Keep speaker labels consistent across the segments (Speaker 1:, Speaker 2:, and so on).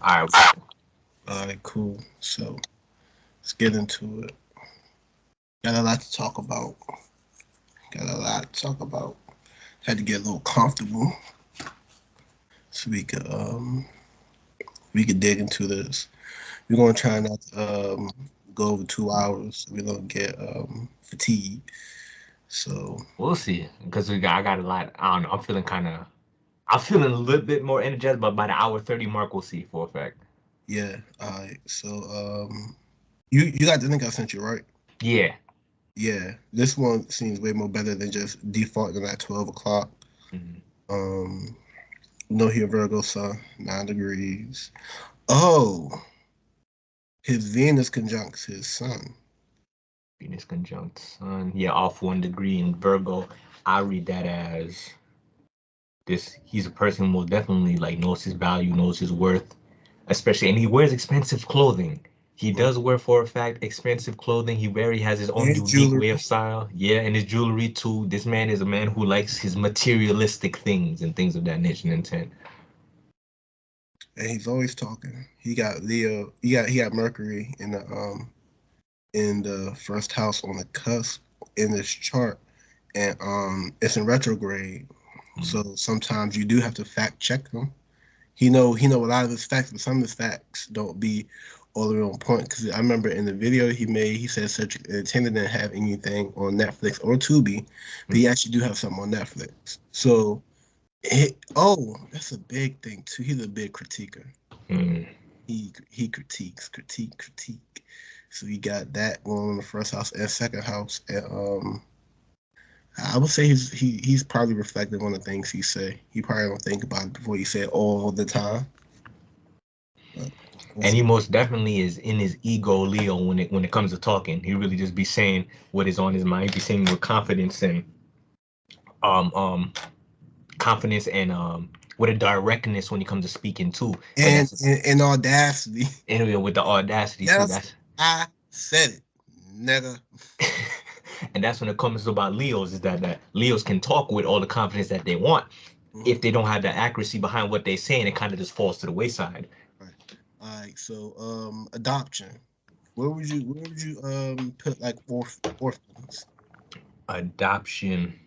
Speaker 1: All right.
Speaker 2: All right, cool. So let's get into it. Got a lot to talk about. Got a lot to talk about. Had to get a little comfortable so we could dig into this. We're gonna try not to go over 2 hours so we don't get fatigued. So
Speaker 1: We'll see. Because I got a lot. I don't know. I'm feeling a little bit more energized, but by the hour 30 mark, we'll see for a fact.
Speaker 2: yeah, all right. So you got the link I sent you, right?
Speaker 1: Yeah.
Speaker 2: Yeah, this one seems way more better than just defaulting at 12 o'clock.
Speaker 1: Mhm.
Speaker 2: Um, no, here Virgo sun, 9 degrees. Oh, his Venus conjuncts his sun.
Speaker 1: Venus conjunct Sun. Yeah, off 1 degree in Virgo. I read that as this. He's a person who most definitely like knows his value, knows his worth, especially, and he wears expensive clothing. He
Speaker 2: Mhm.
Speaker 1: does wear for a fact expensive clothing. He has his own
Speaker 2: And
Speaker 1: unique way of
Speaker 2: jewelry.
Speaker 1: style. Yeah, and his jewelry too. This man is a man who likes his materialistic things and things of that nature and intent.
Speaker 2: And he's always talking. He got Leo. He got Mercury in the first house on the cusp in this chart, and it's in retrograde.
Speaker 1: Mm.
Speaker 2: So sometimes you do have to fact check him. He know a lot of his facts, but some of his facts don't be all the way on point. Because I remember in the video he made, he said such intended didn't have anything on Netflix or Tubi, but he actually do have something on Netflix. So, that's a big thing too. He's a big critiquer.
Speaker 1: Mm.
Speaker 2: He critique. So he got that going on in the first house and second house, and I would say he's probably reflective on the things he say. He probably don't think about it before he say it all the time. But
Speaker 1: And
Speaker 2: that's
Speaker 1: he most definitely is in his ego Leo when it comes to talking. He really just be saying what is on his mind. He be saying with confidence and um um confidence and with a directness when it comes to speaking too. But
Speaker 2: and,
Speaker 1: that's
Speaker 2: and audacity.
Speaker 1: anyway with the audacity too.
Speaker 2: Yes,
Speaker 1: That's
Speaker 2: I said it, nigga.
Speaker 1: and that's when it comes to about Leos is that Leos can talk with all the confidence that they want. If
Speaker 2: Mhm.
Speaker 1: they don't have the accuracy behind what they're saying, it kind of just falls to the wayside.
Speaker 2: Right. All right. So, adoption. Where would you put like orphans?
Speaker 1: Adoption.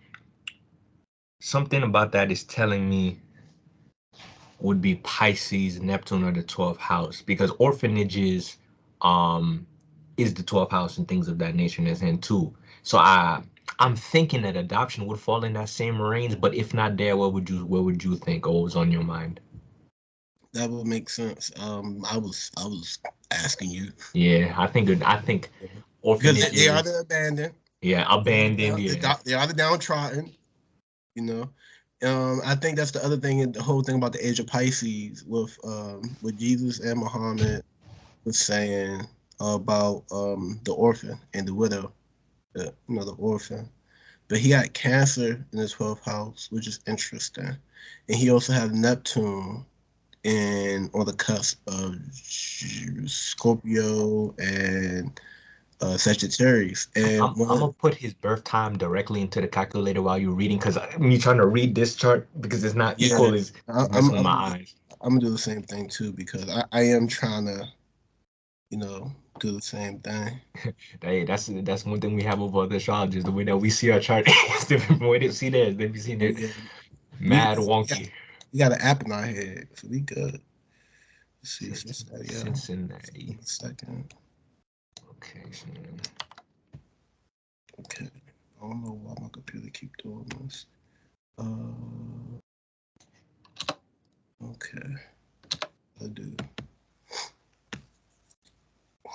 Speaker 1: Something about that is telling me would be Pisces, Neptune, or the 12th house because orphanages um is the 12th house and things of that nature in his hand too. So I'm thinking that adoption would fall in that same range, but if not there, what would you think or what was on your mind?
Speaker 2: That would make sense. I was asking you
Speaker 1: Yeah, I think
Speaker 2: because they are
Speaker 1: orphanages,
Speaker 2: the abandoned.
Speaker 1: yeah,
Speaker 2: They are
Speaker 1: abandoned, yeah.
Speaker 2: they are the downtrodden. You know. I think that's the other thing, the whole thing about the age of Pisces with Jesus and Muhammad was saying about the orphan and the widow, the orphan. But he got Cancer in his 12th house, which is interesting. And he also has Neptune in on the cusp of Scorpio and Sagittarius. And
Speaker 1: I'm gonna put his birth time directly into the calculator while you're reading, because me trying to read this chart because it's not
Speaker 2: yeah,
Speaker 1: equal is
Speaker 2: I, I'm
Speaker 1: messing with my
Speaker 2: I'm
Speaker 1: eyes.
Speaker 2: I'm gonna do the same thing too because I am trying to do the same thing.
Speaker 1: Hey, that's one thing we have over other astrologers. The way that we see our chart is different from the way they see theirs. They be seeing it
Speaker 2: Yeah, we
Speaker 1: mad wonky.
Speaker 2: we got an app in our head, so we good. Let's see,
Speaker 1: Said
Speaker 2: Cincinnati. Yeah,
Speaker 1: Cincinnati.
Speaker 2: in a second.
Speaker 1: Okay, so
Speaker 2: Okay, I don't know why my computer keep doing this. Uh, okay, I do.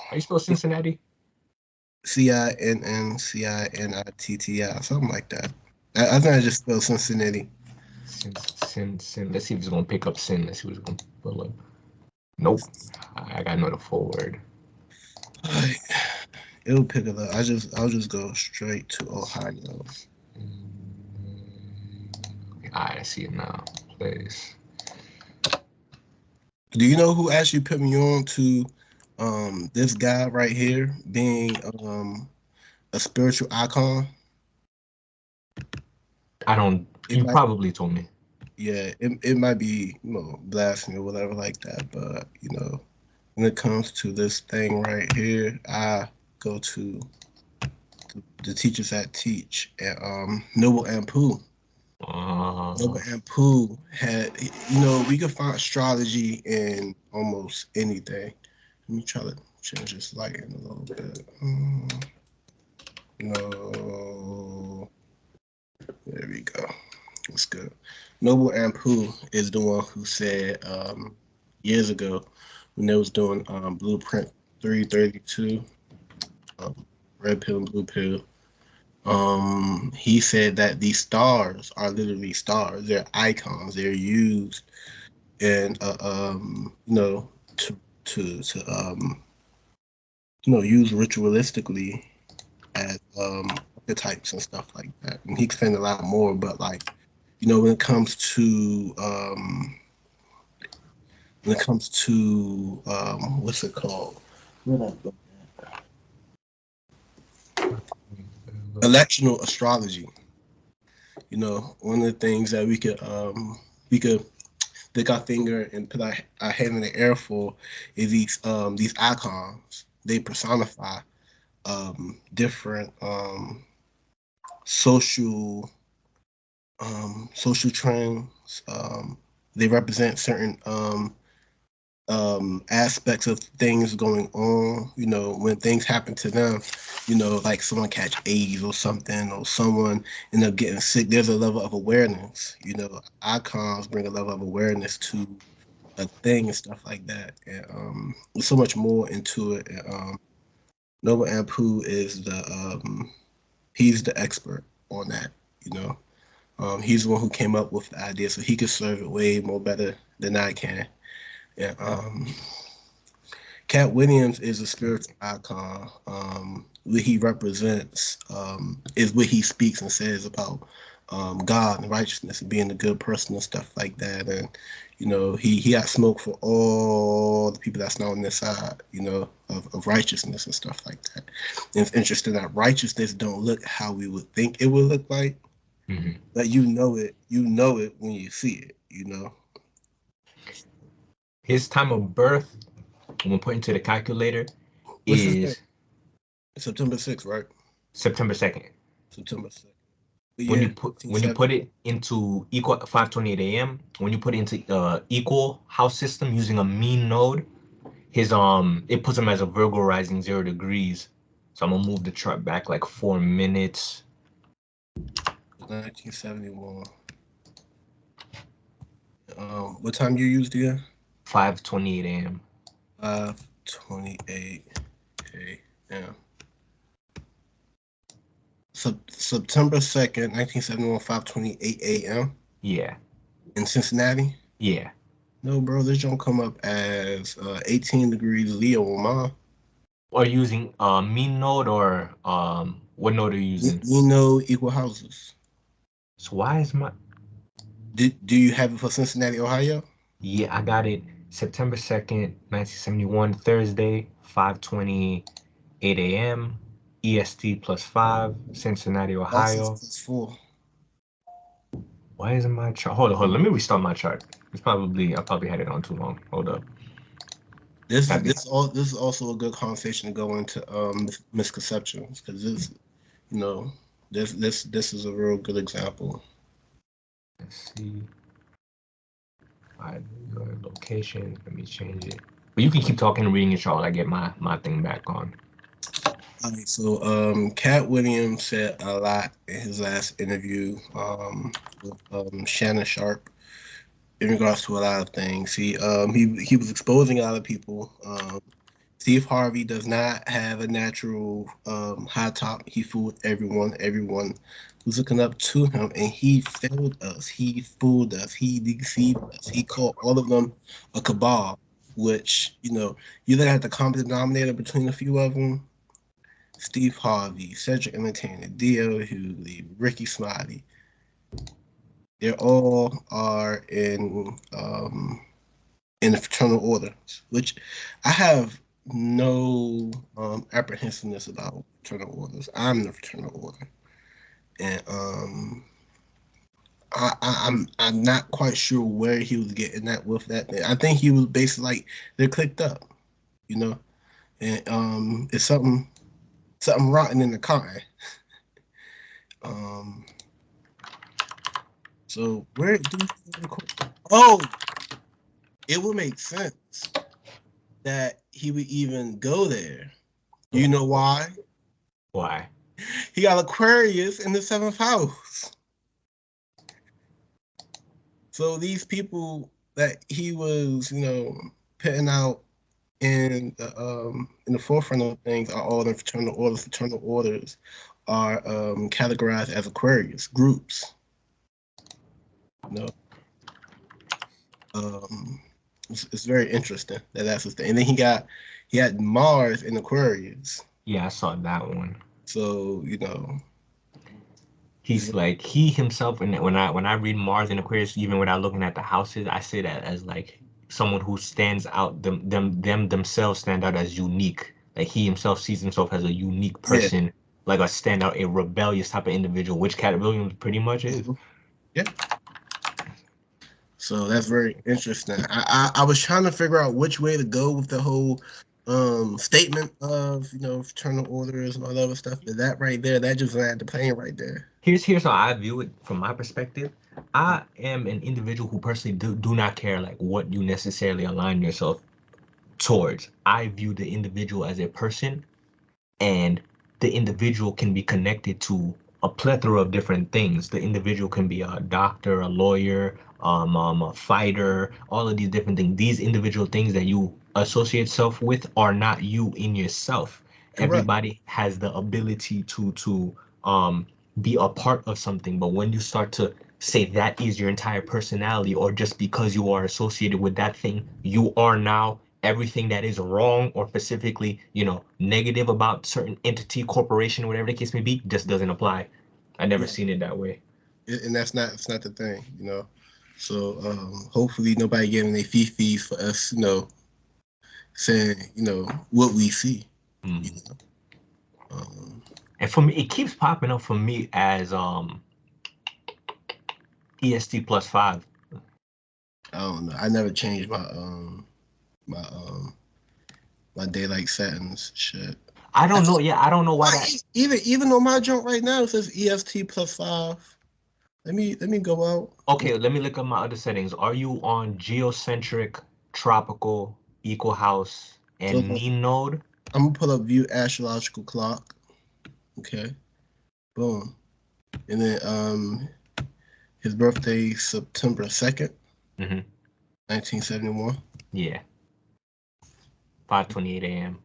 Speaker 1: how you spell Cincinnati?
Speaker 2: Cinnitti, something like that. I think I just spelled Cincinnati.
Speaker 1: Sin. Let's see if it's gonna pick up sin. Let's see what it's gonna pull up. Nope. I got another forward.
Speaker 2: Alright, it'll pick it up. I'll just go straight to Ohio.
Speaker 1: I see it now. Place.
Speaker 2: Do you know who actually put me on to this guy right here being a spiritual icon?
Speaker 1: I don't. You
Speaker 2: Anybody?
Speaker 1: probably told me.
Speaker 2: yeah, it might be, blasphemy or whatever like that, but when it comes to this thing right here, I go to the teachers that teach at Noble and Pooh. Noble
Speaker 1: Uh,
Speaker 2: and Pooh had, we could find astrology in almost anything. Let me try to change this lighting a little bit. No, there we go. It's good. Noble Ampu is the one who said years ago when they was doing Blueprint 332, um, Red Pill and Blue Pill. He said that these stars are literally stars. They're icons. They're used and to use ritualistically as archetypes and stuff like that. And he explained a lot more, but like when it comes to what's it called? Electional astrology. One of the things that we could stick our finger and put our hand in the air for is these icons. They personify different social social trends. They represent certain aspects of things going on. When things happen to them, like someone catch AIDS or something, or someone end up getting sick. There's a level of awareness. Icons bring a level of awareness to a thing and stuff like that. And there's so much more into it. And, Nova Ampu is he's the expert on that. You know, he's the one who came up with the idea, so he could serve it way more better than I can. Yeah. KATT Williams is a spiritual icon. What he represents is what he speaks and says about God and righteousness and being a good person and stuff like that. And he got smoke for all the people that's not on this side, of righteousness and stuff like that. And it's interesting that righteousness don't look how we would think it would look like,
Speaker 1: mhm.
Speaker 2: but you know it when you see it.
Speaker 1: His time of birth, when we put into the calculator,
Speaker 2: What's his name?
Speaker 1: is
Speaker 2: September 6th, right?
Speaker 1: September 2nd.
Speaker 2: September 2nd. The
Speaker 1: When you
Speaker 2: year
Speaker 1: put
Speaker 2: 1970.
Speaker 1: it into equal 5:28 a.m., when you put it into equal house system using a mean node, his it puts him as a Virgo rising 0 degrees. So I'm gonna move the chart back like 4 minutes.
Speaker 2: 1971. What time you used again?
Speaker 1: 5:28 a.m.
Speaker 2: 5:28 a.m. September 2nd, 1971, 5:28 a.m.
Speaker 1: Yeah,
Speaker 2: in Cincinnati.
Speaker 1: yeah.
Speaker 2: No, bro, this don't come up as 18 degrees Leo on mine.
Speaker 1: Or using mean node or what node are you using?
Speaker 2: Equal houses.
Speaker 1: So why is my
Speaker 2: Do you have it for Cincinnati, Ohio?
Speaker 1: yeah, I got it September 2nd, 1971, Thursday, 5:28 a.m. EST +5, Cincinnati,
Speaker 2: That's just
Speaker 1: Ohio.
Speaker 2: +4.
Speaker 1: Why isn't my chart? Hold on. Let me restart my chart. I probably had it on too long. Hold up.
Speaker 2: This is
Speaker 1: That'd be
Speaker 2: this is also a good conversation to go into misconceptions, because you know this is a real good example.
Speaker 1: let's see. Your location. Let me change it. But you can keep talking and reading your chart while I get my thing back on.
Speaker 2: All right, so KATT Williams said a lot in his last interview with Shannon Sharp in regards to a lot of things. He was exposing a lot of people. Steve Harvey does not have a natural high top. He fooled everyone. Everyone was looking up to him, and he failed us. He fooled us. He deceived us. He called all of them a cabal, which you look at the common denominator between a few of them. Steve Harvey, Cedric Entertainer, D.L. Hughley, Ricky Smiley. They all are in the fraternal orders, which I have no apprehensiveness about fraternal orders. I'm in the fraternal order, and I'm not quite sure where he was getting that with that thing. I think he was basically like they're clicked up, you know, and it's something rotten in the cotton. Um, so where do we record? Oh, it would make sense that he would even go there. You know why?
Speaker 1: Why?
Speaker 2: He got Aquarius in the seventh house. So these people that he was, putting out in the forefront of things are all the fraternal orders. Fraternal orders are categorized as Aquarius groups. You know, it's very interesting that that's his thing. And then he had Mars in Aquarius.
Speaker 1: Yeah, I saw that one.
Speaker 2: So
Speaker 1: He's like he himself, and when I read Mars in Aquarius, even without looking at the houses, I say that as like someone who stands out, them themselves stand out as unique. Like he himself sees himself as a unique
Speaker 2: yeah,
Speaker 1: person, like a standout, a rebellious type of individual, which KATT WILLIAMS pretty much is.
Speaker 2: yeah. So that's very interesting. I was trying to figure out which way to go with the whole statement of fraternal orders and all that other stuff. But that right there, that just landed the plane right there.
Speaker 1: Here's how I view it from my perspective. I am an individual who personally do not care like what you necessarily align yourself towards. I view the individual as a person, and the individual can be connected to a plethora of different things. The individual can be a doctor, a lawyer, a fighter, all of these different things. These individual things that you associate self with are not you in yourself.
Speaker 2: Correct.
Speaker 1: Everybody has the ability to um be a part of something, but when you start to say that is your entire personality, or just because you are associated with that thing, you are now everything that is wrong or specifically, negative about certain entity, corporation, whatever the case may be, just doesn't apply. I never
Speaker 2: Yeah.
Speaker 1: seen it that way.
Speaker 2: And it's not the thing. So hopefully nobody giving their fees for us, saying what we see. You
Speaker 1: Mm.
Speaker 2: know? um,
Speaker 1: And for me, it keeps popping up for me as EST +5.
Speaker 2: I don't know. I never changed my my daylight settings shit.
Speaker 1: I don't know. Yeah, I don't know why that.
Speaker 2: Even though my junk right now says EST +5. Let me go out.
Speaker 1: Okay, let me look up my other settings. Are you on geocentric, tropical, equal house,
Speaker 2: So
Speaker 1: and mean node?
Speaker 2: I'm gonna pull up view astrological clock. Okay, boom, and then his birthday September 2nd,
Speaker 1: Mm-hmm.
Speaker 2: 1971.
Speaker 1: Yeah, 5:28 a.m.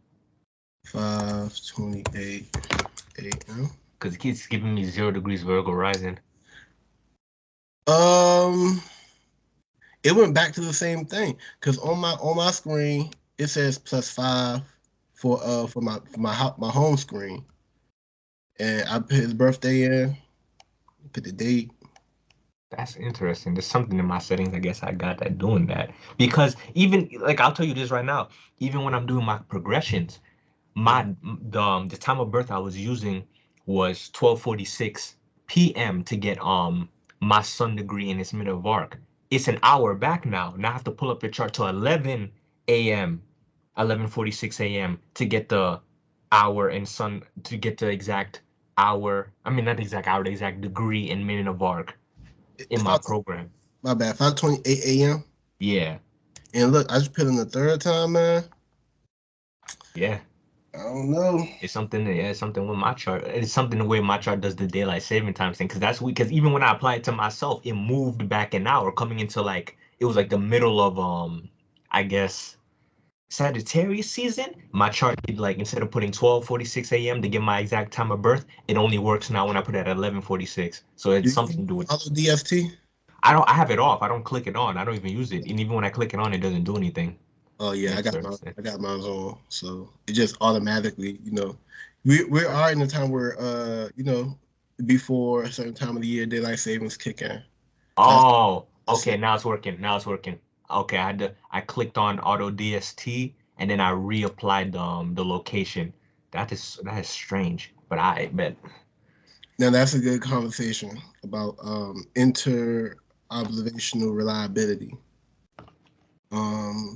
Speaker 2: 5:28 a.m.
Speaker 1: Because it keeps giving me 0 degrees Virgo rising.
Speaker 2: Um, it went back to the same thing because on my screen it says +5 for my home screen, and I put his birthday in, put the date.
Speaker 1: That's interesting. There's something in my settings, I guess I got that doing that. Because even like I'll tell you this right now, even when I'm doing my progressions, the time of birth I was using was 12:46 p.m. to get my sun degree in its middle of arc. It's an hour back now. Now I have to pull up the chart to 11 a.m. 11:46 a.m. to get the hour and sun to get the exact hour. I mean not the exact hour, the exact degree in minute of arc in
Speaker 2: It's
Speaker 1: my
Speaker 2: five,
Speaker 1: program.
Speaker 2: my bad, 5:28 a.m.
Speaker 1: Yeah,
Speaker 2: And look, I just put in the third time, man.
Speaker 1: yeah.
Speaker 2: I don't know.
Speaker 1: It's something. Yeah, it's something with my chart. It's something the way my chart does the daylight saving time thing. Because that's because even when I applied it to myself, it moved back an hour, coming into like it was like the middle of I guess Sagittarius season. My chart did like instead of putting 12:46 a.m. to get my exact time of birth, it only works now when I put it at 11:46. So
Speaker 2: Do
Speaker 1: it's
Speaker 2: you
Speaker 1: something to do with.
Speaker 2: follow DST?
Speaker 1: I don't. I have it off. I don't click it on. I don't even use it. And even when I click it on, it doesn't do anything.
Speaker 2: Oh yeah,
Speaker 1: Interesting.
Speaker 2: I got mine on. So it just automatically, we are in the time where before a certain time of the year, daylight savings kick in. That's
Speaker 1: Oh,
Speaker 2: so
Speaker 1: okay. Now it's working. Now it's working. Okay, I clicked on auto DST and then I reapplied the location. That is strange, but I bet.
Speaker 2: Now that's a good conversation about inter-observational reliability. I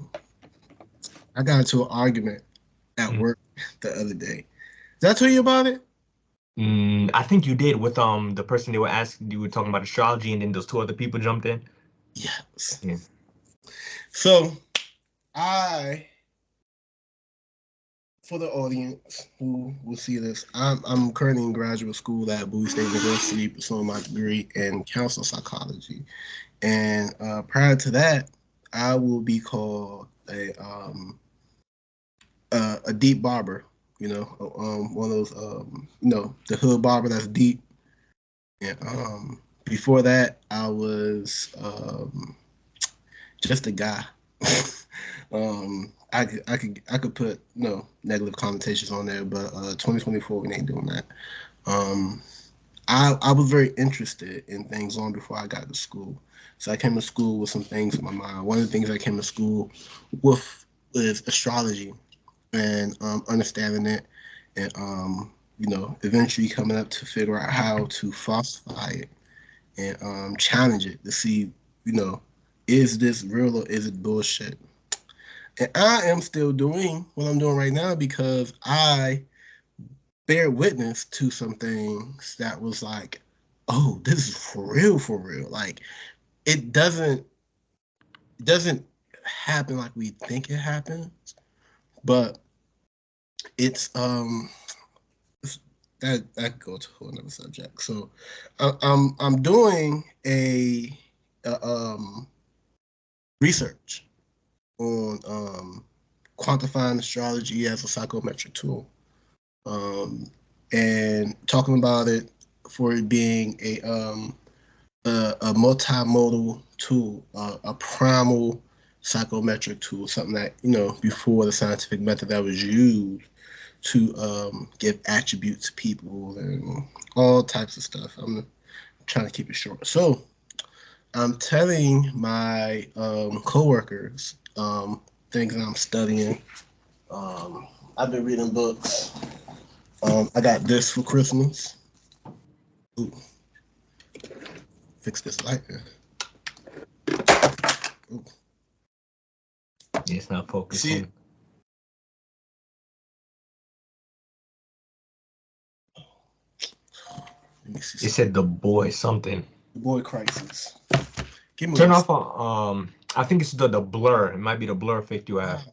Speaker 2: got into an argument at work the other day. Did I tell you about it?
Speaker 1: I think you did with the person they were asking. You were talking about astrology, and then those two other people jumped in.
Speaker 2: Yes.
Speaker 1: Yeah.
Speaker 2: So for the audience who will see this, I'm currently in graduate school at Bowie State University, pursuing my degree in counseling psychology. And prior to that, I will be called a deep barber. One of those the hood barber that's deep. And before that, I was just a guy. I could put negative connotations on there, but 2024 we ain't doing that. I was very interested in things long before I got to school. So I came to school with some things in my mind. One of the things I came to school with is astrology and understanding it, and eventually coming up to figure out how to falsify it and challenge it to see, is this real or is it bullshit? And I am still doing what I'm doing right now because I bear witness to some things that was like, oh, this is for real, for real. Like it doesn't happen like we think it happens, but it's that go to a whole another subject. So I'm doing a research on quantifying astrology as a psychometric tool, and talking about it for it being a multimodal tool, a primal psychometric tool, something that before the scientific method that was used to give attributes to people and all types of stuff. I'm trying to keep it short. So I'm telling my coworkers things that I'm studying. I've been reading books. I got this for Christmas. Ooh, fix this light. Ooh.
Speaker 1: It's not
Speaker 2: See it?
Speaker 1: focusing.
Speaker 2: Let me see
Speaker 1: It
Speaker 2: something.
Speaker 1: said the boy something.
Speaker 2: The boy crisis. Give me
Speaker 1: Turn
Speaker 2: one.
Speaker 1: off I think it's the blur. It might be the blur effect you have.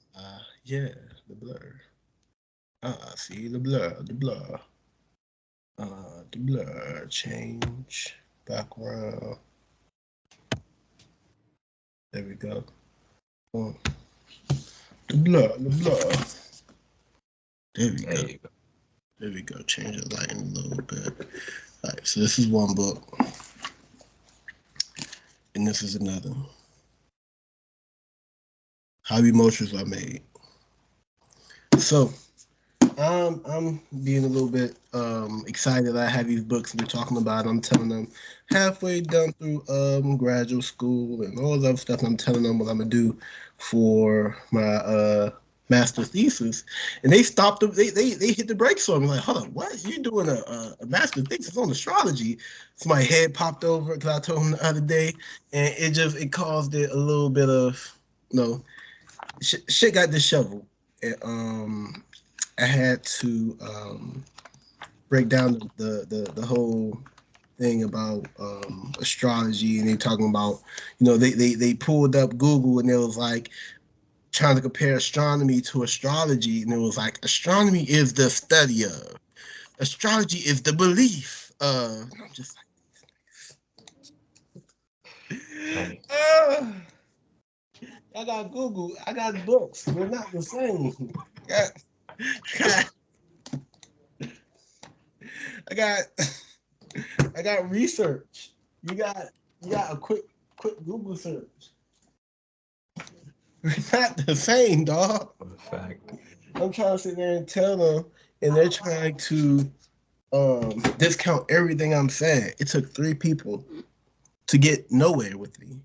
Speaker 2: Yeah, the blur. See the blur, the blur. Change background. There we go. Oh, the blur, the blur. There we
Speaker 1: There
Speaker 2: go.
Speaker 1: you go.
Speaker 2: There we go. Change the lighting a little bit. All right, so this is one book, and this is another. How emotions are made. So I'm being a little bit excited. I have these books we're talking about. I'm telling them halfway done through graduate school and all the other stuff. And I'm telling them what I'm gonna do for my master thesis, and they stopped. They hit the brakes on me. Like, hold on, what? You doing a master thesis on astrology? So my head popped over because I told them the other day, and it caused it a little bit of shit got disheveled. And, I had to break down the whole thing about astrology, and they talking about they pulled up Google and it was like trying to compare astronomy to astrology, and it was like astronomy is the study of, astrology is the belief of. And I'm just like,
Speaker 1: Right.
Speaker 2: I got Google, I got books, they're not the same. I got, I got I got research. You got a quick Google search. We're not the same, dog.
Speaker 1: For a fact.
Speaker 2: I'm trying to sit there and tell them, and they're trying to discount everything I'm saying. It took 3 people to get nowhere with me,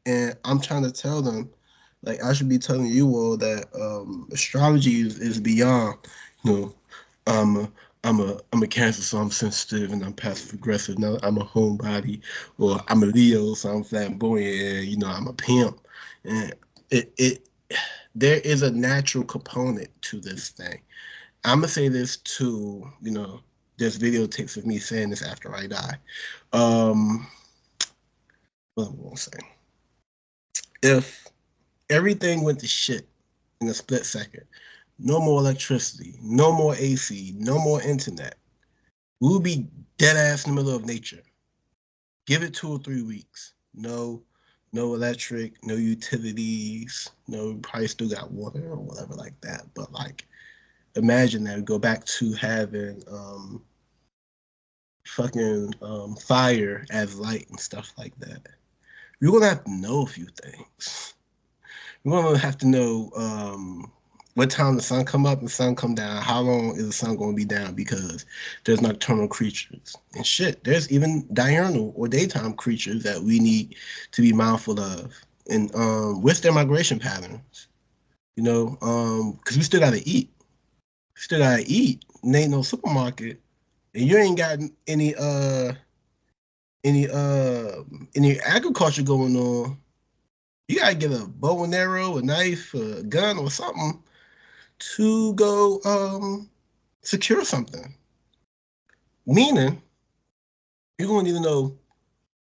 Speaker 2: and I'm trying to tell them, like I should be telling you all that astrology is beyond, you know, um, I'm a Cancer, so I'm sensitive and I'm passive aggressive. Now I'm a homebody, or I'm a Leo, so I'm flamboyant. And, I'm a pimp, and it there is a natural component to this thing. I'm gonna say this too. There's videotapes of me saying this after I die. Um, what am I gonna say? If everything went to shit in a split second, no more electricity, no more AC, no more internet, we would be dead ass in the middle of nature. Give it 2 or 3 weeks. No electric, no utilities, no, probably still got water or whatever like that. But like, imagine that we go back to having fucking fire as light and stuff like that. You're gonna have to know a few things. You're gonna have to know what time the sun come up and sun come down. How long is the sun gonna be down? Because there's nocturnal creatures and shit. There's even diurnal or daytime creatures that we need to be mindful of. And with their migration patterns, because we still gotta eat. Still gotta eat. And ain't no supermarket, and you ain't got any any agriculture going on. You gotta get a bow and arrow, a knife, a gun, or something to go secure something. Meaning, you're gonna need to know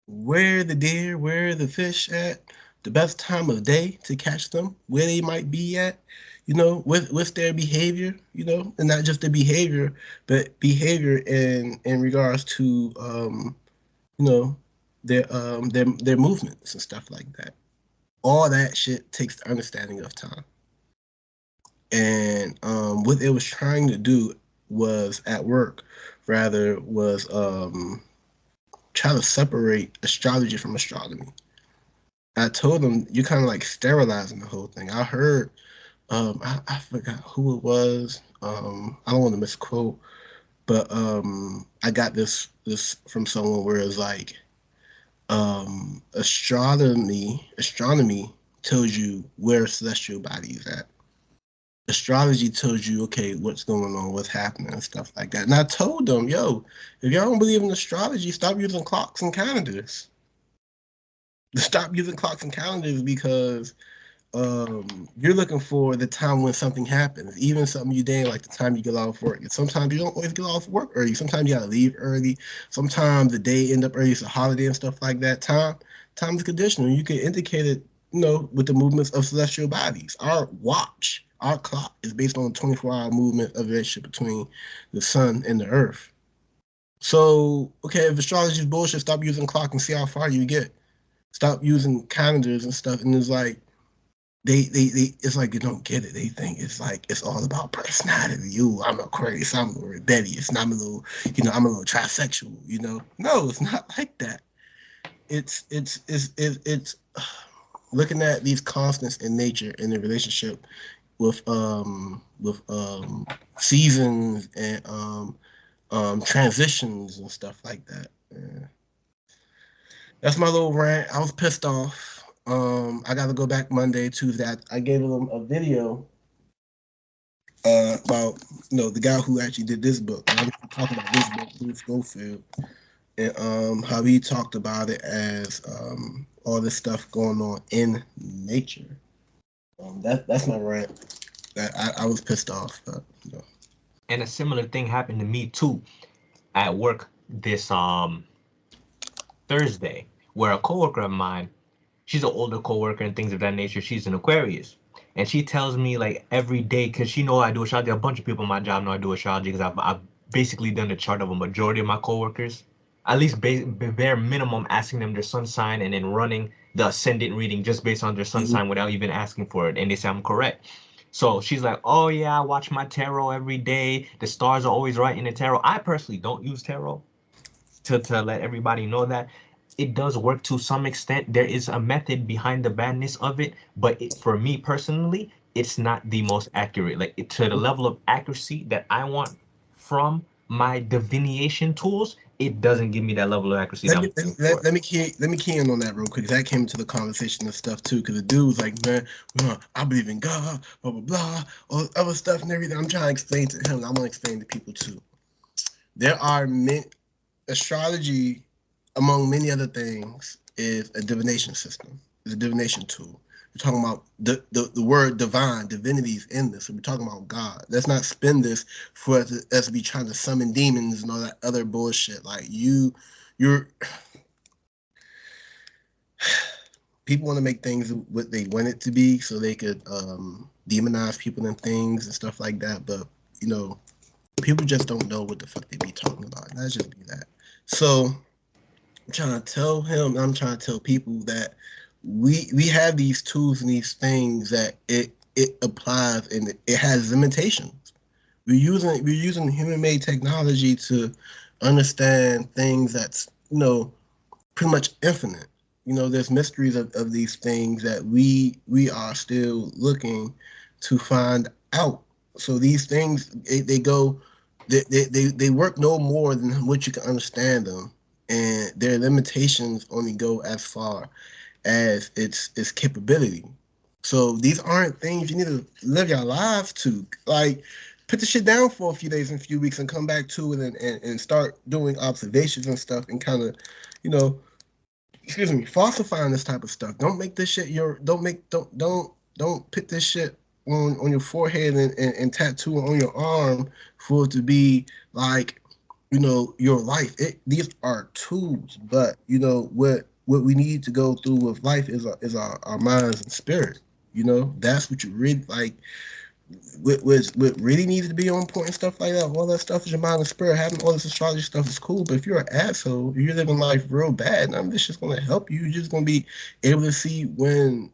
Speaker 2: where the deer, where the fish at, the best time of day to catch them, where they might be at, with their behavior, and not just their behavior, but behavior in regards to you know, their movements and stuff like that. All that shit takes the understanding of time. And what it was trying to do was at work, rather, was try to separate astrology from astronomy. I told them you're kind of like sterilizing the whole thing. I heard, I forgot who it was. I don't want to misquote, but I got this from someone where it's like astronomy tells you where celestial bodies at. Astrology tells you, okay, what's going on, what's happening, and stuff like that. And I told them, yo, if y'all don't believe in astrology, stop using clocks and calendars. Stop using clocks and calendars because you're looking for the time when something happens, even something you did like the time you get off work. And sometimes you don't always get off work early. Sometimes you gotta leave early. Sometimes the day end up early. It's a holiday and stuff like that. Time is conditional. You can indicate it, with the movements of celestial bodies. Our watch, our clock, is based on the 24-hour movement of the relationship between the sun and the earth. So, okay, if astrology is bullshit, stop using clock and see how far you get. Stop using calendars and stuff. And it's like they it's like they don't get it. They think it's like it's all about personality. I'm Aquarius, I'm a little rebellious, and I'm a little trisexual, No, it's not like that. It's looking at these constants in nature in the relationship with seasons and transitions and stuff like that. Yeah. That's my little rant. I was pissed off. I got to go back Monday, Tuesday. I gave them a video about the guy who actually did this book. I'm talking about this book, Bruce Schofield, and how he talked about it as all this stuff going on in nature. That's my rant. That I was pissed off. But.
Speaker 1: And a similar thing happened to me too at work this Thursday, where a coworker of mine, she's an older coworker and things of that nature. She's an Aquarius, and she tells me like every day, because she know I do astrology. A bunch of people in my job know I do astrology because I've basically done the chart of a majority of my coworkers. At least bare minimum, asking them their sun sign and then running the ascendant reading just based on their sun sign without even asking for it, and they say I'm correct. So she's like, "Oh yeah, I watch my tarot every day. The stars are always right in the tarot." I personally don't use tarot, to let everybody know that it does work to some extent. There is a method behind the badness of it, but for me personally, it's not the most accurate. Like to the level of accuracy that I want from my divination tools, it doesn't give me that level of accuracy that I'm looking for.
Speaker 2: Let me key in on that real quick. That came into the conversation and stuff too. Because the dude was like, "Man, I believe in God, blah blah blah, all other stuff and everything." I'm trying to explain to him. I'm gonna explain to people too. There are astrology, among many other things, is a divination system. It's a divination tool. We're talking about the word divine, divinity is in this. So we're talking about God. Let's not spin this for us to be trying to summon demons and all that other bullshit. Like you're people want to make things what they want it to be so they could demonize people and things and stuff like that. But you know, people just don't know what the fuck they be talking about. That's just be that. So I'm trying to tell him, I'm trying to tell people that we have these tools and these things that it applies and it has limitations. We're using human made technology to understand things that's pretty much infinite. There's mysteries of these things that we are still looking to find out. So these things they go they work no more than what you can understand them, and their limitations only go as far as its capability. So these aren't things you need to live your life to. Like, put the shit down for a few days and a few weeks and come back to it and start doing observations and stuff and kind of, you know, excuse me, falsifying this type of stuff. Don't make this shit your don't put this shit on your forehead and tattoo on your arm for it to be like, your life. These are tools, but what we need to go through with life is our minds and spirit. That's what you really like. What really needs to be on point and stuff like that. All that stuff is your mind and spirit. Having all this astrology stuff is cool, but if you're an asshole, if you're living life real bad, none of this shit's gonna help you. You're just gonna be able to see when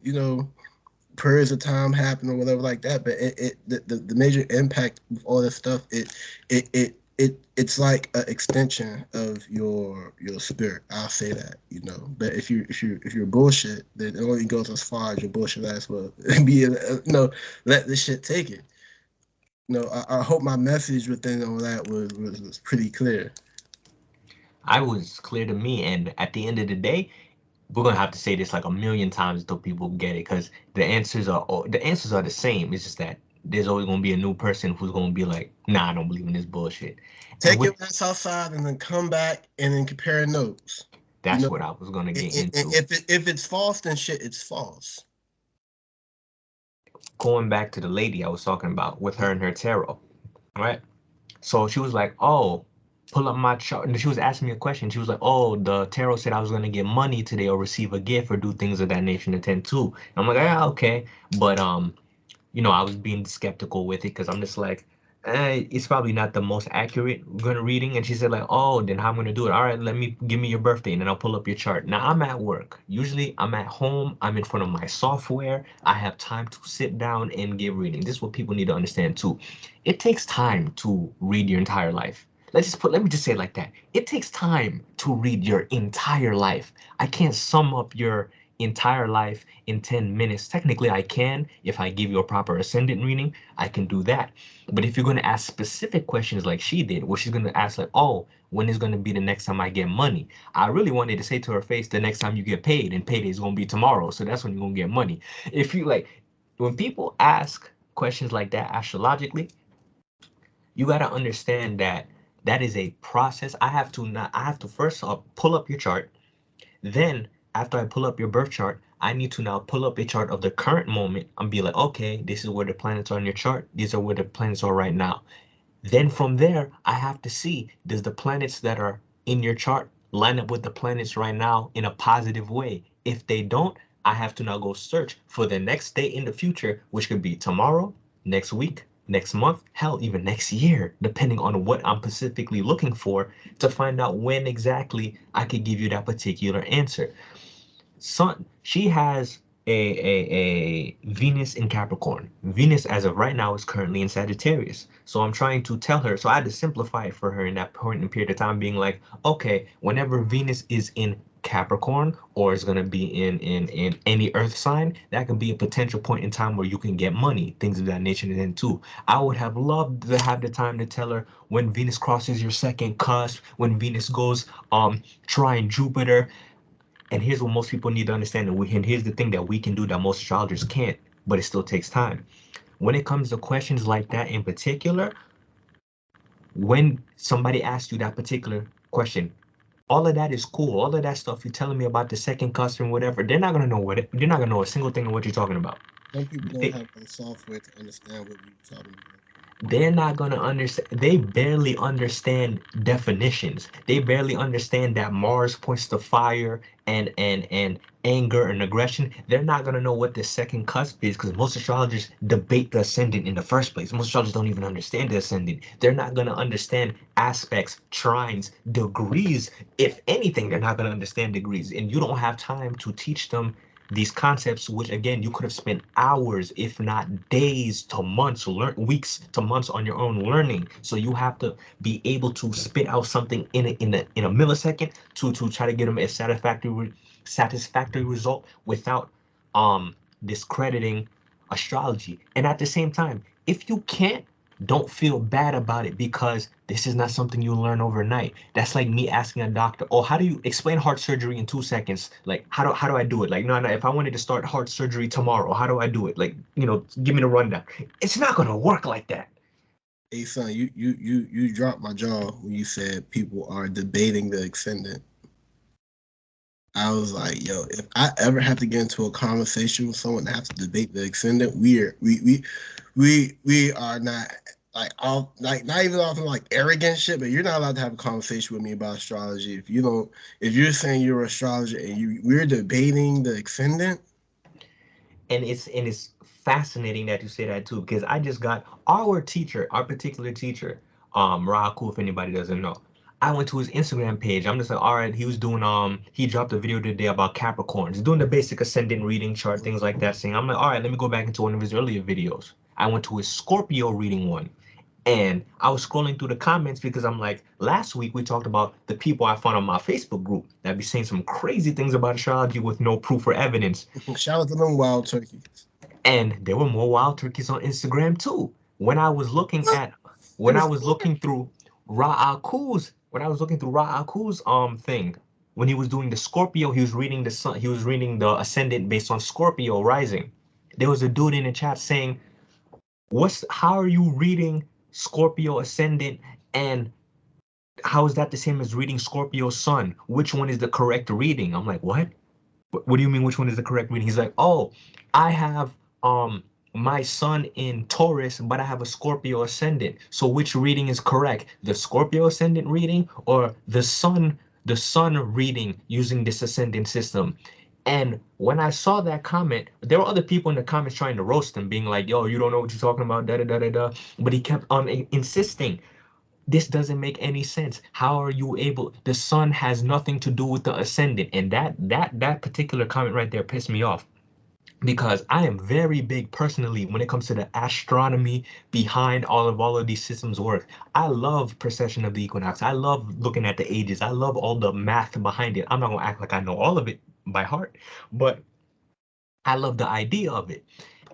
Speaker 2: periods of time happen or whatever like that. But the major impact of all this stuff, it's like an extension of your spirit. I'll say that, But if you're bullshit, then it only goes as far as your bullshit ass will be. Let this shit take it. I hope my message within all that was pretty clear.
Speaker 1: I was clear to me, and at the end of the day, we're gonna have to say this like a million times until people get it, because the answers are the same. It's just that there's always gonna be a new person who's gonna be like, nah, I don't believe in this bullshit. And
Speaker 2: Take your
Speaker 1: with
Speaker 2: ass outside and then come back and then compare notes. You
Speaker 1: that's
Speaker 2: know,
Speaker 1: what I was gonna get into.
Speaker 2: if it's false, then shit, it's false.
Speaker 1: Going back to the lady I was talking about with her and her tarot, right? So she was like, "Oh, pull up my chart." And she was asking me a question. She was like, "Oh, the tarot said I was gonna get money today or receive a gift or do things of that nature and attend to." And I'm like, "Yeah, okay," but I was being skeptical with it because I'm just like, it's probably not the most accurate gonna reading. And she said like, oh, then how I'm gonna do it? All right, give me your birthday, and then I'll pull up your chart. Now I'm at work. Usually I'm at home. I'm in front of my software. I have time to sit down and give reading. This is what people need to understand too. It takes time to read your entire life. Let me just say it like that. It takes time to read your entire life. I can't sum up your entire life in 10 minutes. Technically, I can. If I give you a proper ascendant reading, I can do that. But if you're going to ask specific questions like she did, where she's going to ask like, oh, when is going to be the next time I get money? I really wanted to say to her face, the next time you get paid, and payday is going to be tomorrow. So that's when you're going to get money. If you like, when people ask questions like that astrologically, you got to understand that that is a process. I have to first pull up your chart. Then, after I pull up your birth chart, I need to now pull up a chart of the current moment and be like, okay, this is where the planets are in your chart. These are where the planets are right now. Then from there, I have to see, does the planets that are in your chart line up with the planets right now in a positive way? If they don't, I have to now go search for the next day in the future, which could be tomorrow, next week, next month, hell, even next year, depending on what I'm specifically looking for to find out when exactly I could give you that particular answer. Sun, she has a Venus in Capricorn. Venus, as of right now, is currently in Sagittarius. So I'm trying to tell her. So I had to simplify it for her in that point and period of time, being like, okay, whenever Venus is in Capricorn or is going to be in any earth sign, that can be a potential point in time where you can get money, things of that nature. And then too, I would have loved to have the time to tell her when Venus crosses your second cusp, when Venus goes trine Jupiter. And here's what most people need to understand, and here's the thing that we can do that most astrologers can't, but it still takes time. When it comes to questions like that in particular, when somebody asks you that particular question, all of that is cool. All of that stuff you're telling me about the second custom, whatever, they're not gonna know they're not gonna know a single thing of what you're talking about.
Speaker 2: Some people don't
Speaker 1: They,
Speaker 2: have the software to understand what we're talking about.
Speaker 1: they're not gonna understand. They barely understand definitions. They barely understand that Mars points to fire and anger and aggression. They're not gonna know what the second cusp is because most astrologers debate the ascendant in the first place. Most astrologers don't even understand the ascendant. They're not gonna understand aspects, trines, degrees. If anything, they're not gonna understand degrees, and you don't have time to teach them these concepts, which again you could have spent hours if not days to months, weeks to months on your own learning. So you have to be able to spit out something in a millisecond to try to get them a satisfactory result without discrediting astrology. And at the same time, if you can't, don't feel bad about it because this is not something you learn overnight. That's like me asking a doctor, "Oh, how do you explain heart surgery in 2 seconds? Like, how do I do it? Like, no, if I wanted to start heart surgery tomorrow, how do I do it? Like, give me the rundown." It's not gonna work like that.
Speaker 2: Hey son, you dropped my jaw when you said people are debating the ascendant. I was like, yo, if I ever have to get into a conversation with someone that has to debate the ascendant, we are not like all like not even often like arrogant shit, but you're not allowed to have a conversation with me about astrology if you're saying you're an astrologer and we're debating the ascendant.
Speaker 1: And it's fascinating that you say that too, because I just got our particular teacher, Raku, if anybody doesn't know. I went to his Instagram page. I'm just like, all right, he was doing he dropped a video today about Capricorns, doing the basic ascendant reading chart, things like that. Saying, I'm like, all right, let me go back into one of his earlier videos. I went to his Scorpio reading one. And I was scrolling through the comments because I'm like, last week we talked about the people I found on my Facebook group that be saying some crazy things about astrology with no proof or evidence.
Speaker 2: Shout out to them wild turkeys.
Speaker 1: And there were more wild turkeys on Instagram too. When I was looking at when I
Speaker 2: There's
Speaker 1: was
Speaker 2: more.
Speaker 1: looking through Ra'aku's thing, when he was doing the Scorpio, he was reading the sun, he was reading the ascendant based on Scorpio rising. There was a dude in the chat saying, how are you reading Scorpio ascendant and how is that the same as reading Scorpio sun? Which one is the correct reading? I'm like, what? What do you mean which one is the correct reading? He's like, oh, I have my sun in Taurus, but I have a Scorpio ascendant. So which reading is correct? The Scorpio ascendant reading or the sun reading using this ascendant system? And when I saw that comment, there were other people in the comments trying to roast him, being like, yo, you don't know what you're talking about, da da da da da. But he kept on insisting, this doesn't make any sense. How are you able? The sun has nothing to do with the ascendant, and that particular comment right there pissed me off because I am very big personally when it comes to the astronomy behind all of these systems work. I love precession of the equinox. I love looking at the ages. I love all the math behind it. I'm not gonna act like I know all of it by heart, but I love the idea of it.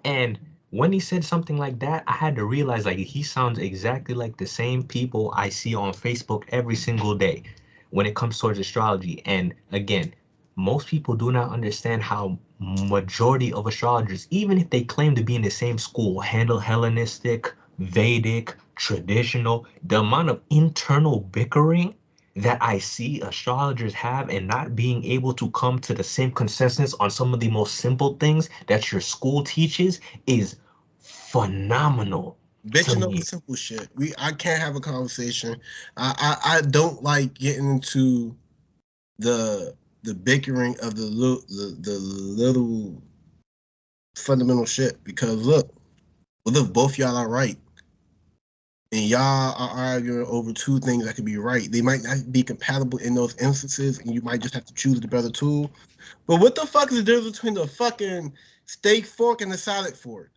Speaker 1: And when he said something like that, I had to realize like he sounds exactly like the same people I see on Facebook every single day when it comes towards astrology. And again, most people do not understand how majority of astrologers, even if they claim to be in the same school, handle Hellenistic, Vedic, traditional, the amount of internal bickering that I see astrologers have and not being able to come to the same consensus on some of the most simple things that your school teaches is phenomenal to
Speaker 2: Bitching over
Speaker 1: me.
Speaker 2: simple shit. I can't have a conversation. I don't like getting into the bickering of the little fundamental shit because look, what if both y'all are right and y'all are arguing over two things that could be right? They might not be compatible in those instances, and you might just have to choose the better tool. But what the fuck is the difference between the fucking steak fork and the salad fork?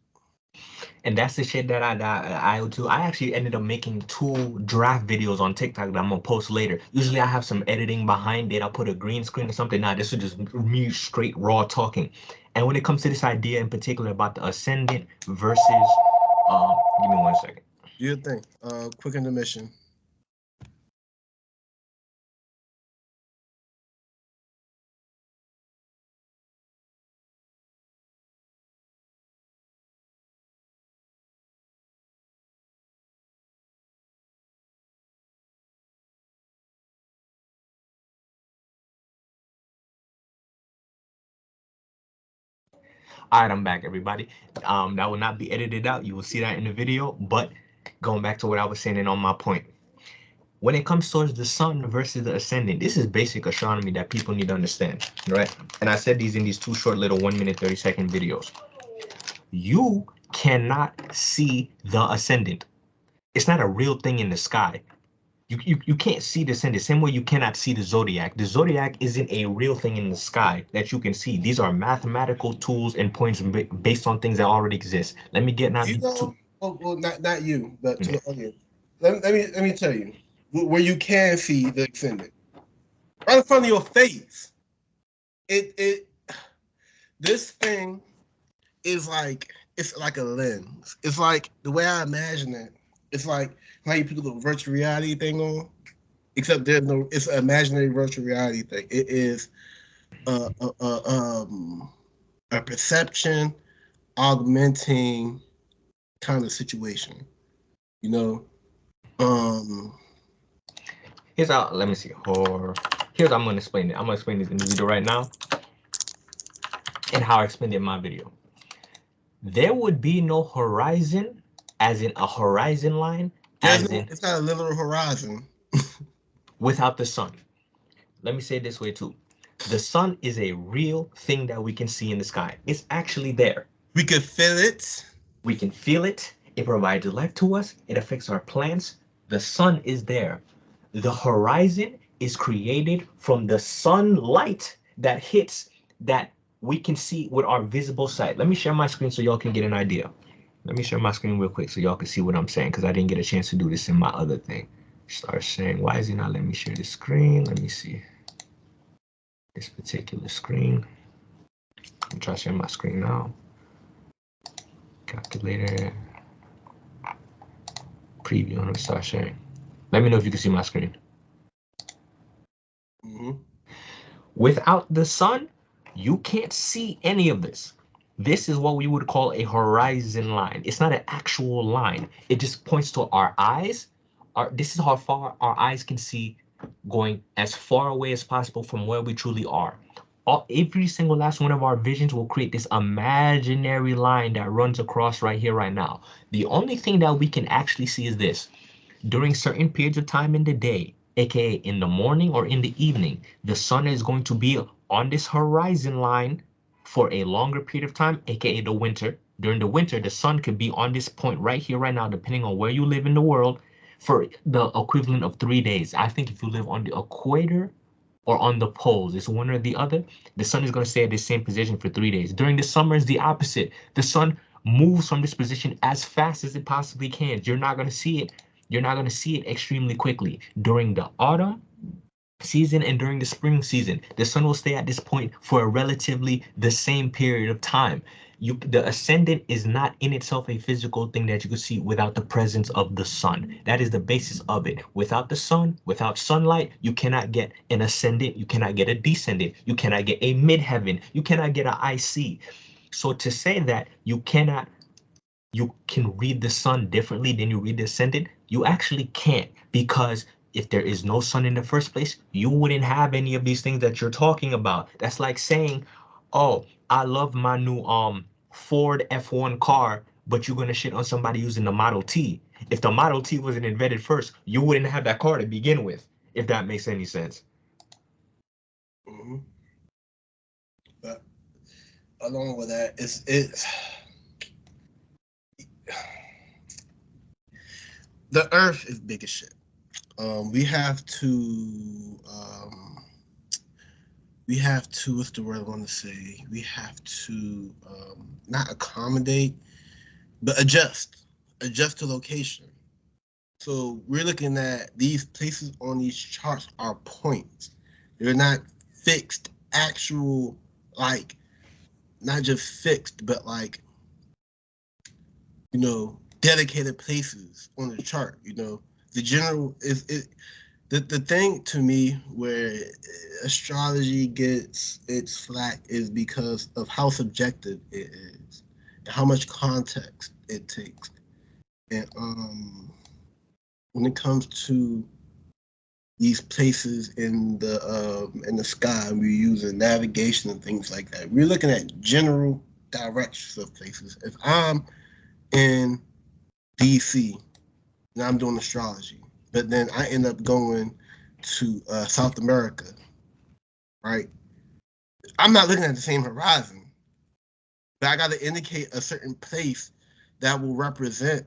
Speaker 1: And that's the shit that I do. I actually ended up making 2 draft videos on TikTok that I'm gonna post later. Usually I have some editing behind it. I'll put a green screen or something. Nah, this is just me straight raw talking. And when it comes to this idea in particular about the ascendant versus give me 1 second.
Speaker 2: Do your thing. Quick intermission.
Speaker 1: All right, I'm back, everybody. That will not be edited out. You will see that in the video. But going back to what I was saying and on my point, when it comes towards the sun versus the ascendant, this is basic astronomy that people need to understand, right? And I said these in these two short little 1 minute 30-second videos. You cannot see the ascendant. It's not a real thing in the sky. You can't see the ascendant. Same way you cannot see the zodiac. The zodiac isn't a real thing in the sky that you can see. These are mathematical tools and points based on things that already exist. Let me get not
Speaker 2: You
Speaker 1: be too.
Speaker 2: know, well, not you, but to
Speaker 1: Yeah.
Speaker 2: the audience. Let me tell you where you can see the ascendant right in front of your face. It this thing is like it's like a lens. It's like the way I imagine it. It's like how you put the virtual reality thing on, except there's no. It's an imaginary virtual reality thing. It is a perception augmenting kind of situation. You know, um,
Speaker 1: Here's how. Let me see. Or here's how I'm gonna explain it. I'm gonna explain this in the video right now, and how I explained it in my video. There would be no horizon, as in a horizon line,
Speaker 2: there's
Speaker 1: as
Speaker 2: no.
Speaker 1: in
Speaker 2: It's not a literal horizon.
Speaker 1: without the sun. Let me say it this way too. The sun is a real thing that we can see in the sky. It's actually there.
Speaker 2: We could feel it.
Speaker 1: We can feel it. It provides life to us. It affects our plants. The sun is there. The horizon is created from the sunlight that hits that we can see with our visible sight. Let me share my screen so y'all can get an idea. Let me share my screen real quick so y'all can see what I'm saying because I didn't get a chance to do this in my other thing. Start saying, why is he not letting me share the screen? Let me see this particular screen. I'm trying to share my screen now. Calculator. Preview. Let me start sharing. Let me know if you can see my screen.
Speaker 2: Mm-hmm.
Speaker 1: Without the sun, you can't see any of this. This is what we would call a horizon line. It's not an actual line. It just points to our eyes. This is how far our eyes can see, going as far away as possible from where we truly are. Every single last one of our visions will create this imaginary line that runs across right here, right now. The only thing that we can actually see is this. During certain periods of time in the day, aka in the morning or in the evening, the sun is going to be on this horizon line for a longer period of time, aka the winter. During the winter, the sun could be on this point right here, right now, depending on where you live in the world, for the equivalent of 3 days. I think if you live on the equator or on the poles, it's one or the other, the sun is going to stay at the same position for 3 days. During the summer, it's the opposite. The sun moves from this position as fast as it possibly can. You're not going to see it. You're not going to see it extremely quickly. During the autumn season and during the spring season, the sun will stay at this point for a relatively the same period of time. The ascendant is not in itself a physical thing that you can see without the presence of the sun. That is the basis of it. Without the sun, without sunlight, you cannot get an ascendant, you cannot get a descendant, you cannot get a midheaven, you cannot get an IC. So to say that you can read the sun differently than you read the ascendant, you actually can't, because if there is no sun in the first place, you wouldn't have any of these things that you're talking about. That's like saying, oh, I love my new Ford F1 car, but you're gonna shit on somebody using the Model T. If the Model T wasn't invented first, you wouldn't have that car to begin with, if that makes any sense.
Speaker 2: Mm-hmm. But along with that, it's the Earth is big as shit. We have to what's the word I want to say? We have to not accommodate, but adjust to location. So we're looking at these places on these charts are points. They're not fixed, actual, like not just fixed, but like dedicated places on the chart. The general is it. The thing to me where astrology gets its flack is because of how subjective it is, and how much context it takes, and when it comes to these places in the sky, we're using navigation and things like that. We're looking at general directions of places. If I'm in DC and I'm doing astrology, but then I end up going to South America, right? I'm not looking at the same horizon, but I got to indicate a certain place that will represent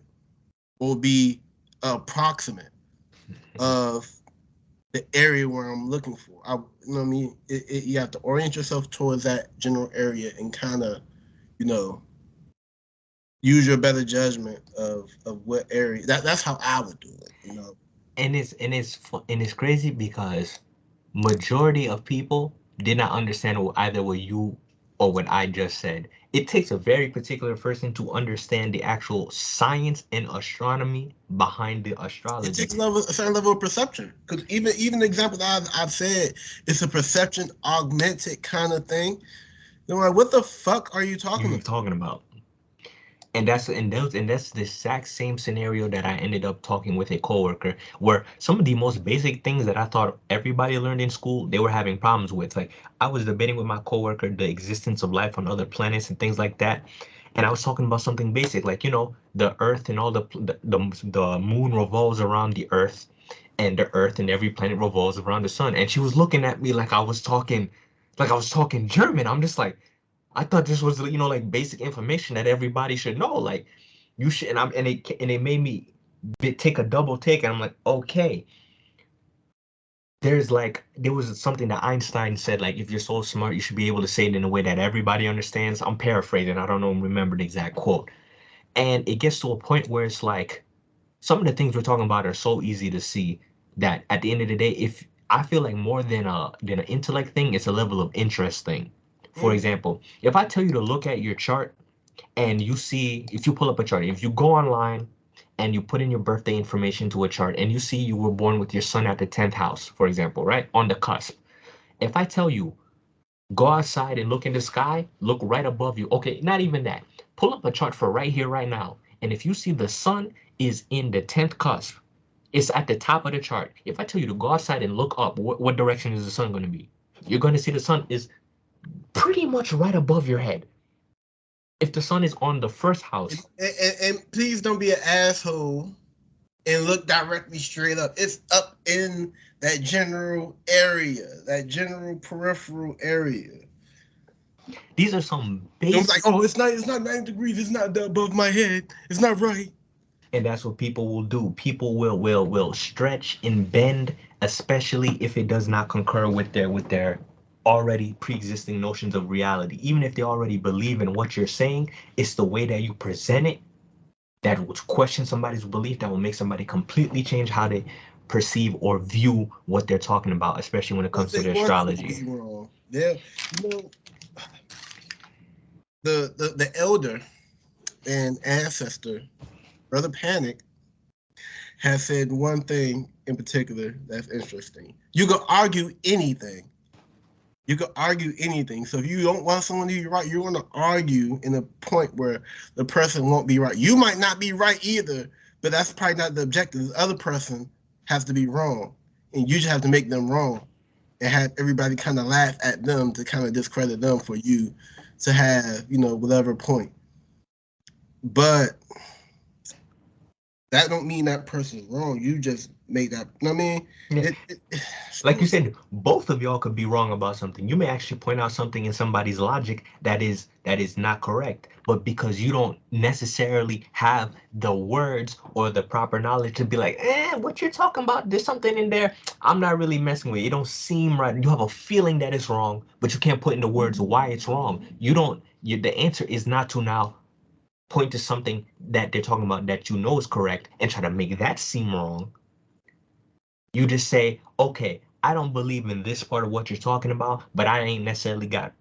Speaker 2: or be approximate of the area where I'm looking for. You know what I mean? You have to orient yourself towards that general area and kind of, you know, use your better judgment of what area. That's how I would do it. You know.
Speaker 1: And it's crazy because majority of people did not understand either what you or what I just said. It takes a very particular person to understand the actual science and astronomy behind the
Speaker 2: It
Speaker 1: astrology.
Speaker 2: takes a certain level of perception, because even the example that I've said, it's a perception augmented kind of thing. They're like, what the fuck are you talking
Speaker 1: You're
Speaker 2: about?
Speaker 1: talking about. And that's the exact same scenario that I ended up talking with a coworker, where some of the most basic things that I thought everybody learned in school, they were having problems with. Like, I was debating with my coworker the existence of life on other planets and things like that. And I was talking about something basic, like, the Earth and all the moon revolves around the Earth, and the Earth and every planet revolves around the sun. And she was looking at me like I was talking German. I'm just like, I thought this was, like basic information that everybody should know. Like, you should, and it made me take a double take, and I'm like, okay, there was something that Einstein said, like, if you're so smart, you should be able to say it in a way that everybody understands. I'm paraphrasing, I don't know, remember the exact quote. And it gets to a point where it's like, some of the things we're talking about are so easy to see that at the end of the day, if I feel like more than an intellect thing, it's a level of interest thing. For
Speaker 2: Mm.
Speaker 1: example, if I tell you to look at your chart, and you see, if you pull up a chart, if you go online and you put in your birthday information to a chart, and you see you were born with your sun at the 10th house, for example, right on the cusp. If I tell you, go outside and look in the sky, look right above you. Okay, not even that. Pull up a chart for right here, right now. And if you see the sun is in the 10th cusp, it's at the top of the chart. If I tell you to go outside and look up, what direction is the sun going to be? You're going to see the sun is pretty much right above your head. If the sun is on the first
Speaker 2: And,
Speaker 1: house,
Speaker 2: and please don't be an asshole and look directly straight up. It's up in that general area, that general peripheral area.
Speaker 1: these are some
Speaker 2: Don't be like,
Speaker 1: basic.
Speaker 2: oh, it's not 9 degrees, it's not above my head, it's not right.
Speaker 1: And that's what people will do. People will stretch and bend, especially if it does not concur with their already pre-existing notions of reality. Even if they already believe in what you're saying, it's the way that you present it that will question somebody's belief, that will make somebody completely change how they perceive or view what they're talking about, especially when it
Speaker 2: Because
Speaker 1: comes to
Speaker 2: they
Speaker 1: the
Speaker 2: want you to
Speaker 1: astrology.
Speaker 2: be wrong. You know, the elder and ancestor, Brother Panic, has said one thing in particular that's interesting. You can argue anything. You can argue anything. So if you don't want someone to be right, you're going to argue in a point where the person won't be right. You might not be right either, but that's probably not the objective. The other person has to be wrong, and you just have to make them wrong and have everybody kind of laugh at them to kind of discredit them for you to have, whatever point. But that don't mean that person's wrong. You just made that. I mean,
Speaker 1: Yeah.
Speaker 2: it
Speaker 1: Like you said, both of y'all could be wrong about something. You may actually point out something in somebody's logic that is not correct, but because you don't necessarily have the words or the proper knowledge to be like, what you're talking about, there's something in there I'm not really messing with. It don't seem right. You have a feeling that it's wrong, but you can't put into words why it's wrong. You don't. The answer is not to now point to something that they're talking about that you know is correct and try to make that seem wrong. You just say, okay, I don't believe in this part of what you're talking about, but I ain't necessarily got,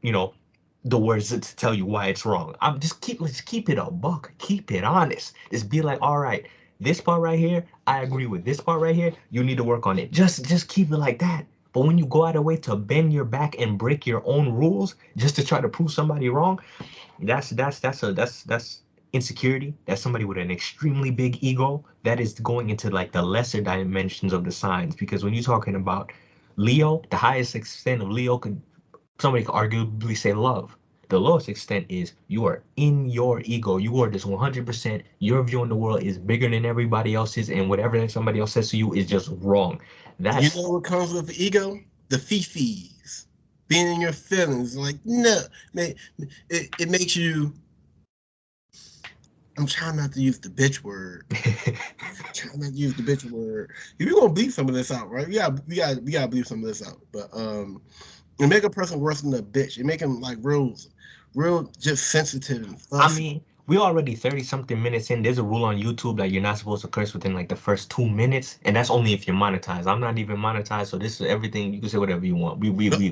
Speaker 1: the words to tell you why it's wrong. Let's keep it a buck, keep it honest. Just be like, all right, this part right here, I agree with. This part right here, you need to work on it. Just keep it like that. But when you go out of the way to bend your back and break your own rules just to try to prove somebody wrong, that's insecurity. That's somebody with an extremely big ego that is going into like the lesser dimensions of the signs. Because when you're talking about Leo, the highest extent of Leo, somebody could arguably say love. The lowest extent is you are in your ego. You are just 100%. Your view on the world is bigger than everybody else's, and whatever that somebody else says to you is just wrong.
Speaker 2: You
Speaker 1: That's
Speaker 2: know what comes with the ego? The fifis. Being in your feelings. Like, no. It makes you. I'm trying not to use the bitch word. Trying not to use the bitch word. We're gonna bleep some of this out, right? We gotta bleep some of this out. But it make a person worse than a bitch. It make them like real just sensitive and
Speaker 1: I
Speaker 2: fussy.
Speaker 1: mean, we already 30 something minutes in. There's a rule on YouTube that you're not supposed to curse within like the first 2 minutes, and that's only if you're monetized. I'm not even monetized, so this is everything. You can say whatever you want.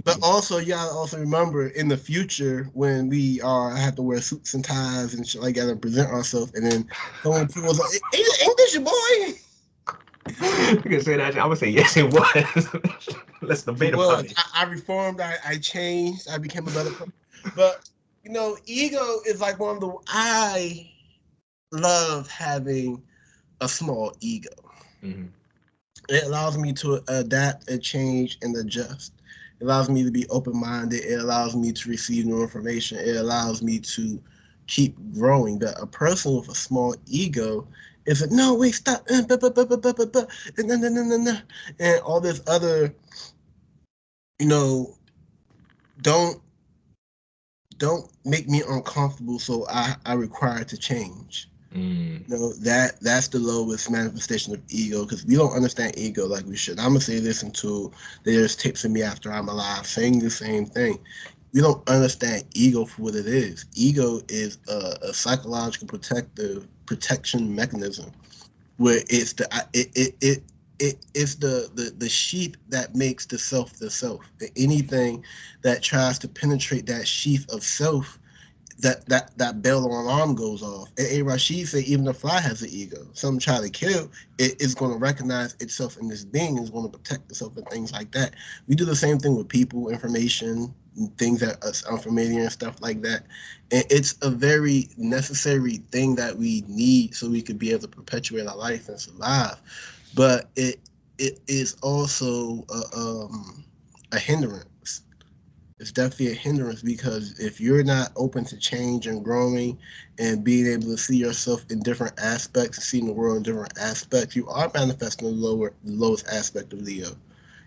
Speaker 2: But also, you gotta also remember in the future when we have to wear suits and ties and shit like that and present ourselves, and then someone pulls like, "Ain't this your boy?"
Speaker 1: You can say that. I would say yes, it was. Let's
Speaker 2: It
Speaker 1: debate about
Speaker 2: was.
Speaker 1: it.
Speaker 2: I reformed. I changed. I became a better person. But ego is like one of the. I love having a small ego.
Speaker 1: Mhm.
Speaker 2: It allows me to adapt and change and adjust. It allows me to be open minded. It allows me to receive new information. It allows me to keep growing. But a person with a small ego is like, no, wait, stop, and all this other, you know, don't make me uncomfortable. So I require to change.
Speaker 1: Mm.
Speaker 2: That's the lowest manifestation of ego because we don't understand ego like we should. I'm gonna say this until there's tips of me after I'm alive saying the same thing. We don't understand ego for what it is. Ego is a psychological protection mechanism where it's the sheath that makes the self. Anything that tries to penetrate that sheath of self, that bell alarm goes off. And A. Rashid said even the fly has an ego. Something try to kill, it is going to recognize itself in this being, is going to protect itself and things like that. We do the same thing with people, information, things that are unfamiliar and stuff like that. And it's a very necessary thing that we need so we could be able to perpetuate our life and survive. But it is also a hindrance. It's definitely a hindrance because if you're not open to change and growing and being able to see yourself in different aspects, seeing the world in different aspects, you are manifesting the lowest aspect of Leo.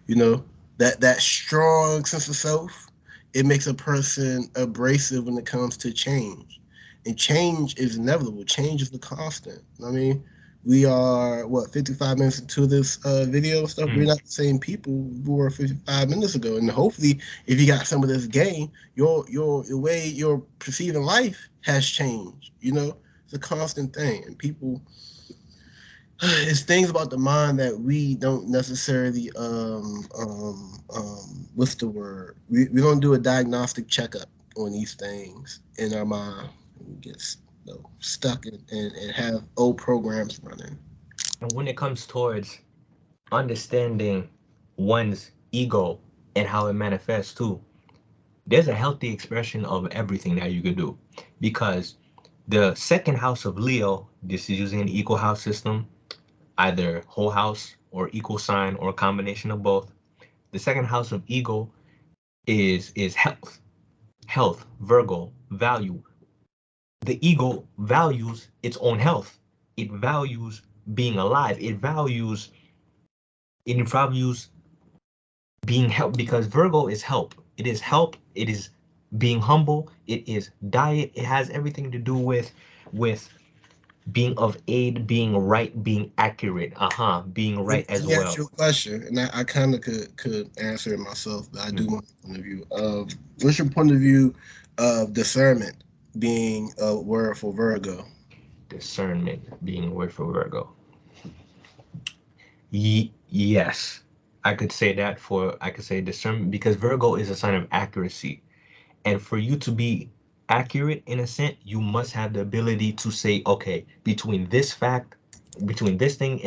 Speaker 2: You know, that strong sense of self, it makes a person abrasive when it comes to change. And change is inevitable. Change is the constant. I mean, we are what 55 minutes into this video stuff. We're
Speaker 1: Mm.
Speaker 2: not the same people we were 55 minutes ago. And hopefully, if you got some of this game, your way you're perceiving life has changed. It's a constant thing, and people it's things about the mind that we don't necessarily what's the word, we don't do a diagnostic checkup on these things in our mind. We get stuck and have old programs running.
Speaker 1: And when it comes towards understanding one's ego and how it manifests too, there's a healthy expression of everything that you could do. Because the second house of Leo, this is using an equal house system, either whole house or equal sign or a combination of both. The second house of ego is health. Health, Virgo, value. The ego values its own health. It values being alive. It values being help because Virgo is help. It is help. It is being humble. It is diet. It has everything to do with being of aid, being right, being accurate. Being right
Speaker 2: Let
Speaker 1: as
Speaker 2: me ask
Speaker 1: well.
Speaker 2: you a question, and I kind of could answer it myself, but I do
Speaker 1: Mhm.
Speaker 2: want a point of view of what's your point of view of discernment being a word for Virgo.
Speaker 1: Discernment being a word for Virgo. Yes, I could say discernment because Virgo is a sign of accuracy. And for you to be accurate in a sense, you must have the ability to say, okay, between this fact, between this thing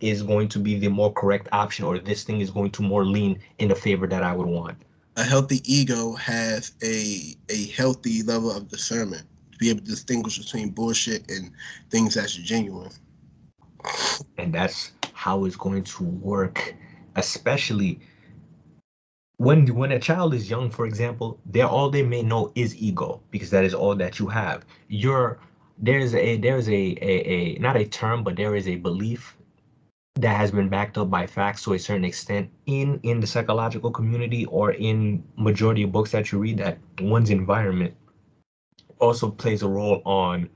Speaker 1: is going to be the more correct option, or this thing is going to more lean in the favor that I would want.
Speaker 2: A healthy ego has a healthy level of discernment to be able to distinguish between bullshit and things that's genuine.
Speaker 1: And that's how it's going to work, especially when a child is young, for example, they're all they may know is ego because that is all that you have. You're there's a not a term, but there is a belief that has been backed up by facts to a certain extent in the psychological community or in majority of books that you read, that one's environment also plays a role on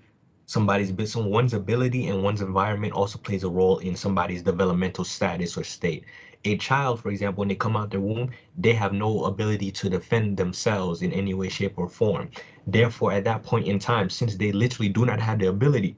Speaker 1: somebody's business. One's ability and one's environment also plays a role in somebody's developmental status or state. A child, for example, when they come out their womb, they have no ability to defend themselves in any way, shape, or form. Therefore, at that point in time, since they literally do not have the ability,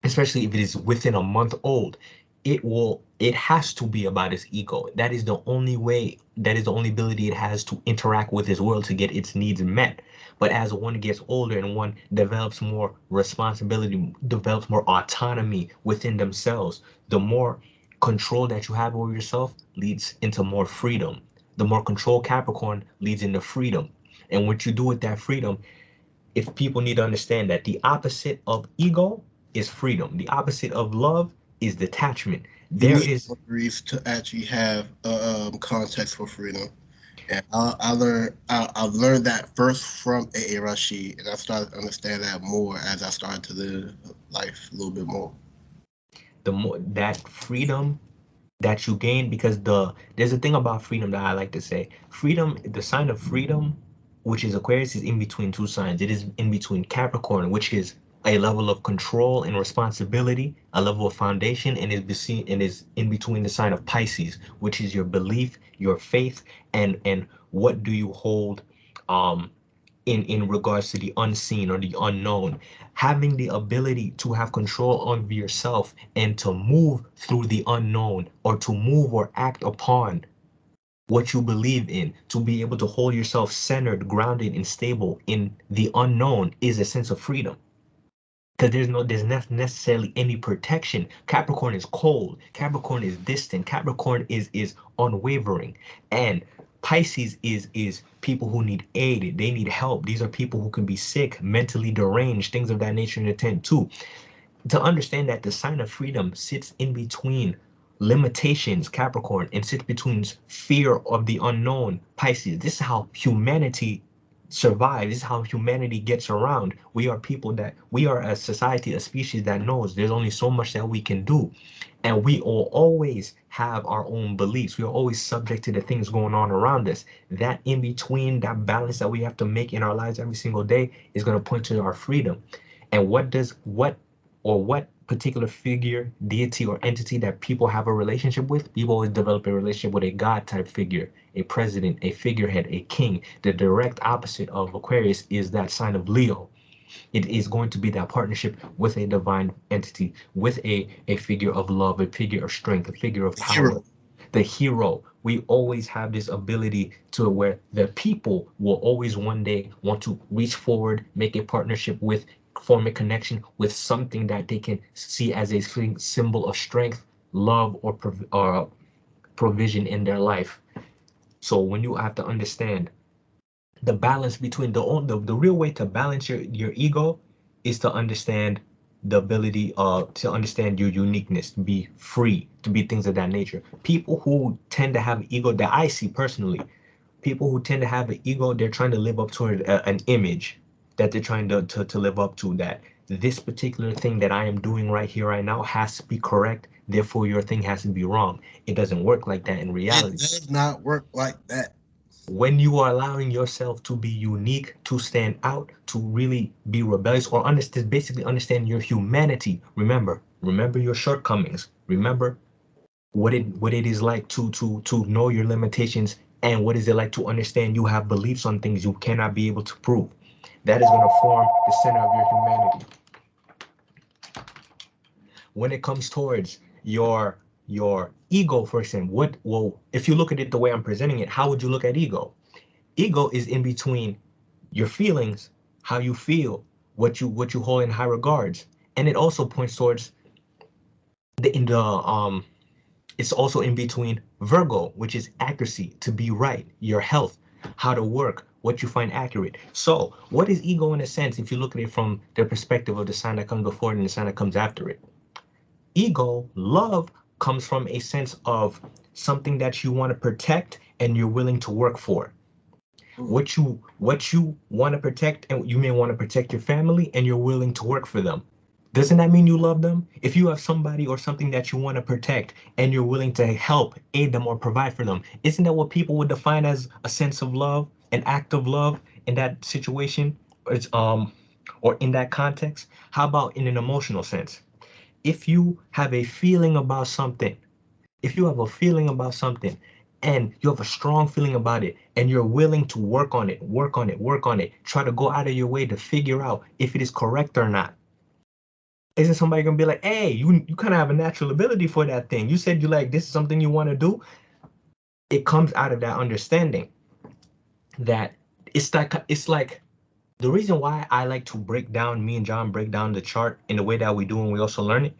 Speaker 1: especially if it is within a month old, it has to be about its ego. That is the only way, that is the only ability it has to interact with this world to get its needs met. But as one gets older and one develops more responsibility, develops more autonomy within themselves, the more control that you have over yourself leads into more freedom. The more control, Capricorn, leads into freedom. And what you do with that freedom, if people need to understand that the opposite of ego is freedom, the opposite of love is detachment.
Speaker 2: You
Speaker 1: There
Speaker 2: need
Speaker 1: is
Speaker 2: boundaries to actually have a context for freedom. And I learned that first from A. Rashid, and I started to understand that more as I started to live life a little bit more.
Speaker 1: the more that freedom that you gain, because there's a thing about freedom that I like to say. Freedom, the sign of freedom, which is Aquarius, is in between two signs. It is in between Capricorn, which is a level of control and responsibility, a level of foundation, and is in between the sign of Pisces, which is your belief, your faith, and what do you hold um in regards to the unseen or the unknown. Having the ability to have control of yourself and to move through the unknown, or to move or act upon what you believe in, to be able to hold yourself centered, grounded, and stable in the unknown, is a sense of freedom. Because there's not necessarily any protection. Capricorn is cold. Capricorn is distant. Capricorn is unwavering. And Pisces is people who need aid. They need help. These are people who can be sick, mentally deranged, things of that nature, and attend to. To understand that the sign of freedom sits in between limitations, Capricorn, and sits between fear of the unknown, Pisces. This is how humanity survives. This is how humanity gets around. We are a society, a species that knows there's only so much that we can do. And we will always have our own beliefs. We are always subject to the things going on around us. That in between, that balance that we have to make in our lives every single day is going to point to our freedom. And what particular figure, deity, or entity that people have a relationship with, people always develop a relationship with a God type figure, a president, a figurehead, a king. The direct opposite of Aquarius is that sign of Leo. It is going to be that partnership with a divine entity, with a figure of love, a figure of strength, a figure of power.
Speaker 2: Hero.
Speaker 1: The hero. We always have this ability to where the people will always one day want to reach forward, make a partnership with, form a connection with something that they can see as a symbol of strength, love, or provision in their life. So when you have to understand the balance between the real way to balance your ego is to understand the ability to understand your uniqueness, to be free, to be things of that nature. People who tend to have ego, that I see personally, people who tend to have an ego, they're trying to live up to an image that they're trying to live up to, that this particular thing that I am doing right here right now has to be correct, therefore your thing has to be wrong. It doesn't work like that in
Speaker 2: It
Speaker 1: reality.
Speaker 2: does not work like that.
Speaker 1: When you are allowing yourself to be unique, to stand out, to really be rebellious, or understand, basically understand your humanity. Remember your shortcomings. Remember what it is like to know your limitations, and what is it like to understand you have beliefs on things you cannot be able to prove. That is going to form the center of your humanity. When it comes towards your ego, for example, if you look at it the way I'm presenting it, how would you look at ego? Ego is in between your feelings, how you feel, what you hold in high regards, and it also points towards the in the it's also in between Virgo, which is accuracy, to be right, your health, how to work, what you find accurate. So what is ego in a sense, if you look at it from the perspective of the sign that comes before it and the sign that comes after it? Ego, love, comes from a sense of something that you want to protect and you're willing to work for. What you want to protect, and you may want to protect your family, and you're willing to work for them. Doesn't that mean you love them? If you have somebody or something that you want to protect and you're willing to help, aid them, or provide for them, isn't that what people would define as a sense of love, an act of love in that situation? It's or in that context. How about in an emotional sense? If you have a feeling about something, if you have a feeling about something and you have a strong feeling about it and you're willing to work on it, work on it, work on it, try to go out of your way to figure out if it is correct or not. Isn't somebody gonna be like, hey, you kind of have a natural ability for that thing. You said you like this is something you want to do. It comes out of that understanding that it's like the reason why I like to break down, me and John break down the chart in the way that we do and we also learn it.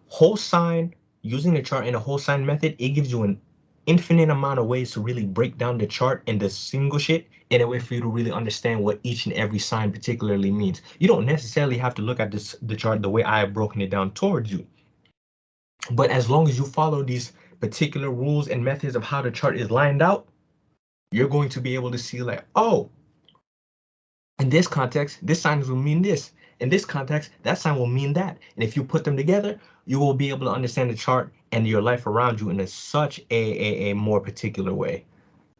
Speaker 1: Whole sign, using the chart in a whole sign method, it gives you an infinite amount of ways to really break down the chart and the single shit in a way for you to really understand what each and every sign particularly means. You don't necessarily have to look at the chart the way I have broken it down towards you. But as long as you follow these particular rules and methods of how the chart is lined out, you're going to be able to see like, oh, in this context, this sign will mean this. In this context, that sign will mean that. And if you put them together, you will be able to understand the chart and your life around you in such a more particular way.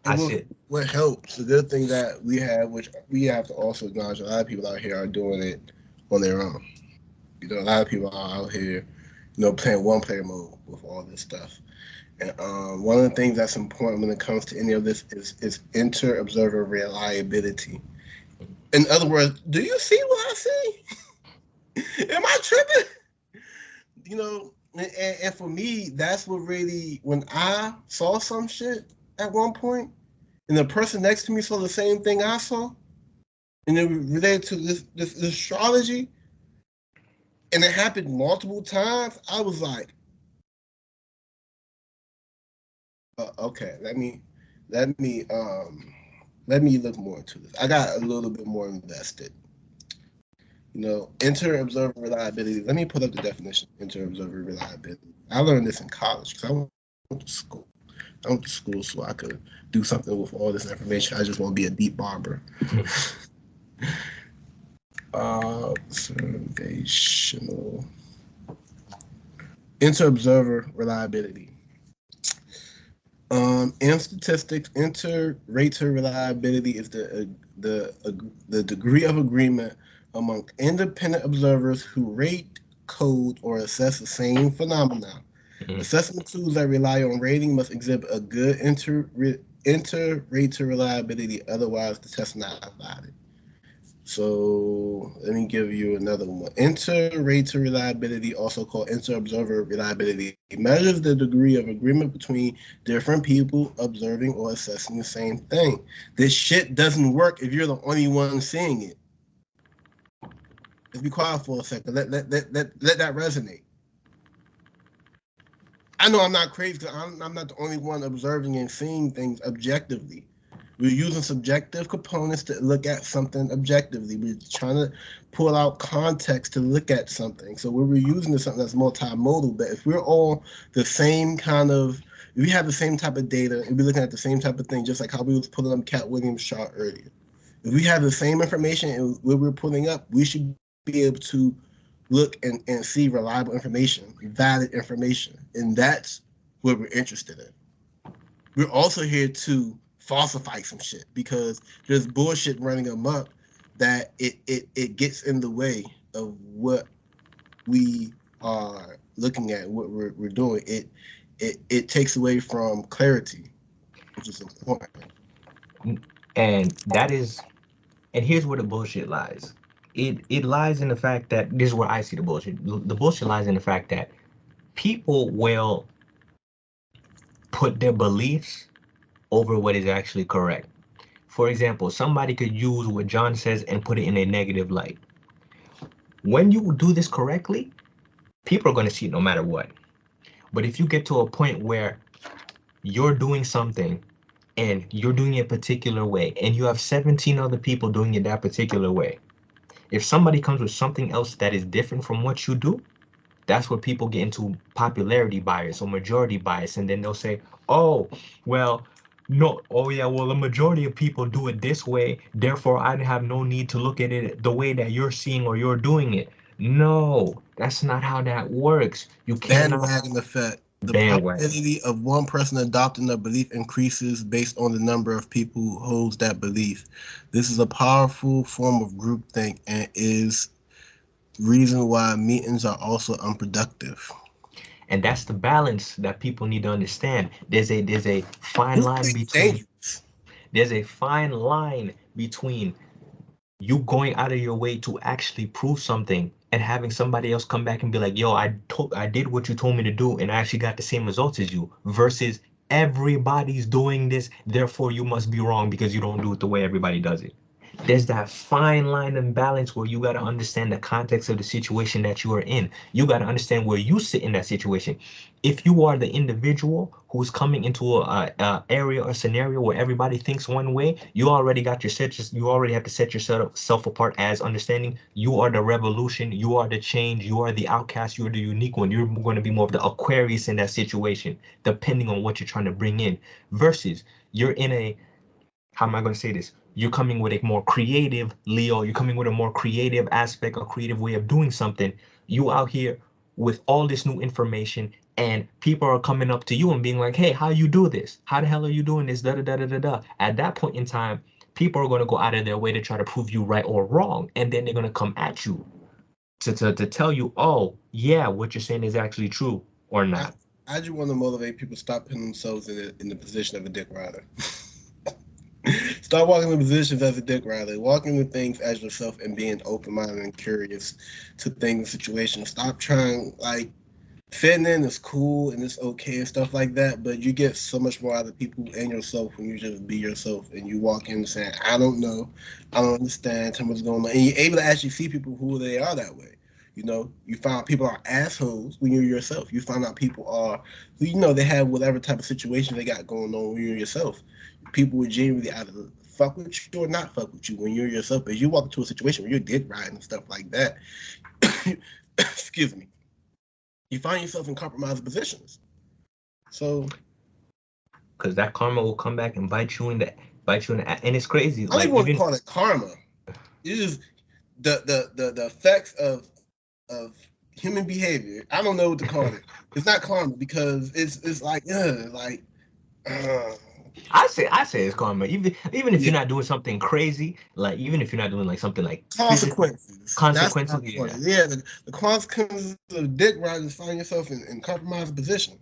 Speaker 2: And what helps, the good thing that we have, which we have to also acknowledge, a lot of people out here are doing it on their own. You know, a lot of people are out here, playing one player mode with all this stuff. And one of the things that's important when it comes to any of this is inter-observer reliability. In other words, do you see what I see? Am I tripping? And for me, that's what really, when I saw some shit at one point, and the person next to me saw the same thing I saw, and it related to this astrology, and it happened multiple times, I was like, okay, let me look more into this. I got a little bit more invested. Inter-observer reliability. Let me put up the definition of inter-observer reliability. I learned this in college because I went to school. I went to school so I could do something with all this information. I just want to be a deep barber. Observational. Inter-observer reliability. In statistics, inter-rater reliability is the degree of agreement among independent observers who rate, code, or assess the same phenomenon. Assessment tools that rely on rating must exhibit a good inter-rater reliability, otherwise the test is not valid. So let me give you another one. Inter-rater reliability, also called inter-observer reliability, measures the degree of agreement between different people observing or assessing the same thing. This shit doesn't work if you're the only one seeing it. Let's be quiet for a second. Let that resonate. I know I'm not crazy because I'm not the only one observing and seeing things objectively. We're using subjective components to look at something objectively. We're trying to pull out context to look at something. So we're using something that's multimodal. But if we're all the same if we have the same type of data and we're looking at the same type of thing, just like how we was pulling up KATT WILLIAMS chart earlier. If we have the same information and what we're pulling up, we should be able to look and see reliable information, valid information. And that's what we're interested in. We're also here to falsify some shit because there's bullshit running amok that it gets in the way of what we are looking at, what we're doing. It takes away from clarity, which is important.
Speaker 1: And here's where the bullshit lies. It lies in the fact that this is where I see the bullshit. The bullshit lies in the fact that people will put their beliefs over what is actually correct. For example, somebody could use what John says and put it in a negative light. When you do this correctly, people are going to see it no matter what. But if you get to a point where you're doing something and you're doing it a particular way and you have 17 other people doing it that particular way, if somebody comes with something else that is different from what you do, that's where people get into popularity bias or majority bias, and then they'll say, oh, well, No, oh yeah, well, the majority of people do it this way, therefore I have no need to look at it the way that you're seeing or you're doing it. No, that's not how that works. You cannot
Speaker 2: Bandwagon effect. The
Speaker 1: bandwagon.
Speaker 2: probability of one person adopting a belief increases based on the number of people who holds that belief. This is a powerful form of groupthink and is reason why meetings are also unproductive.
Speaker 1: And that's the balance that people need to understand. There's a fine line
Speaker 2: Groupthink is
Speaker 1: between
Speaker 2: dangerous.
Speaker 1: there's a fine line between you going out of your way to actually prove something and having somebody else come back and be like, yo, I did what you told me to do and I actually got the same results as you, versus everybody's doing this, therefore you must be wrong because you don't do it the way everybody does it. There's that fine line and balance where you got to understand the context of the situation that you are in. You got to understand where you sit in that situation. If you are the individual who's coming into a area or scenario where everybody thinks one way, you already got your set. You already have to set yourself apart as understanding you are the revolution, you are the change, you are the outcast, you are the unique one. You're going to be more of the Aquarius in that situation, depending on what you're trying to bring in. Versus you're in a, how am I going to say this? You're coming with a more creative Leo. You're coming with a more creative aspect, a creative way of doing something. You out here with all this new information, and people are coming up to you and being like, "Hey, how you do this? How the hell are you doing this?" Da da da da da da. At that point in time, people are going to go out of their way to try to prove you right or wrong, and then they're going to come at you to tell you, "Oh, yeah, what you're saying is actually true or
Speaker 2: I,
Speaker 1: not."
Speaker 2: I just want to motivate people to stop putting themselves in the position of a dick rider. Start walking in positions as a dick rider. Walking into things as yourself and being open minded and curious to things and situations. Stop trying like fitting in is cool and it's okay and stuff like that, but you get so much more out of people and yourself when you just be yourself and you walk in saying, I don't know, I don't understand, tell me what's going on. And you're able to actually see people who they are that way. You know, you find out people are assholes when you're yourself. You find out people are, you know, they have whatever type of situation they got going on when you're yourself. People would genuinely either fuck with you or not fuck with you when you're yourself. But you walk into a situation where you're dick riding and stuff like that, excuse me, you find yourself in compromising positions. So
Speaker 1: Because that karma will come back and bite you in the, and it's crazy.
Speaker 2: I don't
Speaker 1: Like
Speaker 2: even want to
Speaker 1: even
Speaker 2: call it karma. It is the effects of human behavior. I don't know what to call it. It's not karma because it's like uh,
Speaker 1: I say it's karma. Even if
Speaker 2: yeah,
Speaker 1: you're not doing something crazy, like even if you're not doing like something like physically
Speaker 2: consequences. That's what
Speaker 1: consequences,
Speaker 2: I'm calling
Speaker 1: yeah.
Speaker 2: it. Yeah, the consequences of dick riding is find yourself in compromising position.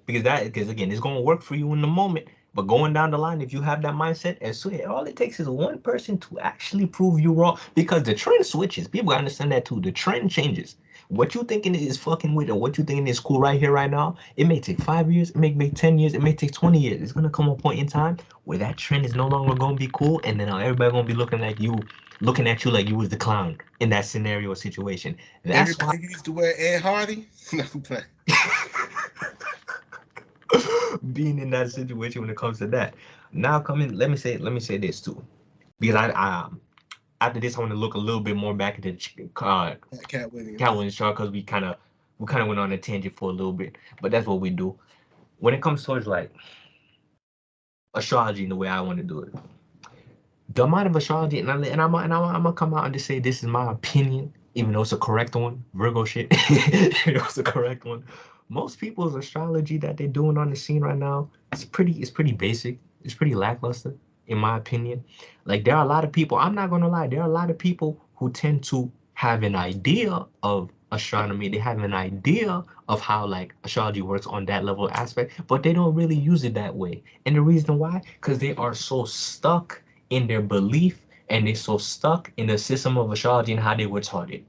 Speaker 1: Because again, it's gonna work for you in the moment. But going down the line, if you have that mindset, and so all it takes is one person to actually prove you wrong. Because the trend switches. People gotta understand that too. The trend changes. What you thinking is fucking with, or what you thinking is cool right here, right now, it may take 5 years, it may take 10 years, it may take 20 years. It's gonna come a point in time where that trend is no longer gonna be cool, and then everybody gonna be looking at you like you was the clown in that scenario or situation. That's why
Speaker 2: Everybody who used to wear Ed Hardy. No, I'm playing.
Speaker 1: being in that situation when it comes to that. Now coming, let me say this too, because I after this I want to look a little bit more back at the
Speaker 2: KATT Williams.
Speaker 1: Calvin chart because we kind of went on a tangent for a little bit, but that's what we do when it comes towards like astrology and the way I want to do it. The amount of astrology, and I'm gonna come out and just say this is my opinion, even though it's a correct one. Virgo shit, it's a correct one. Most people's astrology that they're doing on the scene right now, it's pretty basic. It's pretty lackluster, in my opinion. Like there are a lot of people. I'm not gonna lie. There are a lot of people who tend to have an idea of astronomy. They have an idea of how like astrology works on that level aspect, but they don't really use it that way. And the reason why, because they are so stuck in their belief and they're so stuck in the system of astrology and how they were taught it.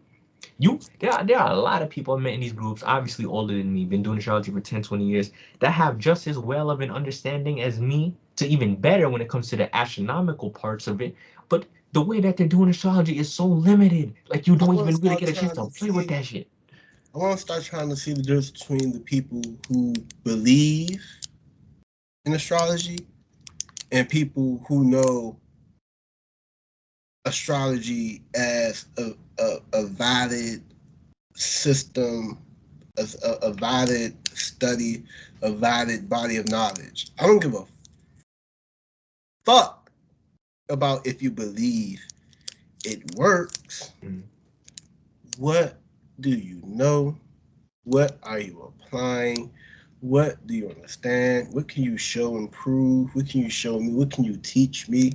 Speaker 1: There are a lot of people I met in these groups, obviously older than me, been doing astrology for 10, 20 years, that have just as well of an understanding as me, to even better when it comes to the astronomical parts of it. But the way that they're doing astrology is so limited. Like you
Speaker 2: I
Speaker 1: don't
Speaker 2: want to
Speaker 1: even really
Speaker 2: start
Speaker 1: get a chance
Speaker 2: trying
Speaker 1: to
Speaker 2: to
Speaker 1: play with
Speaker 2: see.
Speaker 1: that shit.
Speaker 2: I want to start trying to see the difference between the people who believe in astrology and people who know astrology as a valid system, as a valid study, a valid body of knowledge. I don't give a fuck about if you believe it works.
Speaker 1: Mm.
Speaker 2: What do you know? What are you applying? What do you understand? What can you show and prove? What can you show me? What can you teach me?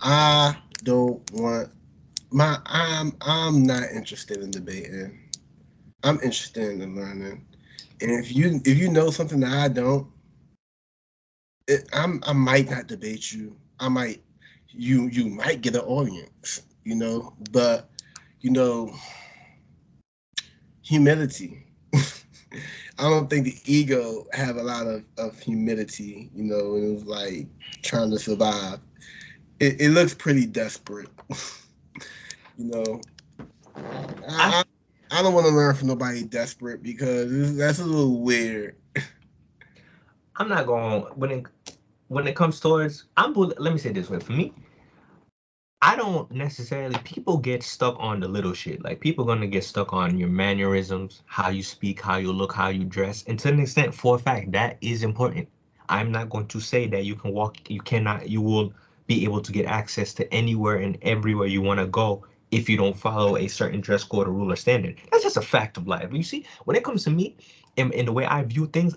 Speaker 2: I don't want I'm not interested in debating. I'm interested in learning. And if you know something that I don't, I might not debate you. I might you might get an audience, but you know humility. I don't think the ego have a lot of humility, and it was like trying to survive. It looks pretty desperate. you know.
Speaker 1: I
Speaker 2: I, I I don't want to learn from nobody desperate because that's a little weird.
Speaker 1: I'm not going when it comes towards let me say it this way. For me, I don't necessarily people get stuck on the little shit. Like people gonna get stuck on your mannerisms, how you speak, how you look, how you dress. And to an extent, for a fact, that is important. I'm not going to say that you will be able to get access to anywhere and everywhere you want to go if you don't follow a certain dress code or rule or standard. That's just a fact of life. You see, when it comes to me and the way I view things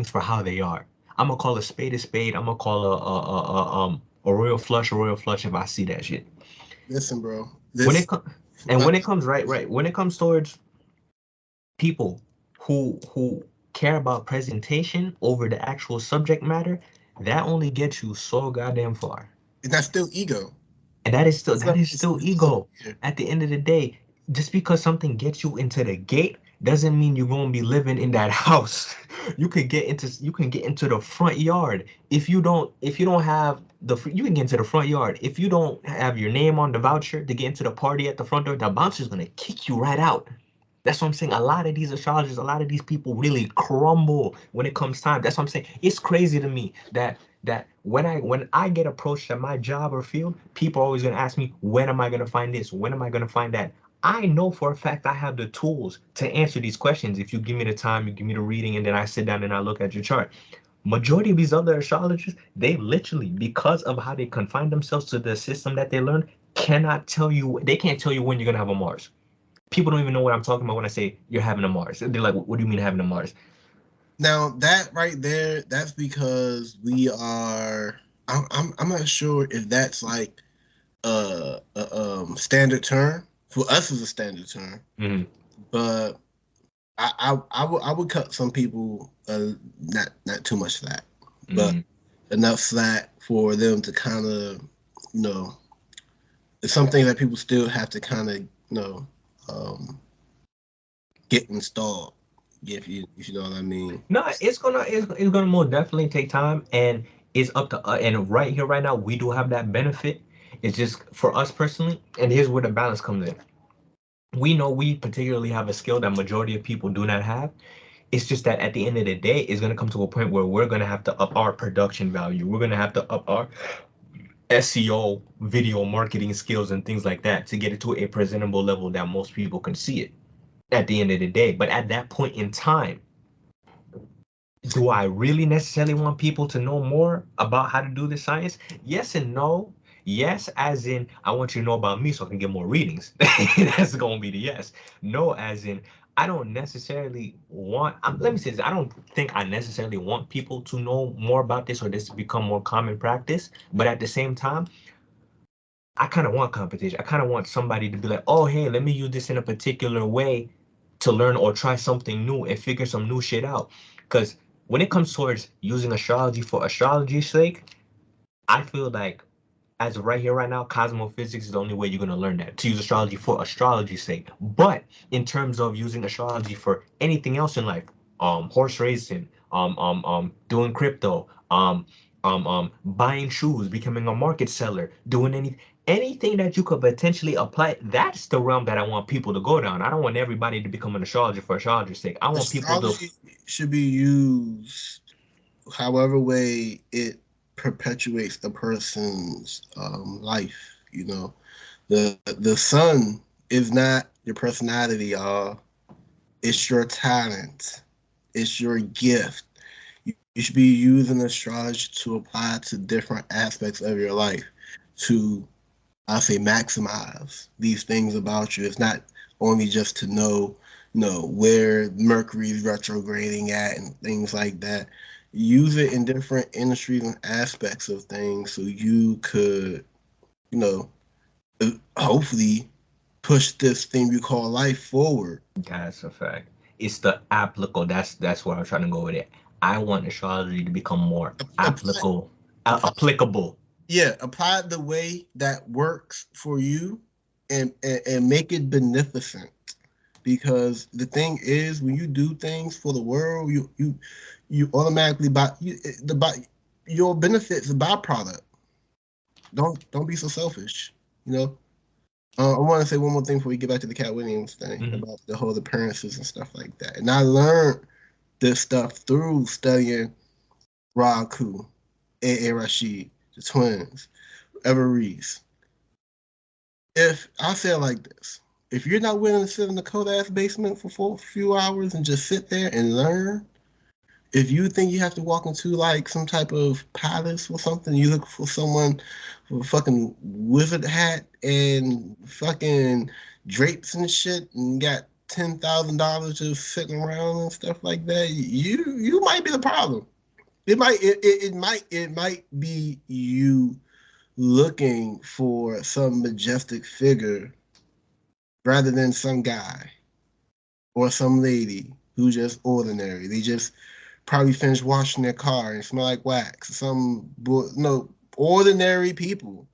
Speaker 1: for how they are. I'm gonna call a spade a spade. I'm gonna call a royal flush if I see that shit.
Speaker 2: Listen, bro.
Speaker 1: When it
Speaker 2: This
Speaker 1: comes and when it comes right, when it comes towards people who care about presentation over the actual subject matter, that only gets you so goddamn far.
Speaker 2: that's still ego.
Speaker 1: And that is still
Speaker 2: It's still
Speaker 1: ego.
Speaker 2: weird.
Speaker 1: At the end of the day, just because something gets you into the gate doesn't mean you're gonna be living in that house. You can get into the front yard. If you don't have you can get into the front yard. If you don't have your name on the voucher to get into the party at the front door, the bouncer's gonna kick you right out. That's what I'm saying. A lot of these astrologers, a lot of these people really crumble when it comes time. That's what I'm saying. It's crazy to me that when I get approached at my job or field, people are always gonna ask me, when am I gonna find this? When am I gonna find that? I know for a fact I have the tools to answer these questions. If you give me the time, you give me the reading, and then I sit down and I look at your chart. Majority of these other astrologers, they literally, because of how they confine themselves to the system that they learned, they can't tell you when you're gonna have a Mars. People don't even know what I'm talking about when I say you're having a Mars. They're like, what do you mean having a Mars?
Speaker 2: Now that right there, that's because we are. I'm not sure if that's like a standard term for us is a standard term,
Speaker 1: Mm-hmm.
Speaker 2: but I would cut some people not too much slack, but
Speaker 1: Mm-hmm.
Speaker 2: enough slack for them to kind of you know it's something that people still have to kind of um, get installed. If you know what I mean.
Speaker 1: No, it's gonna more definitely take time, and it's up to and right here, right now, we do have that benefit. It's just for us personally, and here's where the balance comes in. We know we particularly have a skill that majority of people do not have. It's just that at the end of the day, it's gonna come to a point where we're gonna have to up our production value. We're gonna have to up our SEO, video marketing skills, and things like that to get it to a presentable level that most people can see it at the end of the day. But at that point in time, do I really necessarily want people to know more about how to do the science? Yes and no. Yes, as in I want you to know about me so I can get more readings. That's gonna be the yes. No, as in I don't necessarily want. Let me say this. I don't think I necessarily want people to know more about this or this to become more common practice. But at the same time, I kind of want competition. I kind of want somebody to be like, oh, hey, let me use this in a particular way to learn or try something new and figure some new shit out. Because when it comes towards using astrology for astrology's sake, I feel like as of right here, right now, cosmophysics is the only way you're going to learn that, to use astrology for astrology's sake. But in terms of using astrology for anything else in life, horse racing, doing crypto, buying shoes, becoming a market seller, doing anything that you could potentially apply, that's the realm that I want people to go down. I don't want everybody to become an astrologer for astrology's sake. I want people to
Speaker 2: Astrology should be used however way it perpetuates a person's life. The sun is not your personality, y'all. It's your talent. It's your gift. You should be using astrology to apply to different aspects of your life to, I'll say, maximize these things about you. It's not only just to know, where Mercury's retrograding at and things like that. Use it in different industries and aspects of things so you could, you know, hopefully push this thing we call life forward.
Speaker 1: That's a fact. It's the applicable. That's where I'm trying to go with it. I want astrology to become more
Speaker 2: Apply,
Speaker 1: applicable.
Speaker 2: apply,
Speaker 1: Applicable.
Speaker 2: yeah, apply it the way that works for you, and make it beneficent. Because the thing is, when you do things for the world, you automatically buy your benefits a byproduct. Don't be so selfish. You know. I want to say one more thing before we get back to the KATT Williams thing
Speaker 1: Hmm.
Speaker 2: about the whole appearances and stuff like that. And I learned this stuff through studying Raku, A. Rashid, the twins, Ever Reese. If I say it like this, if you're not willing to sit in the cold ass basement for a few hours and just sit there and learn, if you think you have to walk into like some type of palace or something, you look for someone with a fucking wizard hat and fucking drapes and shit, and got $10,000 just sitting around and stuff like that, you might be the problem. It might be you looking for some majestic figure rather than some guy or some lady who's just ordinary. They just probably finished washing their car and smell like wax. No, ordinary people.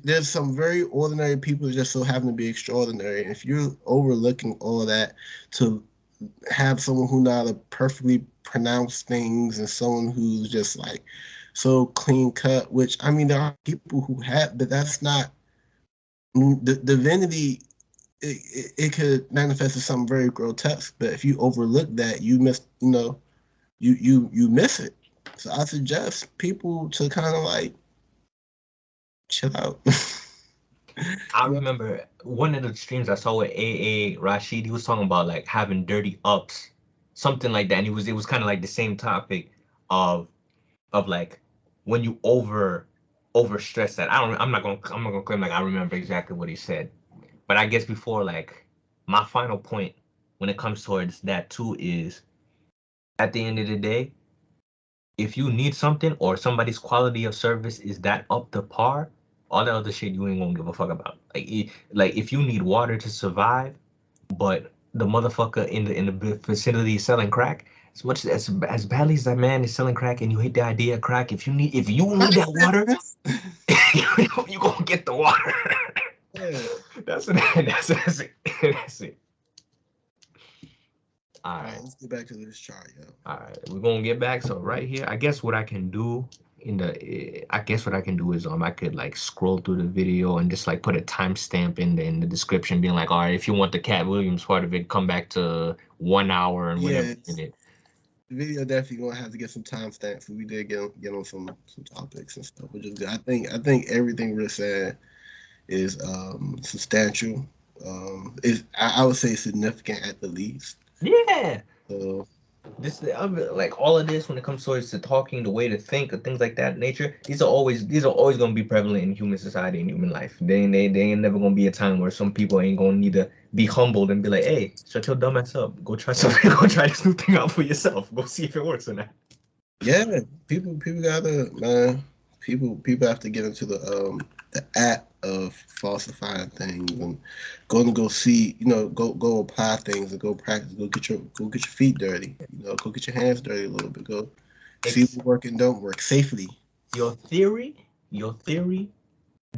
Speaker 2: There's some very ordinary people that just so happen to be extraordinary. And if you're overlooking all of that to have someone who know how to perfectly pronounce things and someone who's just like so clean cut, which I mean, there are people who have, but that's not the divinity. It could manifest as something very grotesque, but if you overlook that, you miss, you miss it. So I suggest people to kind of like chill out.
Speaker 1: I
Speaker 2: You know?
Speaker 1: remember one of the streams I saw with A. Rashid. He was talking about like having dirty ups, something like that. And it was kind of like the same topic of like when you overstress that. I'm not gonna claim like I remember exactly what he said, but I guess before like my final point when it comes towards that too is at the end of the day, if you need something or somebody's quality of service is that up to par, all that other shit you ain't gonna give a fuck about. Like if you need water to survive, but the motherfucker in the vicinity is selling crack, as badly as that man is selling crack, and you hate the idea of crack, if you need that water, you gonna get the water.
Speaker 2: Yeah.
Speaker 1: That's it. That's it. That's it. All
Speaker 2: All right,
Speaker 1: right.
Speaker 2: let's get back to this chart, yo.
Speaker 1: All right, we're gonna get back. So right here, I guess what I can do is I could like scroll through the video and just like put a timestamp in the description, being like, all right, if you want the KATT Williams part of it, come back to 1 hour and whatever
Speaker 2: Yeah,
Speaker 1: minute.
Speaker 2: the video definitely gonna have to get some timestamps. So we did get on some topics and stuff, which is good. I think everything we're saying is substantial. Is I would say significant at the least.
Speaker 1: Yeah,
Speaker 2: So
Speaker 1: like all of this when it comes towards to talking, the way to think, and things like that nature. These are always gonna be prevalent in human society and human life. They ain't never gonna be a time where some people ain't gonna need to be humbled and be like, hey, shut your dumb ass up. Go try something. Go try this new thing out for yourself. Go see if it works or not.
Speaker 2: yeah, people gotta, man. People have to get into the act of falsifying things and going to go see, go apply things and go practice, go get your feet dirty, go get your hands dirty a little bit, go see
Speaker 1: Ex-
Speaker 2: what work and don't work safely.
Speaker 1: your theory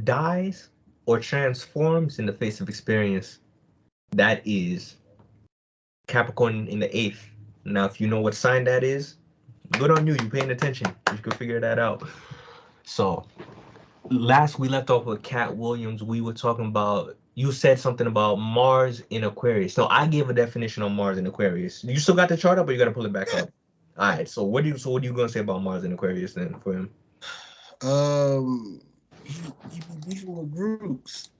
Speaker 1: dies or transforms in the face of experience. That is Capricorn in the eighth. Now, if you know what sign that is, good on you. You paying attention. You can figure that out. So last we left off with KATT Williams, we were talking about. You said something about Mars in Aquarius. So I gave a definition on Mars in Aquarius. You still got the chart up, or you got to pull it back up? All right. So what are you gonna say about Mars in Aquarius then for him?
Speaker 2: He be beefing with groups,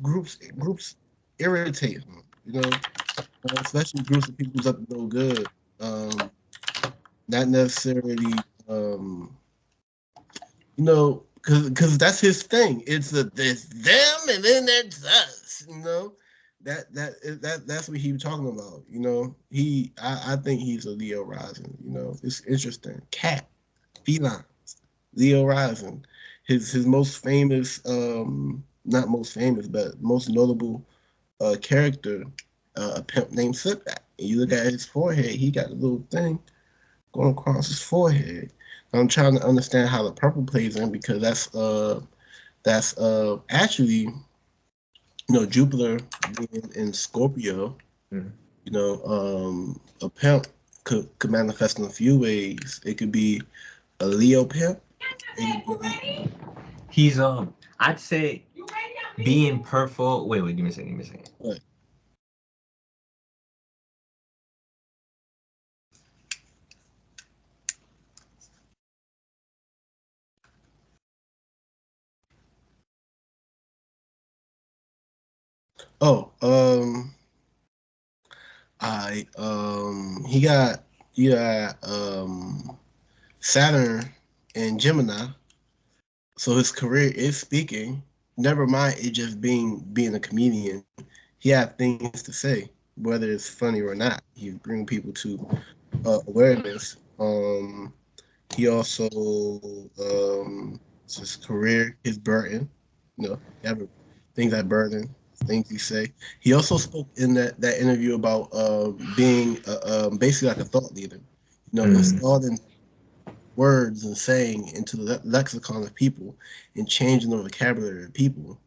Speaker 2: groups irritate him, especially groups of people who's up to no good. Um, not necessarily, because that's his thing. It's there's them and then there's us. That's what he was talking about. I think he's a Leo rising. It's interesting. Cat, feline, Leo rising. His most famous, not most famous, but most notable character, a pimp named Slipback. And you look at his forehead, he got a little thing going across his forehead. I'm trying to understand how the purple plays in because that's actually Jupiter being in Scorpio.
Speaker 1: Mhm.
Speaker 2: A pimp could manifest in a few ways. It could be a Leo pimp. It could be
Speaker 1: He's I'd say being purple. Wait, give me a second. Give me a second.
Speaker 2: what? Oh, I he got Saturn and Gemini, so his career is speaking. Never mind it just being a comedian. He had things to say, whether it's funny or not. He bring people to awareness. He also his career, his burden. He have things that burden, things he say. He also spoke in that interview about being basically like a thought leader.
Speaker 1: Mm.
Speaker 2: Installing words and saying into the lexicon of people and changing the vocabulary of people.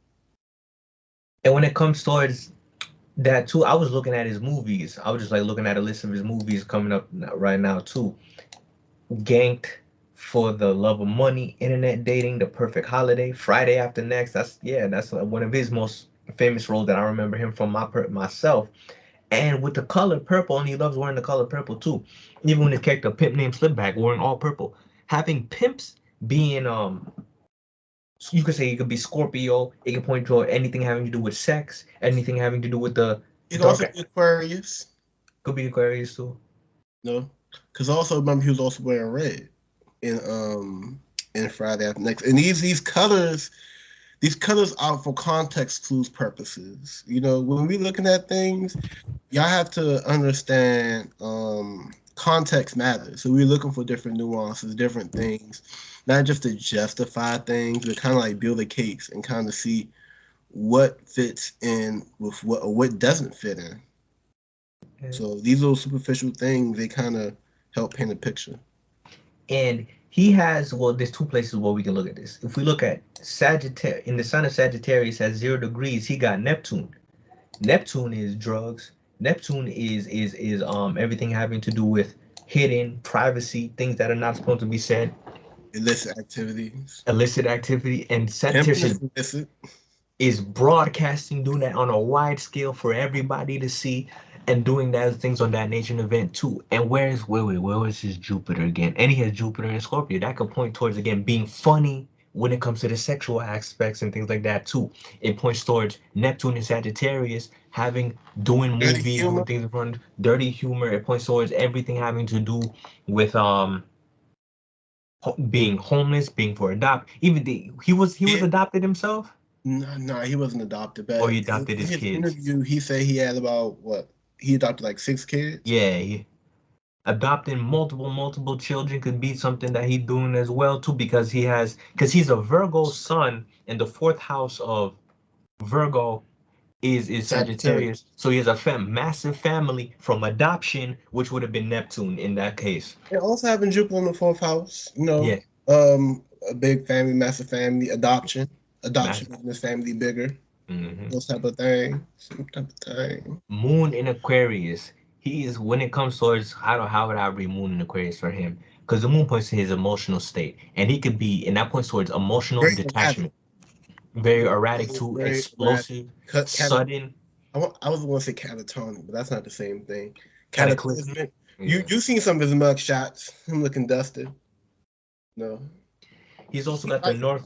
Speaker 1: And when it comes towards that too, I was looking at his movies. I was just like looking at a list of his movies coming up right now too. Ganked, For the Love of Money, Internet Dating, The Perfect Holiday, Friday After Next. That's one of his most famous roles that I remember him from myself. And with the color purple, and he loves wearing the color purple too. Even when his character Pimp named Slipback wearing all purple. Having pimps being you could say it could be Scorpio. It can point to anything having to do with sex, anything having to do with the
Speaker 2: It can
Speaker 1: dark.
Speaker 2: also be Aquarius,
Speaker 1: Could be Aquarius too.
Speaker 2: because also remember he was also wearing red in Friday After Next, and these colors are for context clues purposes. When we looking at things, y'all have to understand context matters. So we're looking for different nuances, different things, not just to justify things, but kind of like build a case and kind of see what fits in with what or what doesn't fit in. So these little superficial things, they kind of help paint a picture.
Speaker 1: And he has, well, there's two places where we can look at this. If we look at Sagittarius, in the sign of Sagittarius at 0 degrees, he got Neptune. Neptune is drugs. Neptune is everything having to do with hidden privacy, things that are not supposed to be said,
Speaker 2: Illicit activities.
Speaker 1: illicit activity, and
Speaker 2: Pimping
Speaker 1: Sagittarius
Speaker 2: is illicit.
Speaker 1: is broadcasting, doing that on a wide scale for everybody to see, and doing that things on that nature event too. And where was his Jupiter again? And he has Jupiter in Scorpio. That could point towards again being funny when it comes to the sexual aspects and things like that too. It points towards Neptune and Sagittarius having doing
Speaker 2: Dirty
Speaker 1: movies, doing
Speaker 2: humor.
Speaker 1: things in front, dirty humor. It points towards everything having to do with being homeless, being for adopt. Even he was
Speaker 2: Yeah.
Speaker 1: adopted himself,
Speaker 2: No, he wasn't adopted.
Speaker 1: or
Speaker 2: But
Speaker 1: he
Speaker 2: in
Speaker 1: adopted his
Speaker 2: his
Speaker 1: kids.
Speaker 2: interview, he said he had about what? He adopted like 6 kids.
Speaker 1: Yeah, adopting multiple children could be something that he's doing as well too, because he's a Virgo sun, and the fourth house of Virgo is
Speaker 2: Sagittarius.
Speaker 1: Sagittarius. So he has a massive family from adoption, which would have been Neptune in that case.
Speaker 2: And also having Jupiter in the fourth house.
Speaker 1: Yeah,
Speaker 2: A big family, massive family, adoption
Speaker 1: massive.
Speaker 2: making this family bigger.
Speaker 1: Hmm.
Speaker 2: Those type of things. Some type of thing.
Speaker 1: Moon in Aquarius. He is, when it comes towards how would I read Moon in Aquarius for him? Because the moon points to his emotional state, and he could be, and that points towards emotional
Speaker 2: Very erratic.
Speaker 1: detachment. Very erratic
Speaker 2: Very,
Speaker 1: too,
Speaker 2: very erratic.
Speaker 1: explosive,
Speaker 2: Cat,
Speaker 1: sudden,
Speaker 2: I was going to say catatonic, but that's not the same thing.
Speaker 1: cataclysmic.
Speaker 2: Cataclysmic. You
Speaker 1: Yeah.
Speaker 2: you seen some of his mug shots? Him looking dusted. No.
Speaker 1: He's also
Speaker 2: He
Speaker 1: got the
Speaker 2: like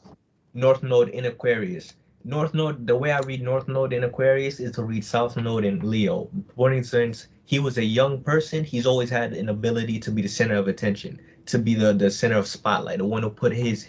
Speaker 1: north node in Aquarius. North Node, the way I read North Node in Aquarius is to read South Node in Leo. For instance, he was a young person. He's always had an ability to be the center of attention, to be the center of spotlight, the one who put his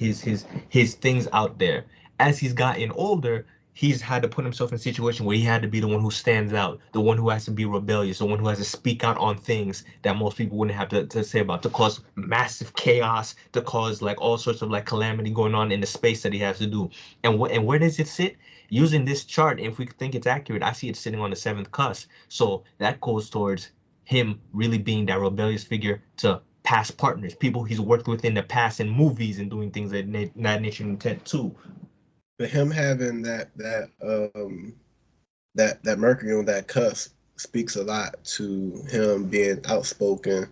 Speaker 1: things out there. As he's gotten older, he's had to put himself in a situation where he had to be the one who stands out, the one who has to be rebellious, the one who has to speak out on things that most people wouldn't have to say about, to cause massive chaos, to cause like all sorts of like calamity going on in the space that he has to do. And where does it sit? Using this chart, if we think it's accurate, I see it sitting on the seventh cusp. So that goes towards him really being that rebellious figure to past partners, people he's worked with in the past in movies and doing things that nature intent too.
Speaker 2: But him having that Mercury on that cusp speaks a lot to him being outspoken.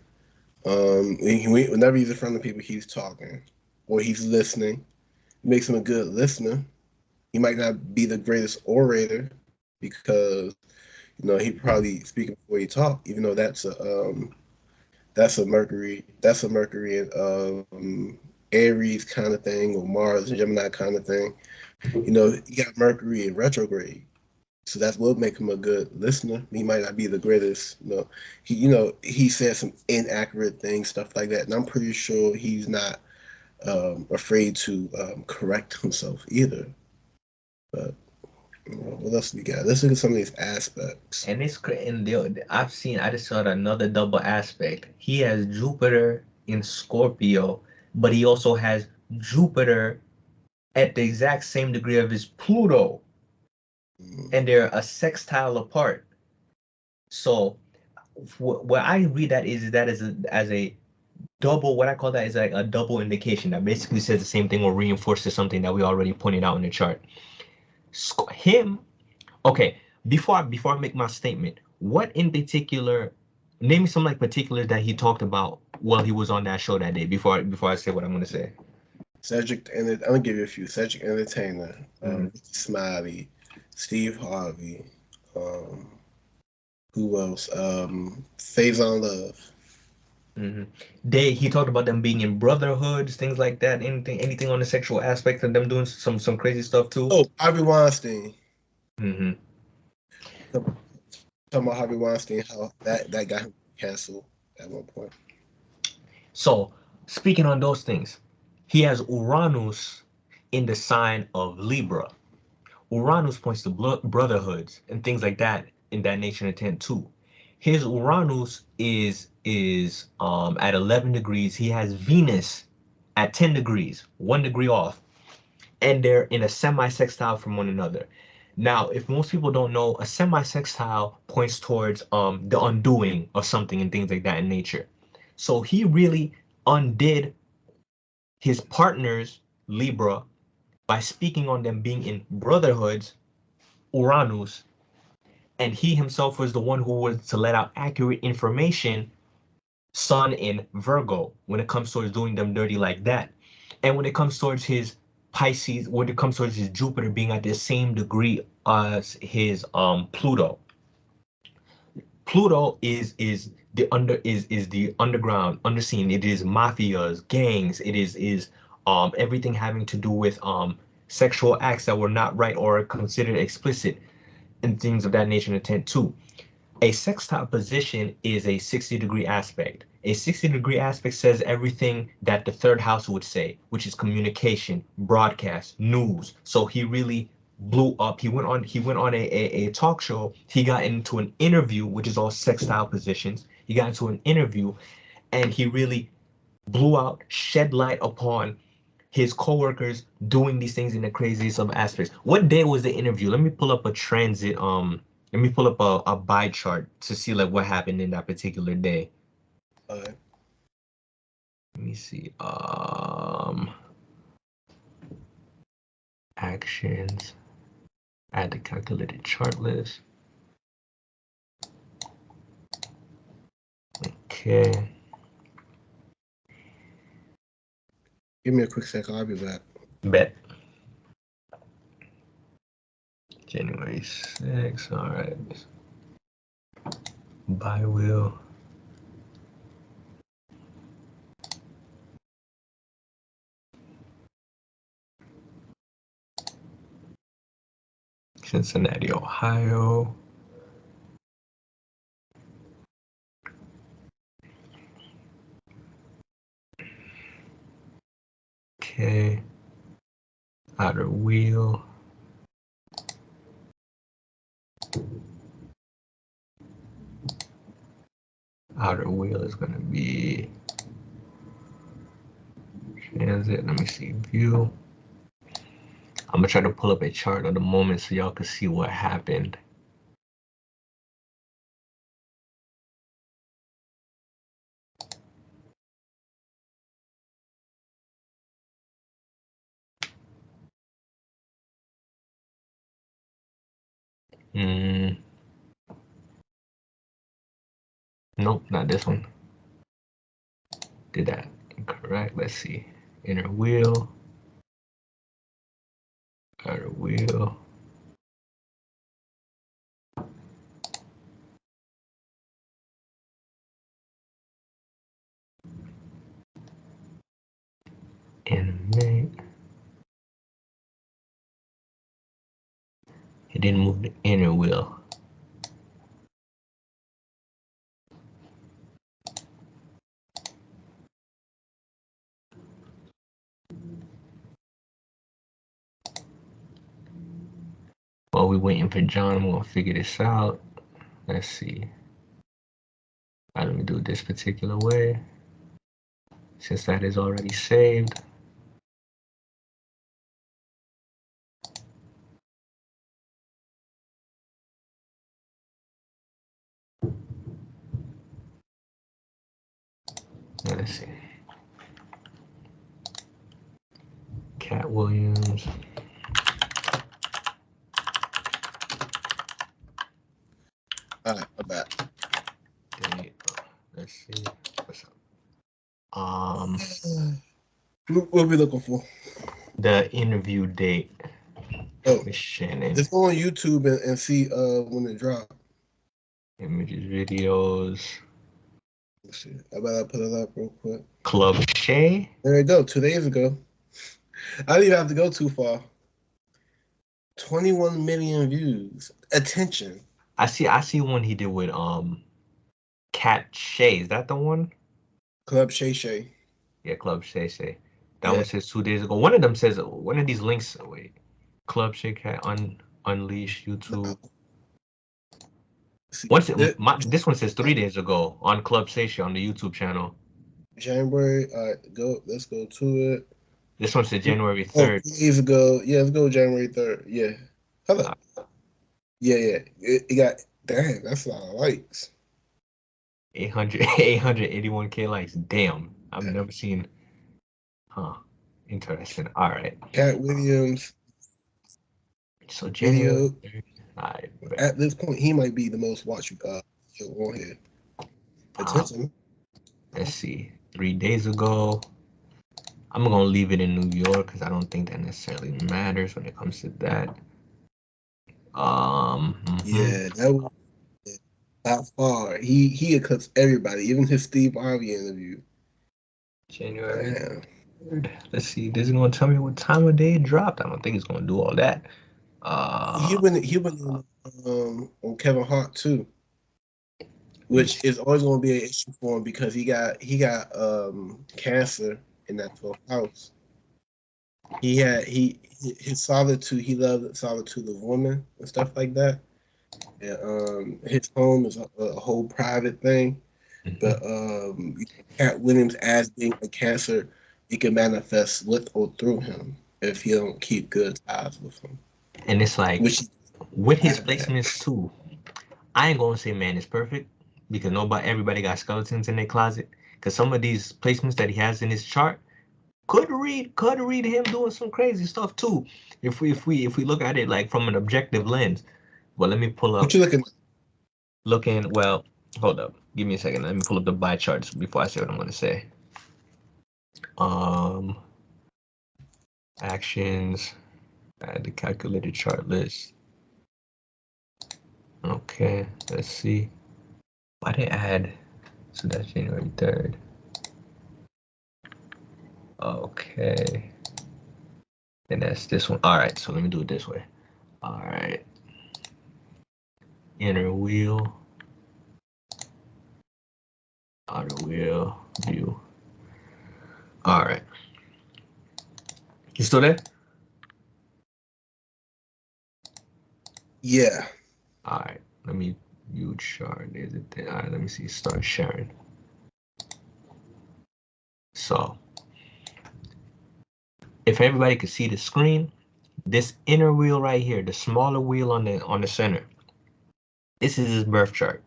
Speaker 2: Whenever he's in front of people, he's talking or he's listening. It makes him a good listener. He might not be the greatest orator because he probably speaking before he talk, even though that's a Mercury in Aries kind of thing or Mars and Gemini kind of thing. You got Mercury in retrograde. So that's what make him a good listener. He might not be the greatest, he said some inaccurate things, stuff like that. And I'm pretty sure he's not afraid to correct himself either. But what else we got? Let's look at some of these aspects.
Speaker 1: And it's and I just saw another double aspect. He has Jupiter in Scorpio, but he also has Jupiter at the exact same degree of his Pluto, and they're a sextile apart. So what I read that is that as a double, what I call that is like a double indication that basically says the same thing or reinforces something that we already pointed out in the chart. Him, okay. Before I make my statement, what in particular, name me some like particulars that he talked about while he was on that show that day. Before I say what I'm gonna say.
Speaker 2: Cedric, and I'm gonna give you a few. Cedric Entertainer,
Speaker 1: Mm-hmm.
Speaker 2: Smiley, Steve Harvey, who else? Faison Love.
Speaker 1: Mm-hmm. He talked about them being in brotherhoods, things like that. Anything on the sexual aspect of them doing some crazy stuff too.
Speaker 2: Oh, Harvey Weinstein.
Speaker 1: Mm-hmm.
Speaker 2: Talking about Harvey Weinstein, how that got him canceled at one point.
Speaker 1: So speaking on those things, he has Uranus in the sign of Libra. Uranus points to brotherhoods and things like that in that nature intent too. His Uranus is at 11 degrees. He has Venus at 10 degrees, 1 degree off, and they're in a semi-sextile from one another. Now, if most people don't know, a semi-sextile points towards the undoing of something and things like that in nature. So he really undid his partners, Libra, by speaking on them being in brotherhoods, Uranus, and he himself was the one who was to let out accurate information, Sun in Virgo, when it comes towards doing them dirty like that. And when it comes towards his Pisces, when it comes towards his Jupiter being at the same degree as his Pluto. Pluto is the underground, underseen. It is mafias, gangs. It is everything having to do with sexual acts that were not right or considered explicit and things of that nature and intent too. A sextile position is a 60-degree aspect. A 60-degree aspect says everything that the third house would say, which is communication, broadcast, news. So he really blew up. He went on a talk show. He got into an interview, which is all sextile positions. He got into an interview and he really blew out, shed light upon his coworkers doing these things in the craziest of aspects. What day was the interview? Let me pull up a transit. Let me pull up a bar chart to see like what happened in that particular day.
Speaker 2: Uh,
Speaker 1: Let me see. Actions. Add the calculated chart list. Okay.
Speaker 2: Give me a quick second. I'll be back.
Speaker 1: Bet. January 6th. All right. Buy wheel. Cincinnati, Ohio. Okay. Outer wheel. Outer wheel is going to be transit. Let me see. View. I'm going to try to pull up a chart of the moment so y'all can see what happened. Nope, not this one. Did that incorrect. Let's see. Inner wheel. Outer wheel. Animate. It didn't move the inner wheel. While we're waiting for John, we'll figure this out. Let's see. All right, let me do it this particular way. Since that is already saved. Let's see. KATT Williams.
Speaker 2: All right, I'm back.
Speaker 1: Let's see. What's up?
Speaker 2: What are we looking for?
Speaker 1: The interview date.
Speaker 2: Oh,
Speaker 1: With Shannon.
Speaker 2: just go on YouTube and see when it dropped.
Speaker 1: Images, videos.
Speaker 2: Let's see. I better put it up real quick.
Speaker 1: Club Shay.
Speaker 2: There you go. 2 days ago. I didn't even have to go too far. 21 million views. Attention.
Speaker 1: I see one he did with KATT Shay. Is that the one?
Speaker 2: Club Shay Shay.
Speaker 1: Yeah, Club Shay Shay. That one says 2 days ago. One of them says one of these links. Wait, Club Shay KATT Unleash YouTube. This one says 3 days ago on Club Shay Shay on the YouTube channel.
Speaker 2: January. All right, go. Let's go to it.
Speaker 1: This one said January 3rd.
Speaker 2: 3 days ago. Yeah, let's go January 3rd. Yeah. Hello. Yeah. It got. Damn, that's a lot of likes.
Speaker 1: 881K likes. Damn, I've never seen. Huh. Interesting. All right.
Speaker 2: KATT Williams.
Speaker 1: So
Speaker 2: Video.
Speaker 1: January. All right.
Speaker 2: At this point, he might be the most watched on here. Attention.
Speaker 1: Let's see. 3 days ago. I'm gonna leave it in New York because I don't think that necessarily matters when it comes to that.
Speaker 2: Yeah, that was by far. He eclipsed everybody, even his Steve Harvey interview.
Speaker 1: January 3rd. Let's see. This is gonna tell me what time of day it dropped. I don't think it's gonna do all that.
Speaker 2: He went on Kevin Hart too, which is always going to be an issue for him because he got cancer in that 12th house. His solitude. He loved the solitude of women and stuff like that. And, his home is a whole private thing, but KATT Williams, as being a cancer, it can manifest with or through him if you don't keep good ties with him.
Speaker 1: And it's like with his placements too. I ain't gonna say man is perfect because everybody got skeletons in their closet. Because some of these placements that he has in his chart could read him doing some crazy stuff too. If we look at it like from an objective lens. Well, let me pull up.
Speaker 2: What you looking?
Speaker 1: Well, hold up. Give me a second. Let me pull up the bar charts before I say what I'm gonna say. Actions. Add the calculated chart list. Okay, let's see. Why did I add? So that's January 3rd. Okay. And that's this one. All right, so let me do it this way. All right. Inner wheel. Outer wheel view. All right. You still there?
Speaker 2: Yeah.
Speaker 1: All right. Let me view chart. There's a thing. All right. Let me see. Start sharing. So, if everybody could see the screen, this inner wheel right here, the smaller wheel on the center, this is his birth chart.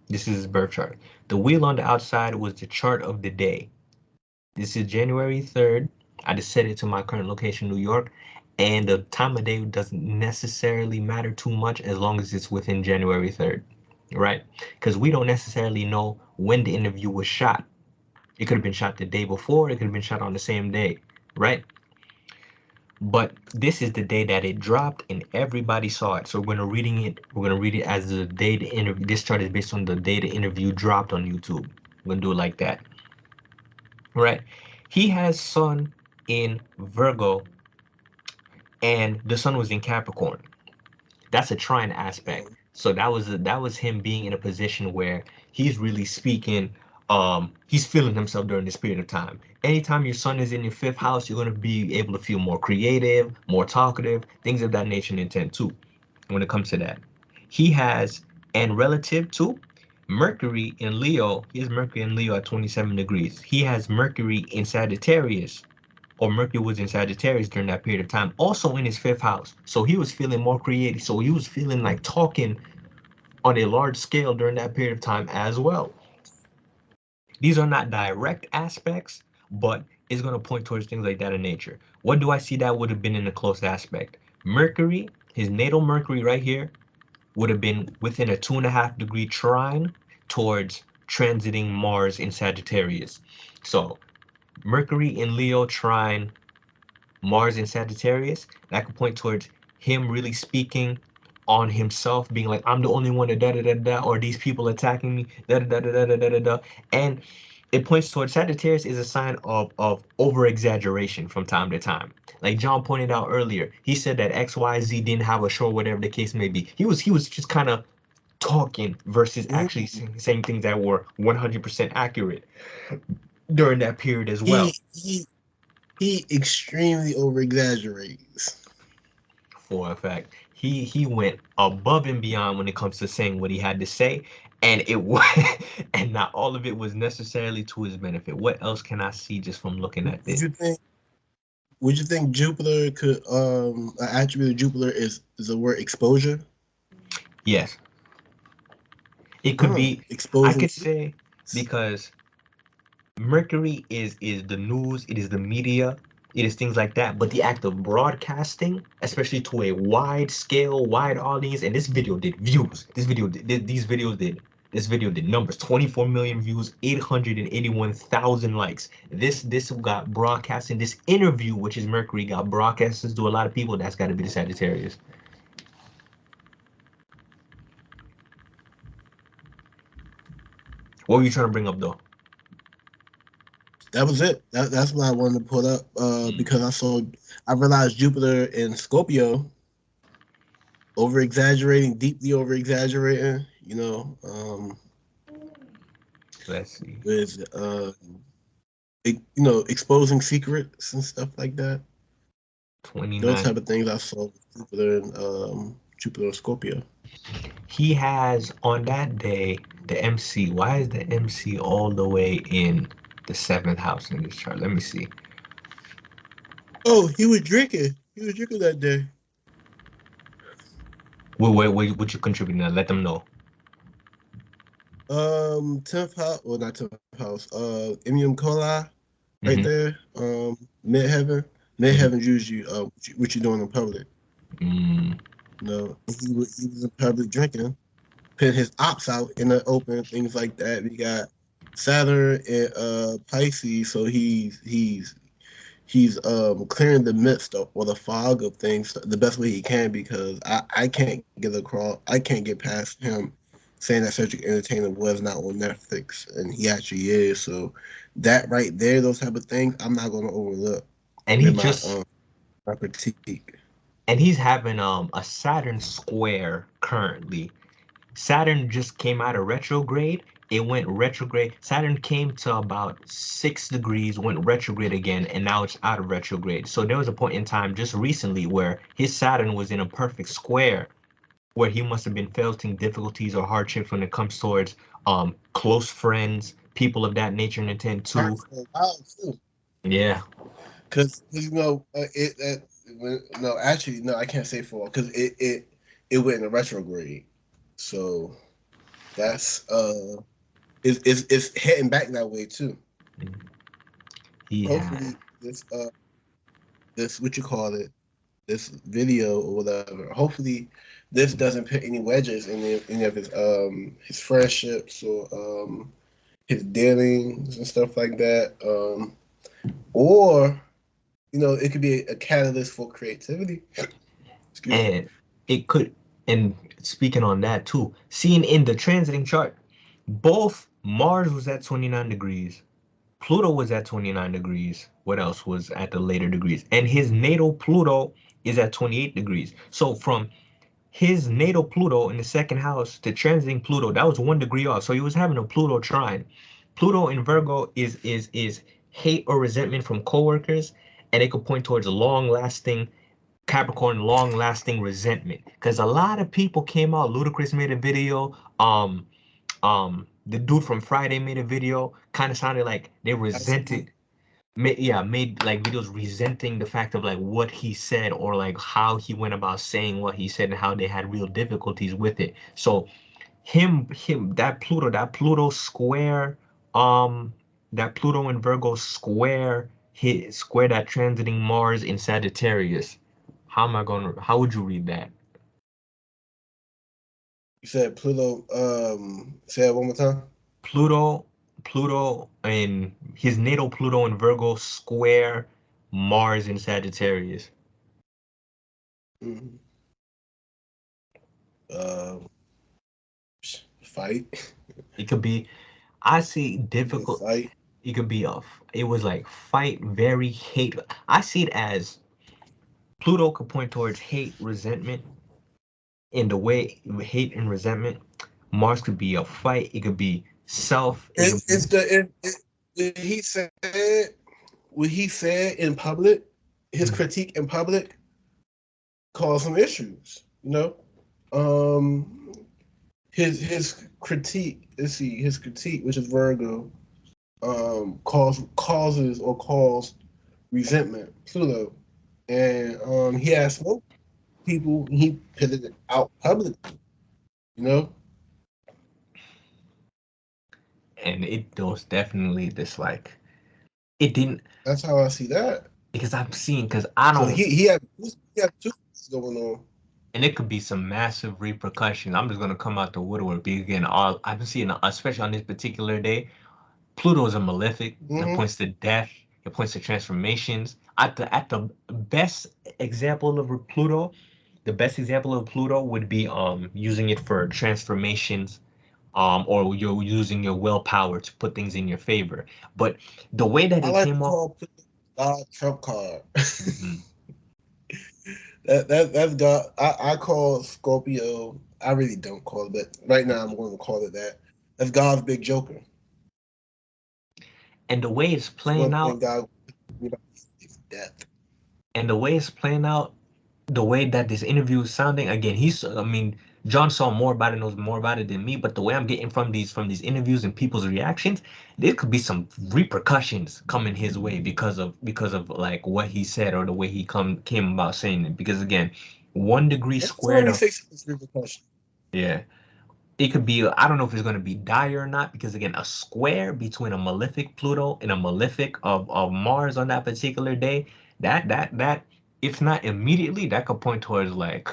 Speaker 1: This is his birth chart. The wheel on the outside was the chart of the day. This is January 3rd. I just set it to my current location, New York, and the time of day doesn't necessarily matter too much as long as it's within January 3rd, right? Because we don't necessarily know when the interview was shot. It could have been shot the day before, it could have been shot on the same day, right? But this is the day that it dropped and everybody saw it. So we're gonna read it as the day the interview. This chart is based on the day the interview dropped on YouTube. We're gonna do it like that. Right? He has Sun in Virgo and the Sun was in Capricorn. That's a trine aspect. So that was him being in a position where he's really speaking. He's feeling himself during this period of time. Anytime your Sun is in your fifth house, you're gonna be able to feel more creative, more talkative, things of that nature and intent too. When it comes to that, he has, and relative to Mercury in Leo, he has Mercury in Leo at 27 degrees. He has Mercury in Sagittarius, or Mercury was in Sagittarius during that period of time, also in his fifth house. So he was feeling more creative. So he was feeling like talking on a large scale during that period of time as well. These are not direct aspects, but it's going to point towards things like that in nature. What do I see that would have been in a close aspect? Mercury, his natal Mercury right here, would have been within a 2.5 degree trine towards transiting Mars in Sagittarius. So Mercury in Leo trine Mars in Sagittarius, that could point towards him really speaking on himself, being like, I'm the only one that da da da da, or these people attacking me, da da da da da da da da. And it points towards Sagittarius is a sign of over exaggeration from time to time. Like John pointed out earlier, he said that XYZ didn't have a show, whatever the case may be. He was just kind of talking versus actually saying things that were 100% accurate during that period as well.
Speaker 2: He extremely over exaggerates.
Speaker 1: For a fact. He went above and beyond when it comes to saying what he had to say, and it was, and not all of it was necessarily to his benefit. What else can I see just from looking at
Speaker 2: Would
Speaker 1: this?
Speaker 2: you think? Would you think Jupiter could an attribute of Jupiter is the word exposure?
Speaker 1: Yes, it could be. I
Speaker 2: Exposing.
Speaker 1: could say because Mercury is the news, it is the media, it is things like that. But the act of broadcasting, especially to a wide scale, wide audience, and this video did views. This video did numbers: 24 million views, 881,000 likes. This got broadcasting. This interview, which is Mercury, got broadcasted to a lot of people. That's got to be the Sagittarius. What were you trying to bring up though?
Speaker 2: That was it. That's what I wanted to put up because I realized Jupiter in Scorpio over exaggerating, deeply over exaggerating.
Speaker 1: Let's see.
Speaker 2: With exposing secrets and stuff like that. Those
Speaker 1: 29.
Speaker 2: type of things I saw with Jupiter and Jupiter and Scorpio.
Speaker 1: He has on that day the MC. Why is the MC all the way in the seventh house in this chart? Let me see.
Speaker 2: Oh, he was drinking. He was drinking that day.
Speaker 1: Wait, what you contributing? Let them know.
Speaker 2: 10th house, well not 10th house. Immium Coli, right
Speaker 1: Mm-hmm.
Speaker 2: there. Midheaven.
Speaker 1: Mm-hmm.
Speaker 2: Midheaven usually what you doing in public.
Speaker 1: Mm,
Speaker 2: He was in public drinking, putting his ops out in the open, things like that. We got Saturn and Pisces, so he's clearing the mist or the fog of things the best way he can because I can't get past him saying that Cedric Entertainer was not on Netflix and he actually is. So that right there, those type of things, I'm not gonna overlook
Speaker 1: and he
Speaker 2: in
Speaker 1: just
Speaker 2: my critique.
Speaker 1: and he's having a Saturn square currently Saturn just came out of retrograde. It went retrograde. Saturn came to about 6 degrees, went retrograde again, and now it's out of retrograde. So there was a point in time just recently where his Saturn was in a perfect square, where he must have been facing difficulties or hardships when it comes towards close friends, people of that nature and intent
Speaker 2: Right
Speaker 1: too.
Speaker 2: for a while too,
Speaker 1: Yeah.
Speaker 2: because no, actually no, I can't say for because it went in a retrograde, so that's it's heading back that way too.
Speaker 1: He had.
Speaker 2: Hopefully this what you call it, this video or whatever. Hopefully, this doesn't put any wedges in any of his friendships or his dealings and stuff like that. Or it could be a catalyst for creativity. Excuse me.
Speaker 1: And it could, and speaking on that too, seeing in the transiting chart, both Mars was at 29 degrees, Pluto was at 29 degrees. What else was at the later degrees? And his natal Pluto is at 28 degrees. So from his natal Pluto in the second house to transiting Pluto, that was 1 degree off. So he was having a Pluto trine. Pluto in Virgo is hate or resentment from coworkers, and it could point towards long lasting Capricorn, long lasting resentment. Because a lot of people came out. Ludacris made a video. The dude from Friday made a video. Kind of sounded like they resented. Made like videos resenting the fact of like what he said or like how he went about saying what he said and how they had real difficulties with it. So that Pluto square, um, that Pluto in Virgo square hit square that transiting Mars in Sagittarius. How would you read that?
Speaker 2: You said Pluto. Say it one more time.
Speaker 1: Pluto, Pluto in his natal Pluto in Virgo square Mars in Sagittarius.
Speaker 2: Mhm. Um, fight.
Speaker 1: It could be, I see
Speaker 2: Yeah,
Speaker 1: difficult.
Speaker 2: fight.
Speaker 1: It could be it was like fight, very hate. I see it as Pluto could point towards hate, resentment, in the way hate and resentment. Mars could be a fight. It could be self. It could be.
Speaker 2: It's it, what he said in public, his
Speaker 1: Mhm.
Speaker 2: critique in public caused some issues. Um, his critique. Let's see, his critique, which is Virgo, causes or caused resentment, Pluto, and he has spoke people. He put it out publicly. You know,
Speaker 1: And it was definitely this like it didn't
Speaker 2: that's how I see that.
Speaker 1: because I'm seeing because I
Speaker 2: So
Speaker 1: don't
Speaker 2: he had two things going on.
Speaker 1: and it could be some massive repercussions. I'm just gonna come out the woodwork because again, all I've been seeing, especially on this particular day, Pluto is a malefic. It
Speaker 2: Mm-hmm.
Speaker 1: points to death. It points to transformations. At the best example of Pluto, the best example of Pluto would be using it for transformations, or you're using your willpower to put things in your favor. But the way that
Speaker 2: I
Speaker 1: it
Speaker 2: like to
Speaker 1: came off,
Speaker 2: call Pluto God Trump card.
Speaker 1: mhm,
Speaker 2: That's God. I call Scorpio. I really don't call it, but right now I'm going to call it that. That's God's big joker.
Speaker 1: and the way it's
Speaker 2: It's
Speaker 1: playing
Speaker 2: one thing
Speaker 1: out,
Speaker 2: God is death.
Speaker 1: and the way it's playing out, the way that this interview is sounding, again, I mean, John saw more about it, knows more about it than me, but the way I'm getting from these interviews and people's reactions, there could be some repercussions coming his way because of like what he said or the way he came about saying it. Because again, 1 degree
Speaker 2: Let's
Speaker 1: squared
Speaker 2: only
Speaker 1: of,
Speaker 2: say it's repercussion.
Speaker 1: yeah, it could be, I don't know if it's going to be dire or not, because again, a square between a malefic Pluto and a malefic of Mars on that particular day, that if not immediately, that could point towards like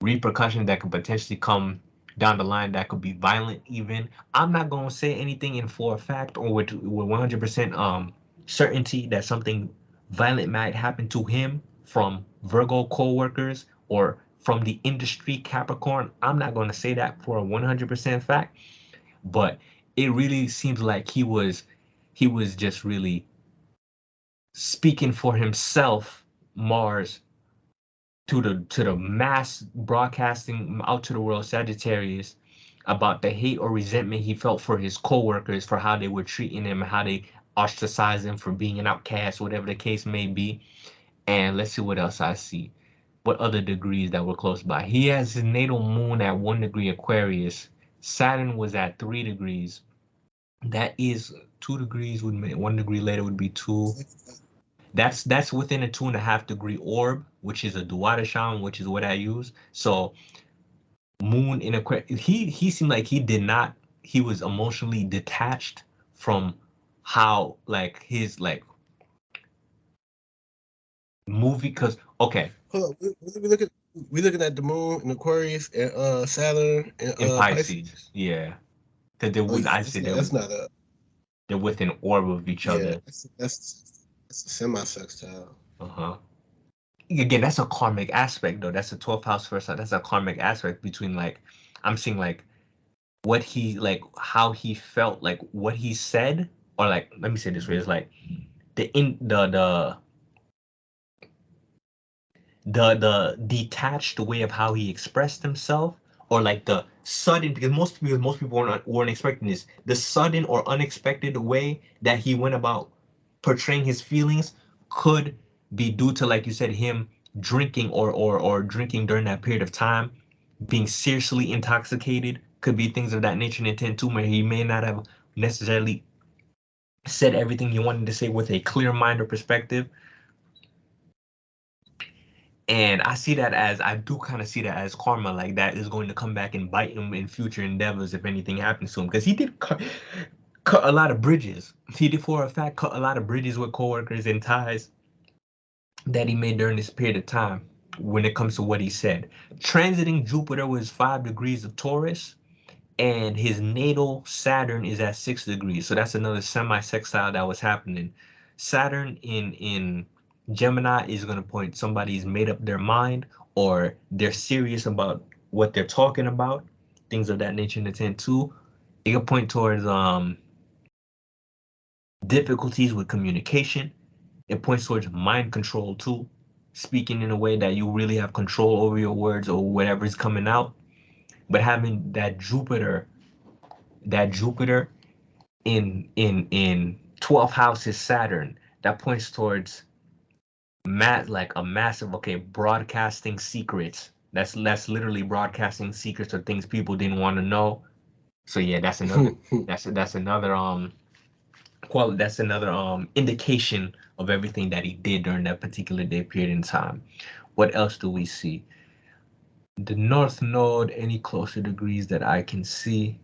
Speaker 1: repercussions that could potentially come down the line that could be violent even. I'm not going to say anything in for a fact or with 100% certainty that something violent might happen to him from Virgo co-workers or from the industry Capricorn. I'm not going to say that for a 100% fact, but it really seems like he was just really speaking for himself, Mars, to the mass broadcasting out to the world, Sagittarius, about the hate or resentment he felt for his coworkers for how they were treating him, how they ostracized him for being an outcast, whatever the case may be. And let's see what else I see. What other degrees that were close by? He has his natal moon at 1 degree Aquarius. Saturn was at 3 degrees. That is 2 degrees would make 1 degree later would be two. That's within a 2.5 degree orb, which is a Duatasham, which is what I use. So moon in Aquarius, he seemed like he was emotionally detached from how like his like movie because okay.
Speaker 2: Hold on, we looking at the moon in Aquarius and Saturn and
Speaker 1: In
Speaker 2: Pisces.
Speaker 1: Pisces, yeah. Because they
Speaker 2: Oh
Speaker 1: would
Speaker 2: yeah,
Speaker 1: I say
Speaker 2: that's not a
Speaker 1: they're within orb of each
Speaker 2: yeah.
Speaker 1: other.
Speaker 2: That's a semi-sextile.
Speaker 1: Uh-huh. Again, that's a karmic aspect though. That's a 12th house first. That's a karmic aspect between like I'm seeing like what he like how he felt like what he said or like let me say this way it's like the detached way of how he expressed himself or like the sudden because most people weren't expecting this the sudden or unexpected way that he went about portraying his feelings could be due to like you said him drinking or drinking during that period of time being seriously intoxicated could be things of that nature and intent too where he may not have necessarily said everything he wanted to say with a clear mind or perspective. And I do kind of see that as karma, like that is going to come back and bite him in future endeavors if anything happens to him. Because he did cut a lot of bridges. He did, for a fact, cut a lot of bridges with coworkers and ties that he made during this period of time when it comes to what he said. Transiting Jupiter was 5 degrees of Taurus, and his natal Saturn is at 6 degrees. So that's another semi-sextile that was happening. Saturn in Gemini is going to point somebody's made up their mind or they're serious about what they're talking about, things of that nature in the 10 too. It can point towards difficulties with communication. It points towards mind control too, speaking in a way that you really have control over your words or whatever's coming out. But having that Jupiter in 12th house is Saturn. That points towards like a massive broadcasting secrets. That's literally broadcasting secrets or things people didn't want to know. So yeah, that's another that's another indication of everything that he did during that particular day period in time. What else do we see? The North Node, any closer degrees that I can see.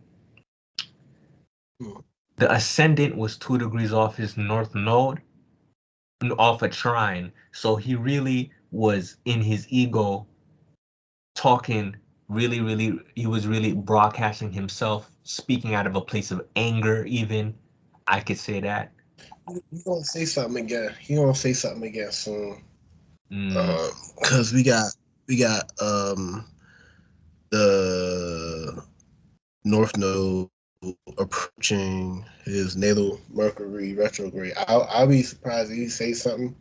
Speaker 1: The ascendant was 2 degrees off his North Node, off a trine. So he really was in his ego talking he was really broadcasting himself, speaking out of a place of anger, even. I could say that.
Speaker 2: He's gonna say something again. He gonna say something again soon.
Speaker 1: Mm,
Speaker 2: Cause we got the North Node approaching his natal Mercury retrograde. I'll be surprised if he say something.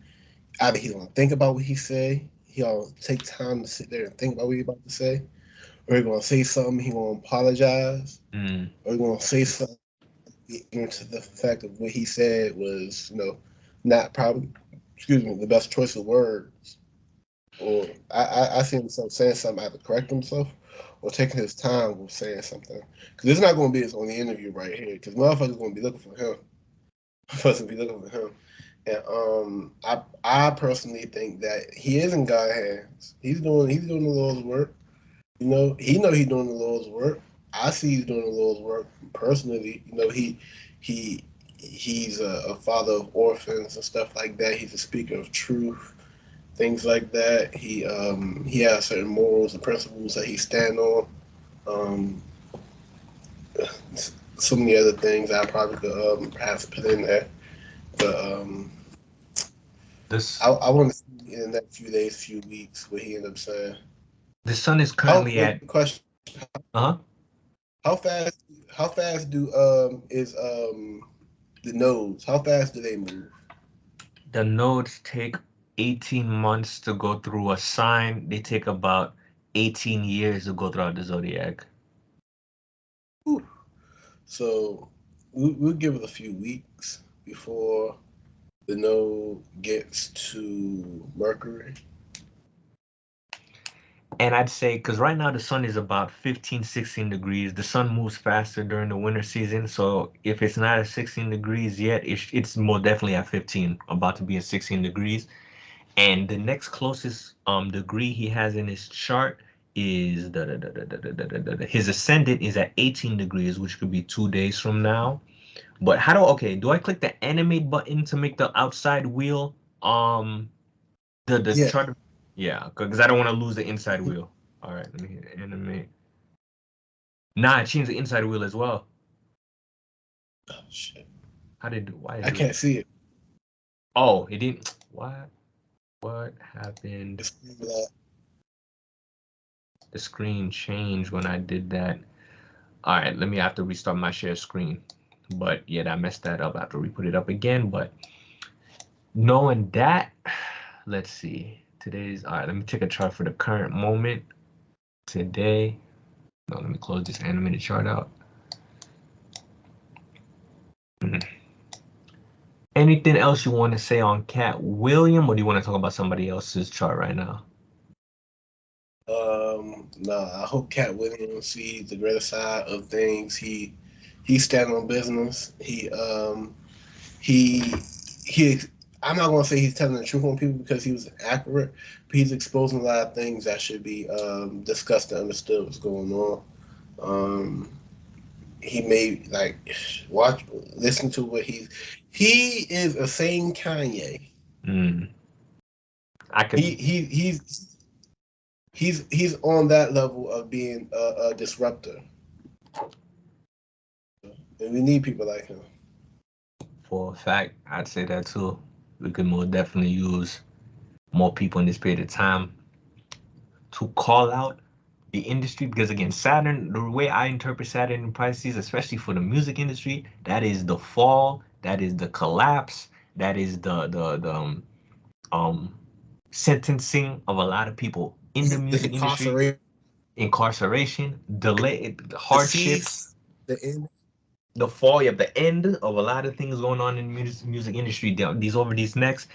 Speaker 2: Either he gonna think about what he say, he gonna take time to sit there and think about what he about to say, or he gonna say something, he gonna apologize,
Speaker 1: mm.
Speaker 2: or he gonna say something into the fact of what he said was, not probably, the best choice of words. Or I see himself saying something either correct himself or taking his time with saying something. Because it's not going to be his only interview right here. Because motherfuckers going to be looking for him. Motherfuckers be looking for him. And I personally think that he is in God's hands. He's doing the Lord's work. He's doing the Lord's work. I see he's doing the Lord's work personally. He he's a father of orphans and stuff like that. He's a speaker of truth, things like that. He has certain morals and principles that he stand on. Um, so many other things I probably could perhaps put in there, but
Speaker 1: This
Speaker 2: I want to see in the next few days, few weeks, what he ended up saying.
Speaker 1: the sun is
Speaker 2: How
Speaker 1: currently
Speaker 2: wait,
Speaker 1: at
Speaker 2: question?
Speaker 1: uh-huh.
Speaker 2: How fast? How fast do is the nodes? How fast do they move?
Speaker 1: The nodes take 18 months to go through a sign. They take about 18 years to go throughout the zodiac.
Speaker 2: Whew. So we'll give it a few weeks before the node gets to Mercury.
Speaker 1: And I'd say, because right now the sun is about 15, 16 degrees. The sun moves faster during the winter season. So if it's not at 16 degrees yet, it's more definitely at 15, about to be at 16 degrees. And the next closest degree he has in his chart is his ascendant is at 18 degrees, which could be 2 days from now. But okay, do I click the animate button to make the outside wheel the
Speaker 2: Yeah.
Speaker 1: chart? Yeah, because I don't want to lose the inside wheel. All right, let me hit animate. Nah, I changed the inside wheel as well.
Speaker 2: Oh, shit.
Speaker 1: How did it do? Why did
Speaker 2: I
Speaker 1: it do
Speaker 2: can't
Speaker 1: it?
Speaker 2: see it.
Speaker 1: Oh, it didn't. What happened?
Speaker 2: It's like,
Speaker 1: The screen changed when I did that. All right, let me have to restart my share screen. But yeah, I messed that up. I have to re-put it up again. But knowing that, let's see. Today's all right. Let me take a chart for the current moment. Today, no, let me close this animated chart out. Anything else you want to say on KATT William, or do you want to talk about somebody else's chart right now?
Speaker 2: I hope KATT Williams sees the greater side of things. He's standing on business. He he. I'm not gonna say he's telling the truth on people because he was accurate, but he's exposing a lot of things that should be discussed and understood what's going on. Um, he may listen to what he is a sane Kanye.
Speaker 1: Mm, I
Speaker 2: He
Speaker 1: could.
Speaker 2: he he's he's on that level of being a disruptor, and we need people like him.
Speaker 1: For a fact, I'd say that too. We could more definitely use more people in this period of time to call out the industry because again, Saturn, the way I interpret Saturn in Pisces, especially for the music industry, that is the fall, that is the collapse, that is the um sentencing of a lot of people in the
Speaker 2: The
Speaker 1: music industry,
Speaker 2: incarceration,
Speaker 1: incarceration, delay,
Speaker 2: the
Speaker 1: hardships,
Speaker 2: cease, the end.
Speaker 1: the fall of the end of a lot of things going on in the music industry. These over this next,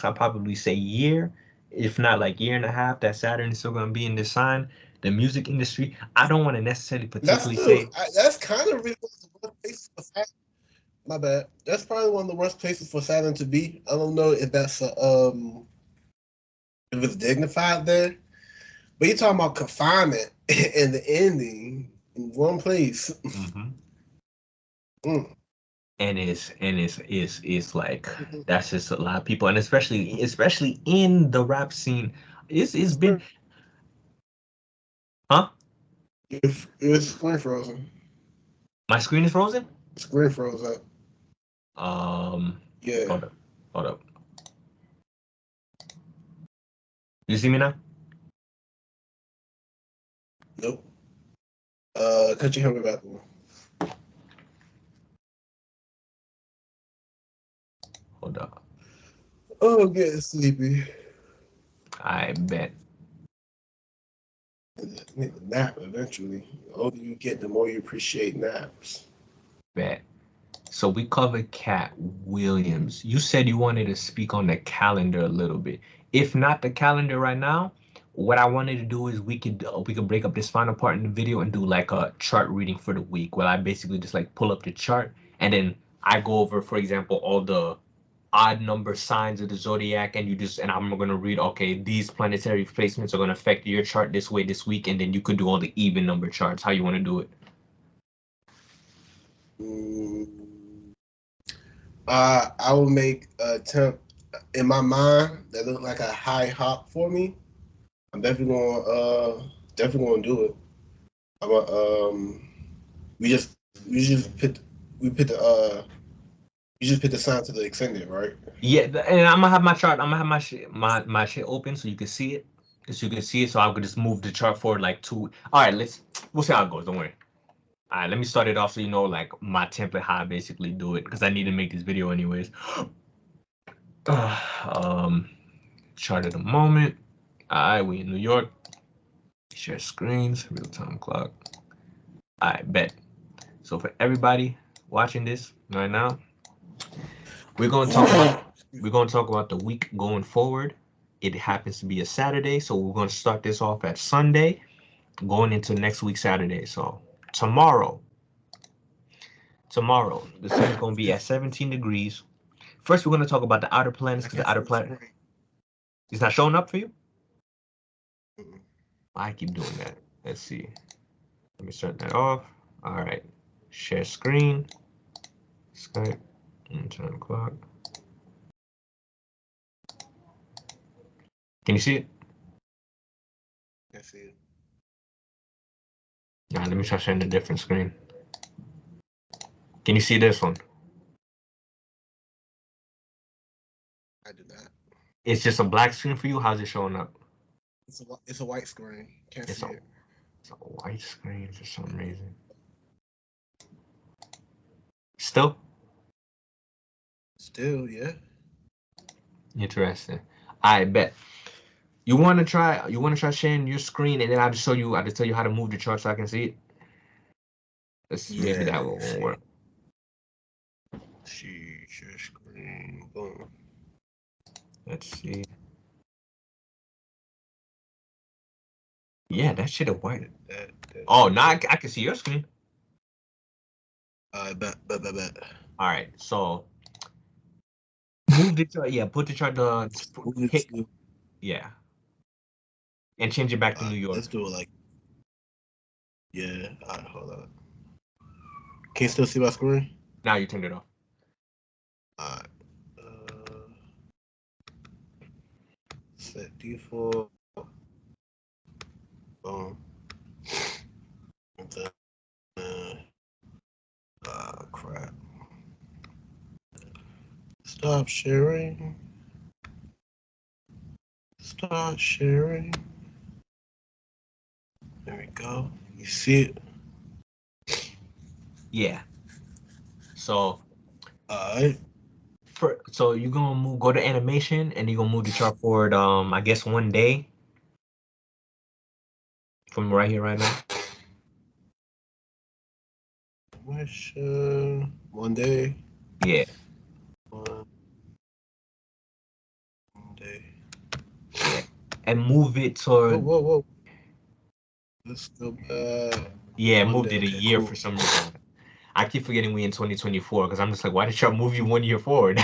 Speaker 1: I'll probably say year, if not like year and a half, that Saturn is still going to be in this sign. The music industry, I don't want to necessarily particularly say,
Speaker 2: That's kind of really one of the worst places for Saturn. My bad. That's probably one of the worst places for Saturn to be. I don't know if that's if it's dignified there, but you're talking about confinement and the ending in one place.
Speaker 1: mhm.
Speaker 2: Mm.
Speaker 1: And it's like that's just a lot of people, and especially in the rap scene, it's been, huh?
Speaker 2: If it's screen frozen,
Speaker 1: My screen is frozen.
Speaker 2: screen froze up.
Speaker 1: Um,
Speaker 2: Yeah.
Speaker 1: hold up, hold up. You see me now?
Speaker 2: Nope. Could you help me back?
Speaker 1: Hold up.
Speaker 2: Oh, I'm getting sleepy.
Speaker 1: I bet.
Speaker 2: Need a nap eventually. The older you get, the more you appreciate naps.
Speaker 1: Bet. So we covered KATT Williams. You said you wanted to speak on the calendar a little bit. If not the calendar right now, what I wanted to do is we could break up this final part in the video and do like a chart reading for the week, where I basically just like pull up the chart and then I go over, for example, all the odd number signs of the zodiac, and I'm gonna read, okay, these planetary placements are gonna affect your chart this way this week, and then you could do all the even number charts. How you want to do it?
Speaker 2: Mm, I will make a attempt in my mind that look like a high hop for me. I'm definitely gonna do it. I'm a, we just we just put we put the you just put the sign to the extended, right?
Speaker 1: Yeah, and I'm gonna have my chart. I'm gonna have my shit open so you can see it. So you can see it. So I could just move the chart forward like two. All right, we'll see how it goes. Don't worry. All right, let me start it off so you know like my template how I basically do it because I need to make this video anyways. um, chart of the moment. All right, we in New York. Share screens, real time clock. I bet. So for everybody watching this right now, we're going to talk about the week going forward. It happens to be a Saturday, so we're going to start this off at Sunday, going into next week Saturday. So tomorrow, the sun is going to be at 17 degrees. First, we're going to talk about the outer planets because the outer planet is not showing up for you. I keep doing that. Let's see. Let me start that off. All right. Share screen. Skype. And turn the clock. Can you see it?
Speaker 2: I see it.
Speaker 1: Now let me try sharing a different screen. Can you see this one?
Speaker 2: I do not.
Speaker 1: It's just a black screen for you. How's it showing up?
Speaker 2: It's a white screen. Can't see it.
Speaker 1: It's a white screen for some reason. Still,
Speaker 2: yeah.
Speaker 1: Interesting. I bet. You want to try sharing your screen, and then I'll just tell you how to move the chart so I can see it. Maybe that won't work.
Speaker 2: Share screen. Boom.
Speaker 1: Let's see. Yeah, that shit a white. Oh, now I can see your screen.
Speaker 2: Bet.
Speaker 1: All right, so move the chart. Yeah, put the chart. Yeah, and change it back to New York.
Speaker 2: Let's do it like. Yeah. All right, hold on. Can you still see my screen?
Speaker 1: Now you turned it off.
Speaker 2: All right. Set default. Boom. Crap. Stop sharing. Start sharing. There we go. You see it?
Speaker 1: Yeah. So.
Speaker 2: Alright.
Speaker 1: So you're gonna go to animation, and you're gonna move the chart forward. I guess 1 day from right here, right now.
Speaker 2: Wish 1 day.
Speaker 1: Yeah.
Speaker 2: 1 day.
Speaker 1: Yeah. And move it toward.
Speaker 2: Whoa. Let's go back.
Speaker 1: Yeah, moved it a year for some reason. I keep forgetting we in 2024 because I'm just like, why did chart move you 1 year forward?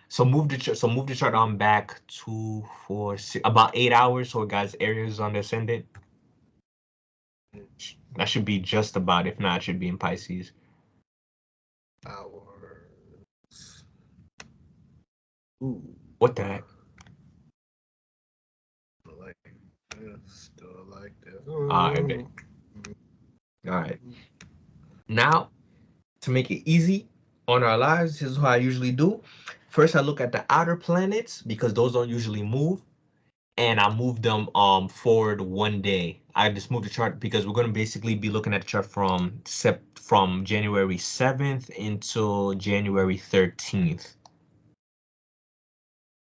Speaker 1: So move the chart on back 2, 4, 6, about 8 hours, so it got Aries on the ascendant. That should be just about. If not, it should be in Pisces.
Speaker 2: Hours. Ooh.
Speaker 1: What the heck?
Speaker 2: Like this. Still like this.
Speaker 1: All right. Now, to make it easy on our lives, this is what I usually do. First, I look at the outer planets because those don't usually move, and I move them forward 1 day. I just move the chart because we're going to basically be looking at the chart from January 7th until January 13th.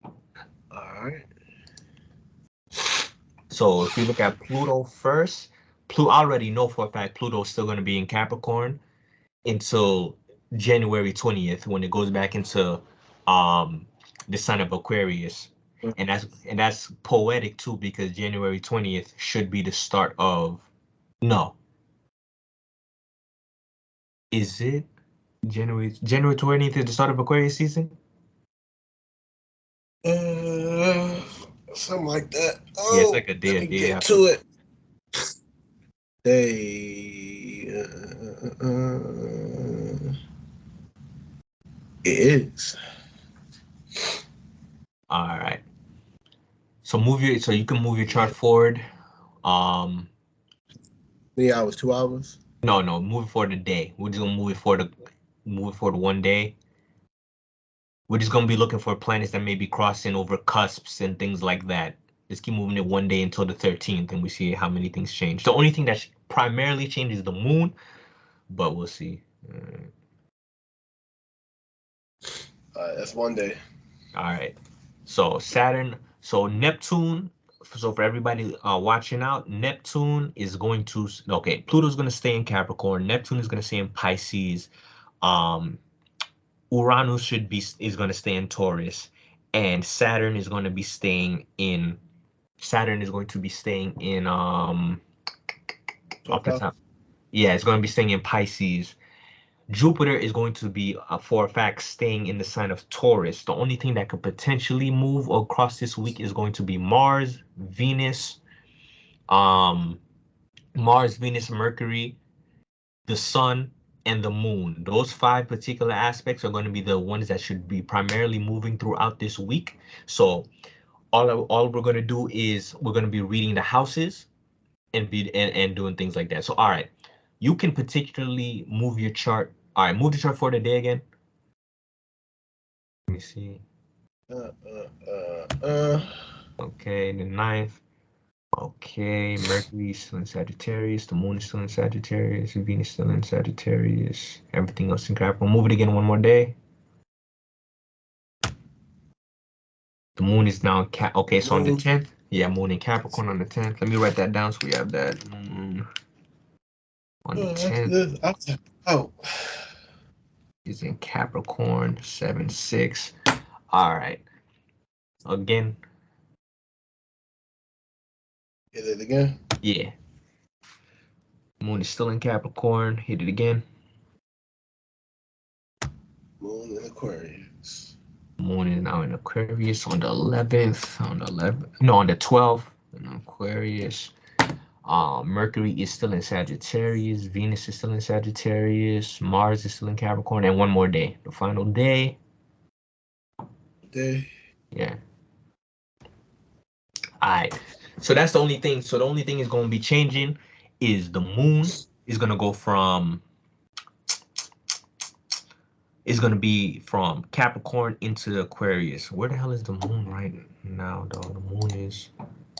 Speaker 2: All right.
Speaker 1: So if we look at Pluto first, I already know for a fact Pluto's still going to be in Capricorn until January 20th when it goes back into the sign of Aquarius. And that's poetic too, because January 20th should be the start of is it January 20th is the start of Aquarius season?
Speaker 2: Something like that.
Speaker 1: Yeah, it's like a day.
Speaker 2: Let me get to it. It is.
Speaker 1: All right. So you can move your chart forward.
Speaker 2: 3 hours, 2 hours?
Speaker 1: No, move it forward a day. We're just gonna move it forward 1 day. We're just gonna be looking for planets that may be crossing over cusps and things like that. Just keep moving it 1 day until the 13th, and we see how many things change. The only thing that primarily changes is the moon, but we'll see.
Speaker 2: That's 1 day.
Speaker 1: All right. So Neptune so for everybody watching out, Neptune is going to, okay, Pluto's going to stay in Capricorn. Neptune is going to stay in Pisces. Uranus is going to stay in Taurus, and Saturn is going to be staying in off the top. Yeah, it's going to be staying in Pisces. Jupiter is going to be, for a fact, staying in the sign of Taurus. The only thing that could potentially move across this week is going to be Mars, Venus, Mercury, the Sun, and the Moon. Those 5 particular aspects are going to be the ones that should be primarily moving throughout this week. So all we're going to do is we're going to be reading the houses and doing things like that. So all right, you can particularly move your chart. All right, move the chart for the day again. Let me see. Okay, the 9th. Okay, Mercury is still in Sagittarius. The Moon is still in Sagittarius. Venus is still in Sagittarius. Everything else in Capricorn. Move it again one more day. The Moon is now in okay, so on the 10th. Yeah, Moon in Capricorn on the 10th. Let me write that down so we have that. Moon on the 10th.
Speaker 2: Oh.
Speaker 1: Is in Capricorn, 7-6. All right. Again.
Speaker 2: Hit it again?
Speaker 1: Yeah. Moon is still in Capricorn. Hit it again.
Speaker 2: Moon in Aquarius.
Speaker 1: Moon is now in Aquarius on the 11th. On the 12th in Aquarius. Mercury is still in Sagittarius. Venus is still in Sagittarius. Mars is still in Capricorn. And one more day. The final day. Yeah. All right. So that's the only thing. So the only thing is going to be changing is the moon is going to go from Capricorn into Aquarius. Where the hell is the moon right now, though? The moon is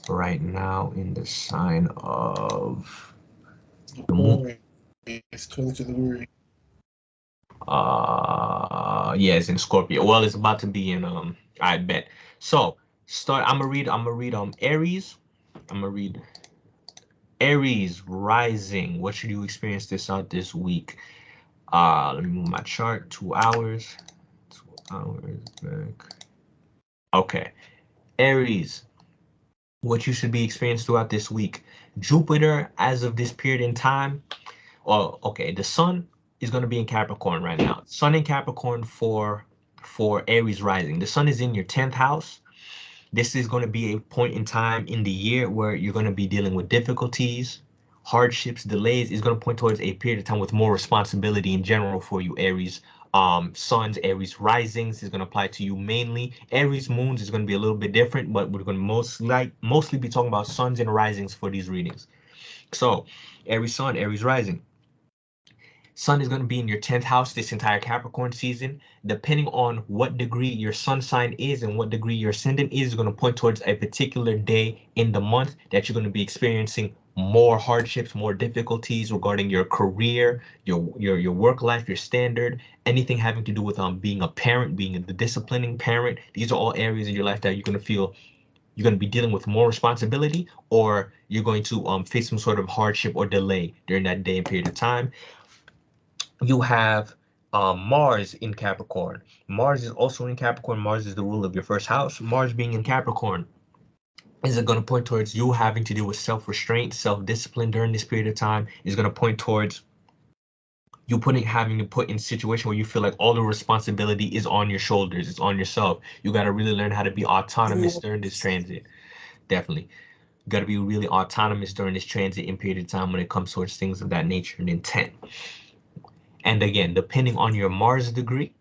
Speaker 1: right now in the sign of the moon.
Speaker 2: It's 22 degrees.
Speaker 1: Yeah, it's in Scorpio. Well, it's about to be in I bet. So I'm gonna read Aries. I'm gonna read Aries rising. What should you experience this week? Let me move my chart. 2 hours. 2 hours back. Okay. Aries, what you should be experiencing throughout this week. Jupiter, as of this period in time, the sun is going to be in Capricorn right now. Sun in Capricorn for Aries rising. The sun is in your 10th house. This is going to be a point in time in the year where you're going to be dealing with difficulties, hardships, delays. Is going to point towards a period of time with more responsibility in general for you, Aries. Suns, Aries risings is going to apply to you mainly. Aries moons is going to be a little bit different, but we're going to mostly be talking about suns and risings for these readings. So Aries sun, Aries rising. Sun is going to be in your 10th house this entire Capricorn season. Depending on what degree your sun sign is and what degree your ascendant is going to point towards a particular day in the month that you're going to be experiencing more hardships, more difficulties regarding your career, your work life, your standard, anything having to do with being a parent, being the disciplining parent. These are all areas in your life that you're going to feel you're going to be dealing with more responsibility, or you're going to face some sort of hardship or delay during that day and period of time. You have Mars in Capricorn. Mars is also in Capricorn. Mars is the rule of your first house. Mars being in Capricorn is it going to point towards you having to deal with self-restraint, self-discipline during this period of time. Is going to point towards you having to put in a situation where you feel like all the responsibility is on your shoulders. It's on yourself. You got to really learn how to be autonomous during this transit. Definitely. You got to be really autonomous during this transit in period of time when it comes towards things of that nature and intent. And again, depending on your Mars degree,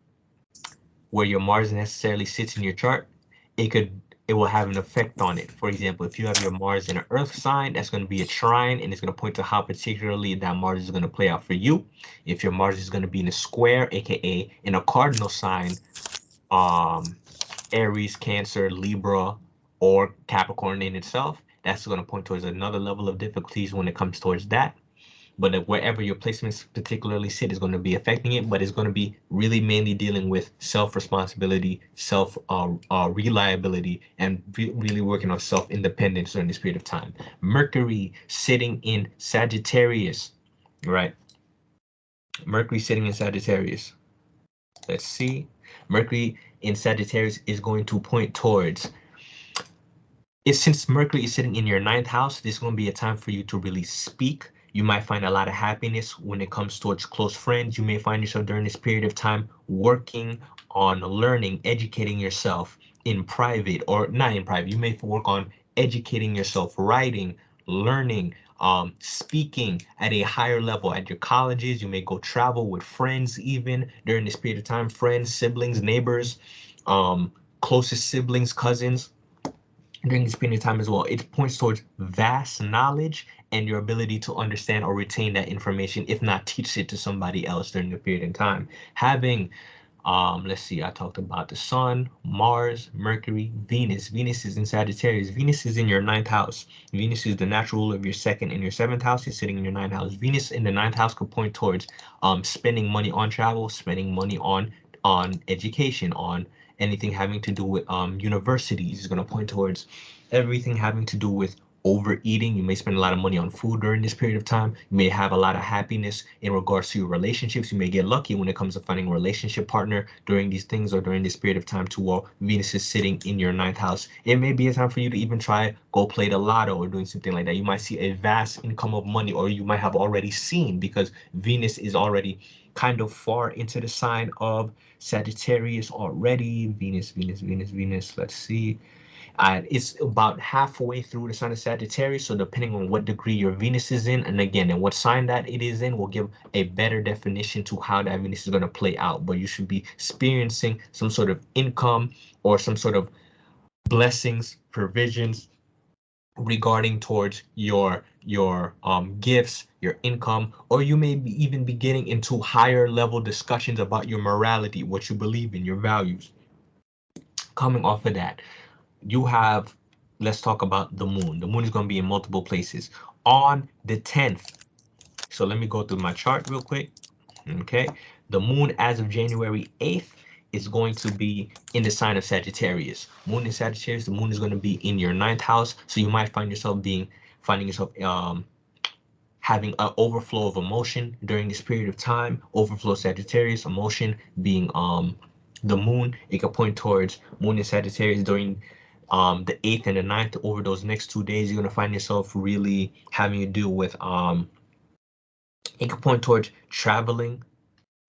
Speaker 1: where your Mars necessarily sits in your chart, it will have an effect on it. For example, if you have your Mars in an Earth sign, that's going to be a trine, and it's going to point to how particularly that Mars is going to play out for you. If your Mars is going to be in a square, aka in a cardinal sign, Aries, Cancer, Libra, or Capricorn in itself, that's going to point towards another level of difficulties when it comes towards that. but wherever your placements particularly sit is going to be affecting it, but it's going to be really mainly dealing with self-responsibility, reliability, and really working on self-independence during this period of time. Mercury sitting in Sagittarius, right? Mercury sitting in Sagittarius. Let's see. Mercury in Sagittarius is going to point towards, since Mercury is sitting in your ninth house, this is going to be a time for you to really speak. You might find a lot of happiness when it comes towards close friends. You may find yourself during this period of time working on learning, educating yourself in private, or not in private. You may work on educating yourself, writing, learning, speaking at a higher level at your colleges. You may go travel with friends even during this period of time, friends, siblings, neighbors, closest siblings, cousins during this period of time as well. It points towards vast knowledge and your ability to understand or retain that information, if not teach it to somebody else during the period of time. Having, let's see, I talked about the sun, Mars, Mercury, Venus. Venus is in Sagittarius. Venus is in your ninth house. Venus is the natural ruler of your second and your seventh house. It's sitting in your ninth house. Venus in the ninth house could point towards spending money on travel, spending money on education, on anything having to do with universities. Is going to point towards everything having to do with overeating. You may spend a lot of money on food during this period of time. You may have a lot of happiness in regards to your relationships. You may get lucky when it comes to finding a relationship partner during these things or during this period of time too, while Venus is sitting in your ninth house. It may be a time for you to even try go play the lotto or doing something like that. You might see a vast income of money, or you might have already seen, because Venus is already kind of far into the sign of Sagittarius already. Venus, Venus, Venus, Venus. Let's see. It's about halfway through the sign of Sagittarius, so depending on what degree your Venus is in, and again, and what sign that it is in, will give a better definition to how that Venus is going to play out. But you should be experiencing some sort of income or some sort of blessings, provisions regarding towards your gifts, your income, or you may be even be getting into higher level discussions about your morality, what you believe in, your values. Coming off of that, you have, let's talk about the moon. The moon is going to be in multiple places on the 10th. So let me go through my chart real quick. Okay, the moon as of January 8th is going to be in the sign of Sagittarius. Moon in Sagittarius, the moon is going to be in your ninth house, so you might finding yourself having an overflow of emotion during this period of time. Overflow Sagittarius, emotion being the moon. It could point towards moon in Sagittarius during the 8th and the 9th. Over those next 2 days, you're going to find yourself really having to deal with it could point towards traveling,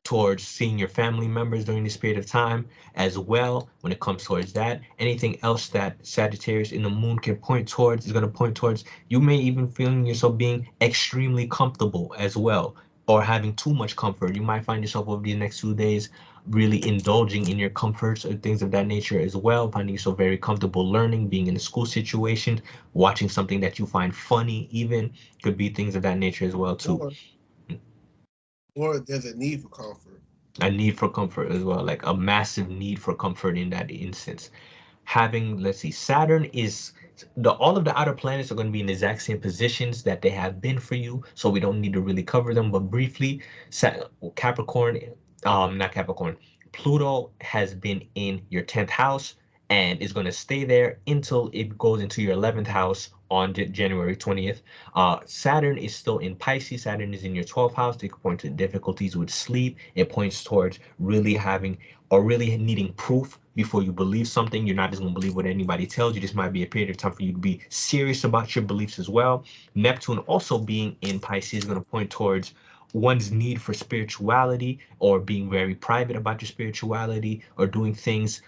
Speaker 1: towards seeing your family members during this period of time as well. When it comes towards that, anything else that Sagittarius in the moon can point towards is going to point towards, you may even feeling yourself being extremely comfortable as well, or having too much comfort. You might find yourself over these next 2 days really indulging in your comforts or things of that nature as well, finding yourself very comfortable learning, being in a school situation, watching something that you find funny, even could be things of that nature as well too.
Speaker 2: Or there's a need for comfort.
Speaker 1: A need for comfort as well, like a massive need for comfort in that instance. Having, let's see, Saturn is all of the outer planets are going to be in the exact same positions that they have been for you, so we don't need to really cover them. But briefly, Capricorn, not Capricorn, Pluto has been in your 10th house and is going to stay there until it goes into your 11th house on January 20th. Saturn is still in Pisces. Saturn is in your 12th house. It could point to difficulties with sleep. It points towards really having or really needing proof before you believe something. You're not just going to believe what anybody tells you. This might be a period of time for you to be serious about your beliefs as well. Neptune also being in Pisces is going to point towards one's need for spirituality, or being very private about your spirituality, or doing things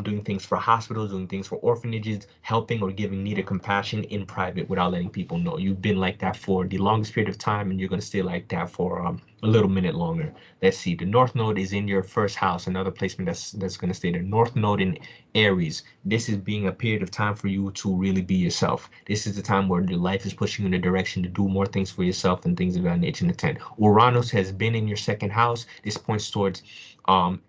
Speaker 1: doing things for hospitals, doing things for orphanages, helping or giving needed compassion in private without letting people know. You've been like that for the longest period of time, and you're going to stay like that for a little minute longer. Let's see, the North Node is in your first house, another placement that's going to stay there. North Node in Aries. This is being a period of time for you to really be yourself. This is the time where your life is pushing you in a direction to do more things for yourself and things of that nature in the 10th. Uranus has been in your second house. This points towards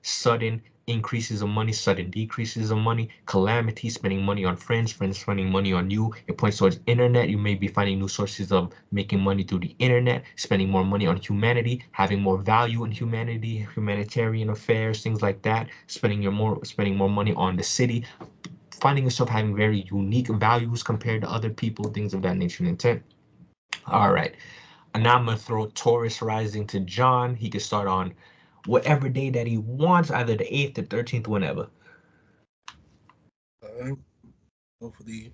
Speaker 1: sudden increases of money, sudden decreases of money, calamity, spending money on friends, friends spending money on you. It points towards internet. You may be finding new sources of making money through the internet, spending more money on humanity, having more value in humanity, humanitarian affairs, things like that, spending more money on the city, finding yourself having very unique values compared to other people, things of that nature and intent. All right. And now I'm going to throw Taurus rising to John. He can start on whatever day that he wants, either the 8th, the 13th, whenever.
Speaker 2: All right. Hopefully,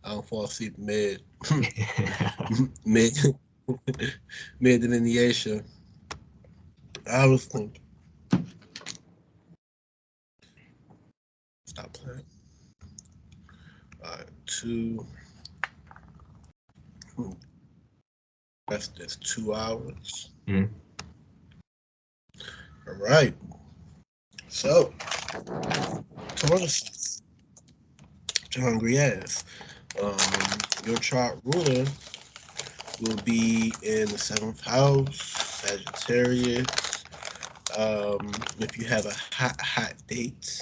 Speaker 2: I don't fall asleep mid mid mid delineation. I was thinking. Stop playing. All right, 2. That's just 2 hours.
Speaker 1: Mhm.
Speaker 2: All right. So, Taurus, what you hungry ass? Your chart ruler will be in the 7th house, Sagittarius. If you have a hot date,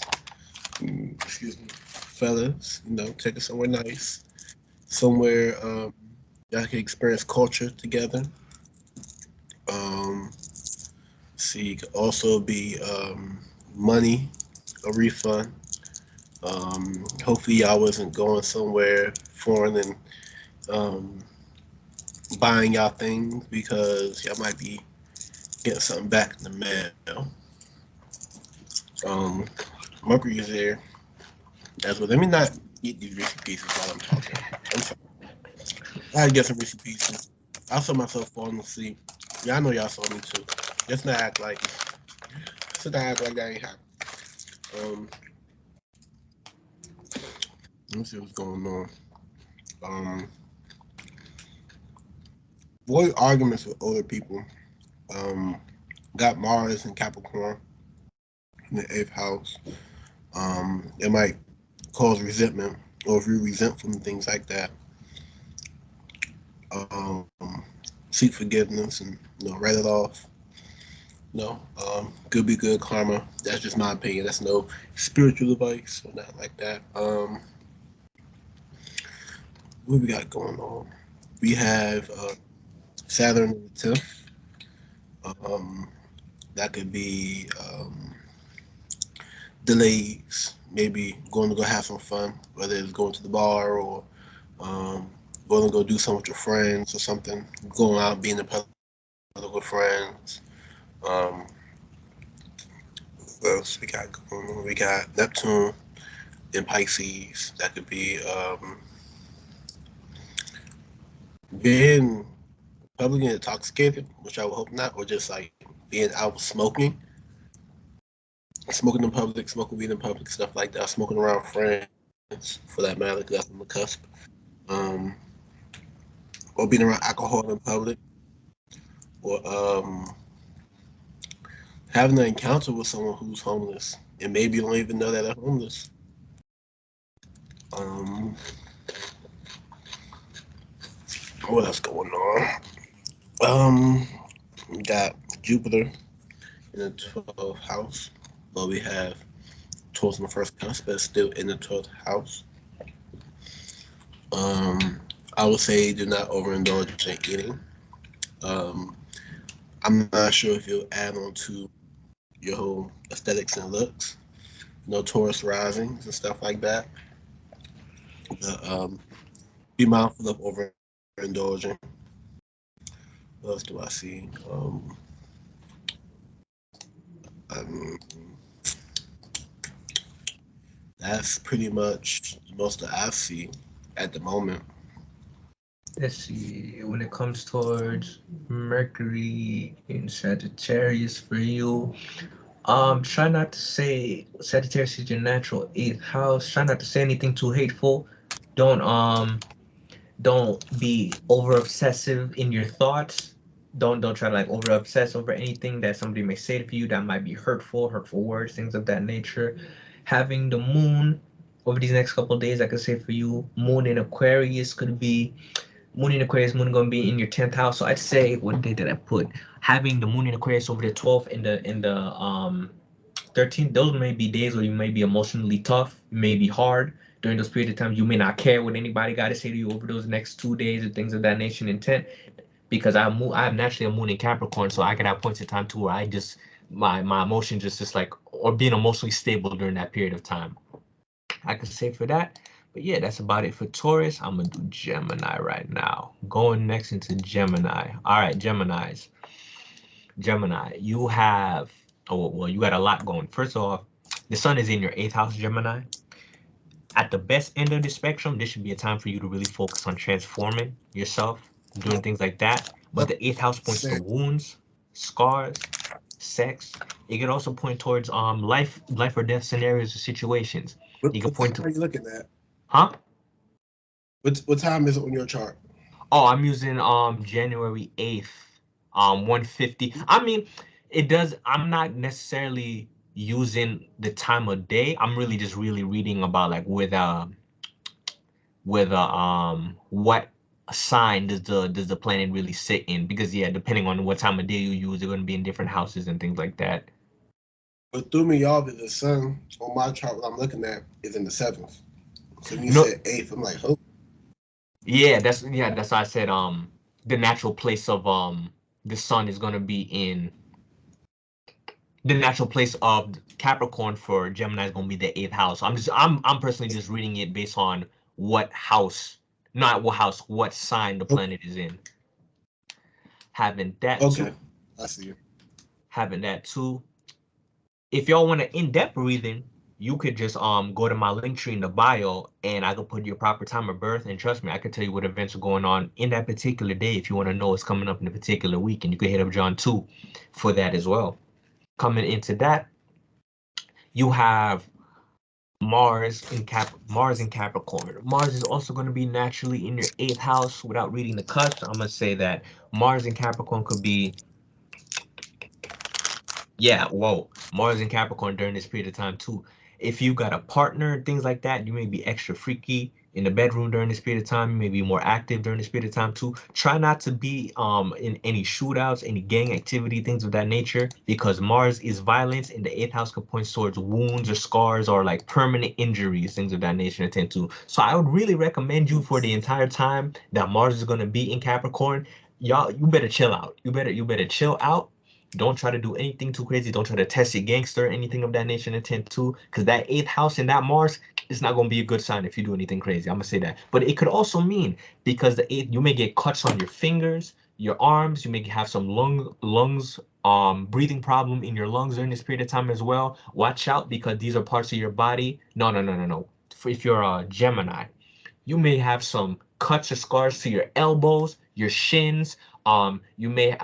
Speaker 2: excuse me, fellas, take it somewhere nice, somewhere y'all can experience culture together. See, it could also be money, a refund. Hopefully, y'all wasn't going somewhere foreign and buying y'all things because y'all might be getting something back in the mail. Mercury is there. That's what. Let me not eat these Reese's Pieces while I'm talking. I'm sorry. I had to get some Reese's Pieces. I saw myself falling asleep. Yeah, I know y'all saw me too. Just not act like. Just not act like that ain't happening. Let me see what's going on. Avoid arguments with older people. Got Mars and Capricorn in the 8th house. It might cause resentment, or if you resent from things like that, seek forgiveness and write it off. Could be good karma. That's just my opinion. That's no spiritual advice or nothing like that. What we got going on? We have Saturn in the 10th. That could be delays, maybe going to go have some fun, whether it's going to the bar or going to go do something with your friends or something, going out, being in public with friends. What else we got going on? We got Neptune in Pisces. That could be being publicly intoxicated, which I would hope not, or just like being out smoking in public, smoking weed in public, stuff like that, smoking around friends, for that matter, because that's on the cusp. Or being around alcohol in public, or having an encounter with someone who's homeless, and maybe you don't even know that they're homeless. What else going on? We got Jupiter in the 12th house, but we have Taurus in the first house, but still in the 12th house. I would say do not overindulge in eating. I'm not sure if you'll add on to your whole aesthetics and looks, Taurus risings and stuff like that. But, be mindful of overindulging. What else do I see? That's pretty much most that I see at the moment.
Speaker 1: Let's see. When it comes towards Mercury in Sagittarius for you, try not to say Sagittarius is your natural 8th house. Try not to say anything too hateful. Don't be over obsessive in your thoughts. Don't try to like over obsess over anything that somebody may say to you that might be hurtful words, things of that nature. Having the moon over these next couple of days, I could say for you, moon in Aquarius could be moon in Aquarius, moon gonna be in your 10th house. So I'd say what day did I put? Having the moon in Aquarius over the 12th in the 13, those may be days where you may be emotionally tough, may be hard. During those periods of time, you may not care what anybody got to say to you over those next 2 days or things of that nature and intent. Because I have naturally a moon in Capricorn, so I can have points in time too where I just my emotions just like or being emotionally stable during that period of time. I could say for that. But yeah, that's about it for Taurus. I'm gonna do Gemini right now. Going next into Gemini. All right, Geminis. Gemini, you have well, you got a lot going. First off, the sun is in your eighth house, Gemini. At the best end of the spectrum, this should be a time for you to really focus on transforming yourself, doing things like that. But the eighth house points to wounds, scars, sex. It could also point towards life or death scenarios or situations.
Speaker 2: What,
Speaker 1: You could
Speaker 2: what
Speaker 1: point
Speaker 2: time
Speaker 1: to
Speaker 2: are you looking at?
Speaker 1: huh?
Speaker 2: What time is it on your chart?
Speaker 1: Oh, I'm using January 8th, 150. I mean, it does I'm not necessarily using the time of day. I'm really just really reading about like with what sign does the planet really sit in, because yeah, depending on what time of day you use, they're going to be in different houses and things like that.
Speaker 2: What threw me off is the sun on my chart. What I'm looking at is in the seventh. So when you
Speaker 1: No,
Speaker 2: said eighth, I'm like, oh,
Speaker 1: that's why I said the natural place of the sun is going to be in the natural place of Capricorn for Gemini is going to be the eighth house. I'm personally just reading it based on what house, not what house, what sign the planet is in. Having that too.
Speaker 2: okay, I see you.
Speaker 1: Having that too. If y'all want to in-depth reading, you could just go to my link tree in the bio and I could put your proper time of birth, and trust me, I could tell you what events are going on in that particular day if you want to know what's coming up in a particular week, and you could hit up John too for that as well. Coming into that, you have Mars in Capricorn. Mars is also going to be naturally in your eighth house. Without reading the cusp, I'm gonna say that Mars in Capricorn could be, yeah, whoa, Mars in Capricorn during this period of time too. If you got a partner and things like that, you may be extra freaky in the bedroom during this period of time. You may be more active during this period of time too. Try not to be in any shootouts, any gang activity, things of that nature, because Mars is violence, and the eighth house could point towards wounds or scars or like permanent injuries, things of that nature tend to. So I would really recommend you for the entire time that Mars is gonna be in Capricorn. Y'all, you better chill out. You better chill out. Don't try to do anything too crazy. Don't try to test your gangster or anything of that nature and intent too, because that eighth house in that Mars is not going to be a good sign if you do anything crazy. I'm gonna say that. But it could also mean, because the eighth, you may get cuts on your fingers, your arms. You may have some lungs breathing problem in your lungs during this period of time as well. Watch out, because these are parts of your body. No, no, no, no, no. If you're a Gemini, you may have some cuts or scars to your elbows, your shins. You may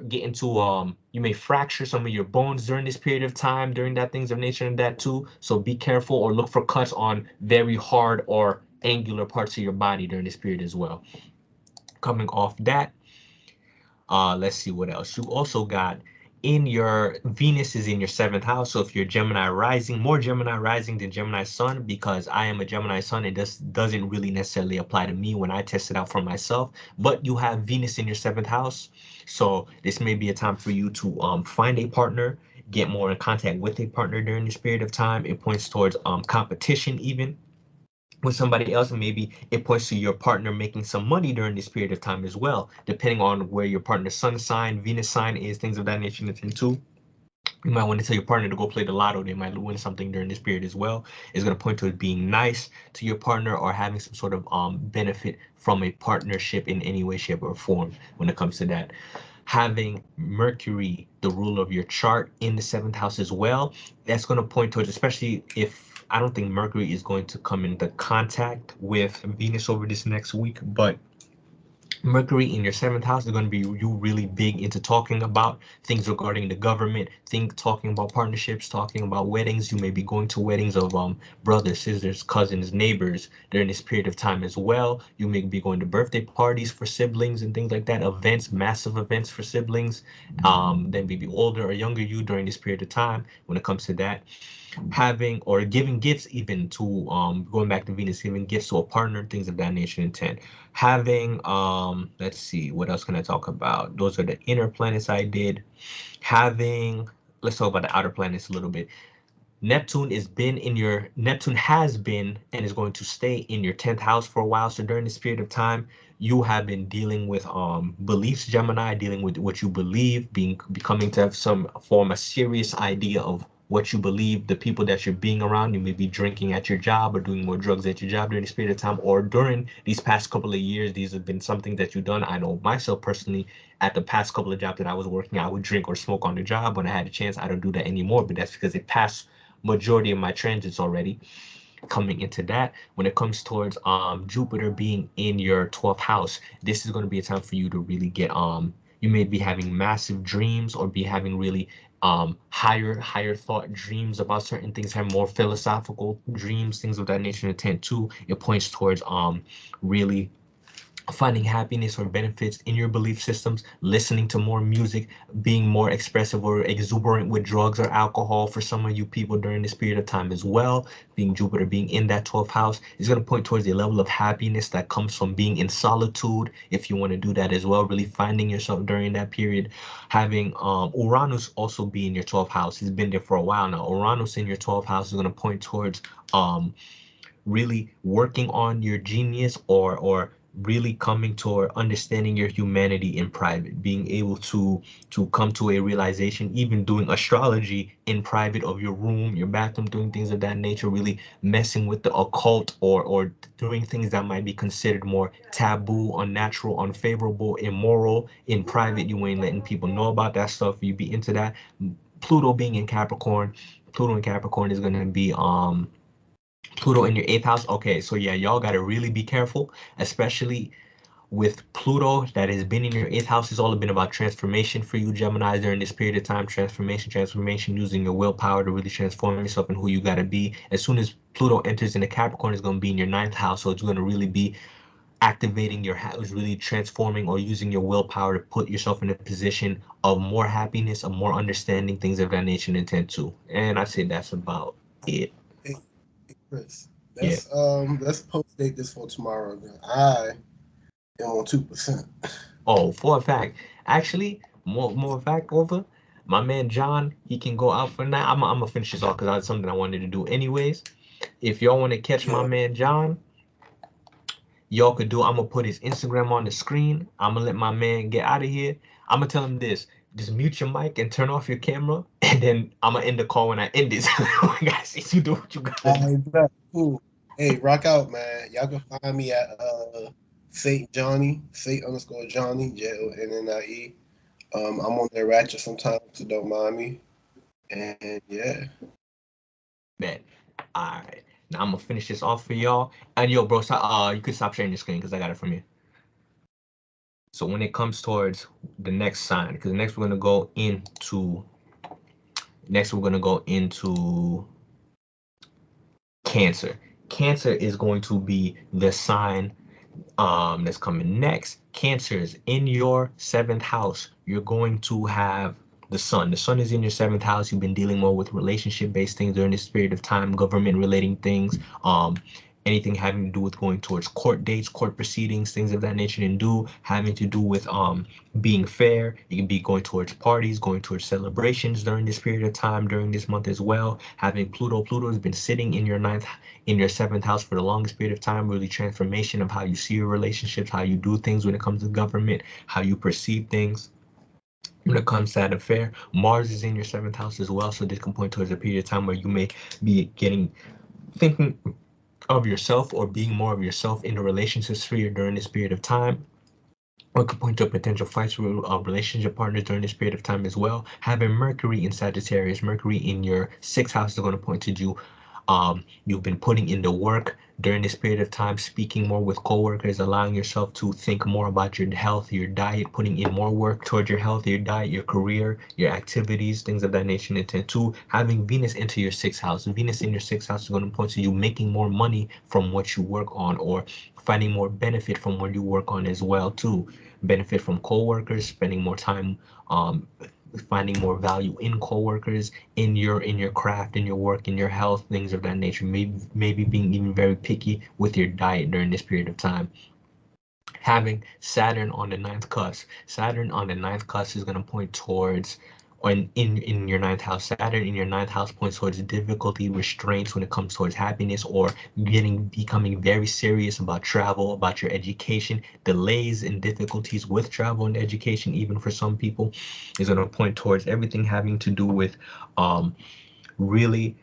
Speaker 1: get into you may fracture some of your bones during this period of time, during that things of nature and that too. So be careful, or look for cuts on very hard or angular parts of your body during this period as well. Coming off that, let's see what else. You also got in your Venus is in your seventh house. So if you're Gemini rising, more Gemini rising than Gemini sun, because I am a Gemini sun, it just doesn't really necessarily apply to me when I test it out for myself. But you have Venus in your seventh house. So this may be a time for you to find a partner, get more in contact with a partner during this period of time. It points towards competition even with somebody else, and maybe it points to your partner making some money during this period of time as well, depending on where your partner's sun sign, Venus sign is, things of that nature. And too, you might want to tell your partner to go play the lotto. They might win something during this period as well. It's going to point to it being nice to your partner, or having some sort of benefit from a partnership in any way, shape, or form when it comes to that. Having Mercury, the ruler of your chart, in the seventh house as well, that's going to point towards, especially if I don't think Mercury is going to come into contact with Venus over this next week, but Mercury in your seventh house is going to be you really big into talking about things regarding the government, talking about partnerships, talking about weddings. You may be going to weddings of brothers, sisters, cousins, neighbors during this period of time as well. You may be going to birthday parties for siblings and things like that, events, massive events for siblings. Then maybe older or younger you during this period of time when it comes to that. Having or giving gifts, even to going back to Venus, giving gifts to a partner, things of that nature intent. Having let's see, what else can I talk about? Those are the inner planets I did. Having, let's talk about the outer planets a little bit. Neptune has been and is going to stay in your 10th house for a while. So during this period of time, you have been dealing with beliefs, Gemini, dealing with what you believe, becoming to have some form a serious idea of what you believe, the people that you're being around. You may be drinking at your job or doing more drugs at your job during this period of time, or during these past couple of years. These have been something that you've done. I know myself personally, at the past couple of jobs that I was working, I would drink or smoke on the job when I had a chance. I don't do that anymore, but that's because it passed majority of my transits already. Coming into that, when it comes towards Jupiter being in your 12th house, this is going to be a time for you to really get you may be having massive dreams or be having really higher thought dreams about certain things, have more philosophical dreams, things of that nature. Intent too, it points towards really finding happiness or benefits in your belief systems, listening to more music, being more expressive or exuberant with drugs or alcohol for some of you people during this period of time as well. Being Jupiter being in that 12th house is going to point towards the level of happiness that comes from being in solitude, if you want to do that as well, really finding yourself during that period. Having Uranus also be in your 12th house. He's been there for a while now. Uranus in your 12th house is going to point towards really working on your genius or really coming toward understanding your humanity in private, being able to come to a realization, even doing astrology in private of your room, your bathroom, doing things of that nature, really messing with the occult or doing things that might be considered more taboo, unnatural, unfavorable, immoral in private. You ain't letting people know about that stuff. You be into that. Pluto being in Capricorn, Pluto in Capricorn is going to be Pluto in your 8th house. Okay, so yeah, y'all got to really be careful, especially with Pluto that has been in your 8th house. It's all been about transformation for you, Gemini, during this period of time. Transformation, using your willpower to really transform yourself and who you got to be. As soon as Pluto enters into Capricorn, it's going to be in your 9th house. So it's going to really be activating your house, really transforming or using your willpower to put yourself in a position of more happiness, of more understanding, things of that nature and intent too. And I say that's about it.
Speaker 2: Hey, Chris,
Speaker 1: Yeah.
Speaker 2: let's post date this for tomorrow. Then I am on 2%.
Speaker 1: Oh, for a fact. Actually, more fact over. My man John, he can go out for now. I'm gonna finish this off because that's something I wanted to do anyways. If y'all want to catch my
Speaker 2: Yeah.
Speaker 1: man John, y'all could do. I'm gonna put his Instagram on the screen. I'm gonna let my man get out of here. I'm gonna tell him this. Just mute your mic and turn off your camera, and then I'm gonna end the call when I end this. Guys, you do what you gotta do.
Speaker 2: All right, cool. Hey, rock out, man. Y'all can find me at Saint underscore Johnny, JONNIE. I'm on there ratchet sometimes, so don't mind me. And yeah.
Speaker 1: Man, all right. Now I'm gonna finish this off for y'all. And yo, bro, you could stop sharing your screen because I got it from you. So when it comes towards the next sign, because next we're gonna go into Cancer. Cancer is going to be the sign that's coming next. Cancer is in your 7th house. You're going to have the sun. The sun is in your 7th house. You've been dealing more with relationship based things during this period of time, government relating things, anything having to do with going towards court dates, court proceedings, things of that nature, and having to do with being fair. You can be going towards parties, going towards celebrations during this period of time, during this month as well. Having Pluto has been sitting in your 7th house for the longest period of time. Really transformation of how you see your relationships, how you do things when it comes to government, how you perceive things when it comes to that affair. Mars is in your 7th house as well, so this can point towards a period of time where you may be thinking of yourself or being more of yourself in the relationship sphere during this period of time. Or could point to potential fights with relationship partners during this period of time as well. Having Mercury in Sagittarius, Mercury in your 6th house is going to point to you. You've been putting in the work during this period of time, speaking more with coworkers, allowing yourself to think more about your health, your diet, putting in more work towards your health, your diet, your career, your activities, things of that nature. Intent two, having Venus into your 6th house. Venus in your 6th house is going to point to you making more money from what you work on or finding more benefit from what you work on as well too. Benefit from coworkers, spending more time finding more value in coworkers, in your craft, in your work, in your health, things of that nature. Maybe being even very picky with your diet during this period of time. Having Saturn on the 9th cusp. Saturn on the 9th cusp is going to point towards or in your ninth house. Saturn in your ninth house points towards difficulty, restraints when it comes towards happiness, or becoming very serious about travel, about your education. Delays and difficulties with travel and education, even for some people, is going to point towards everything having to do with really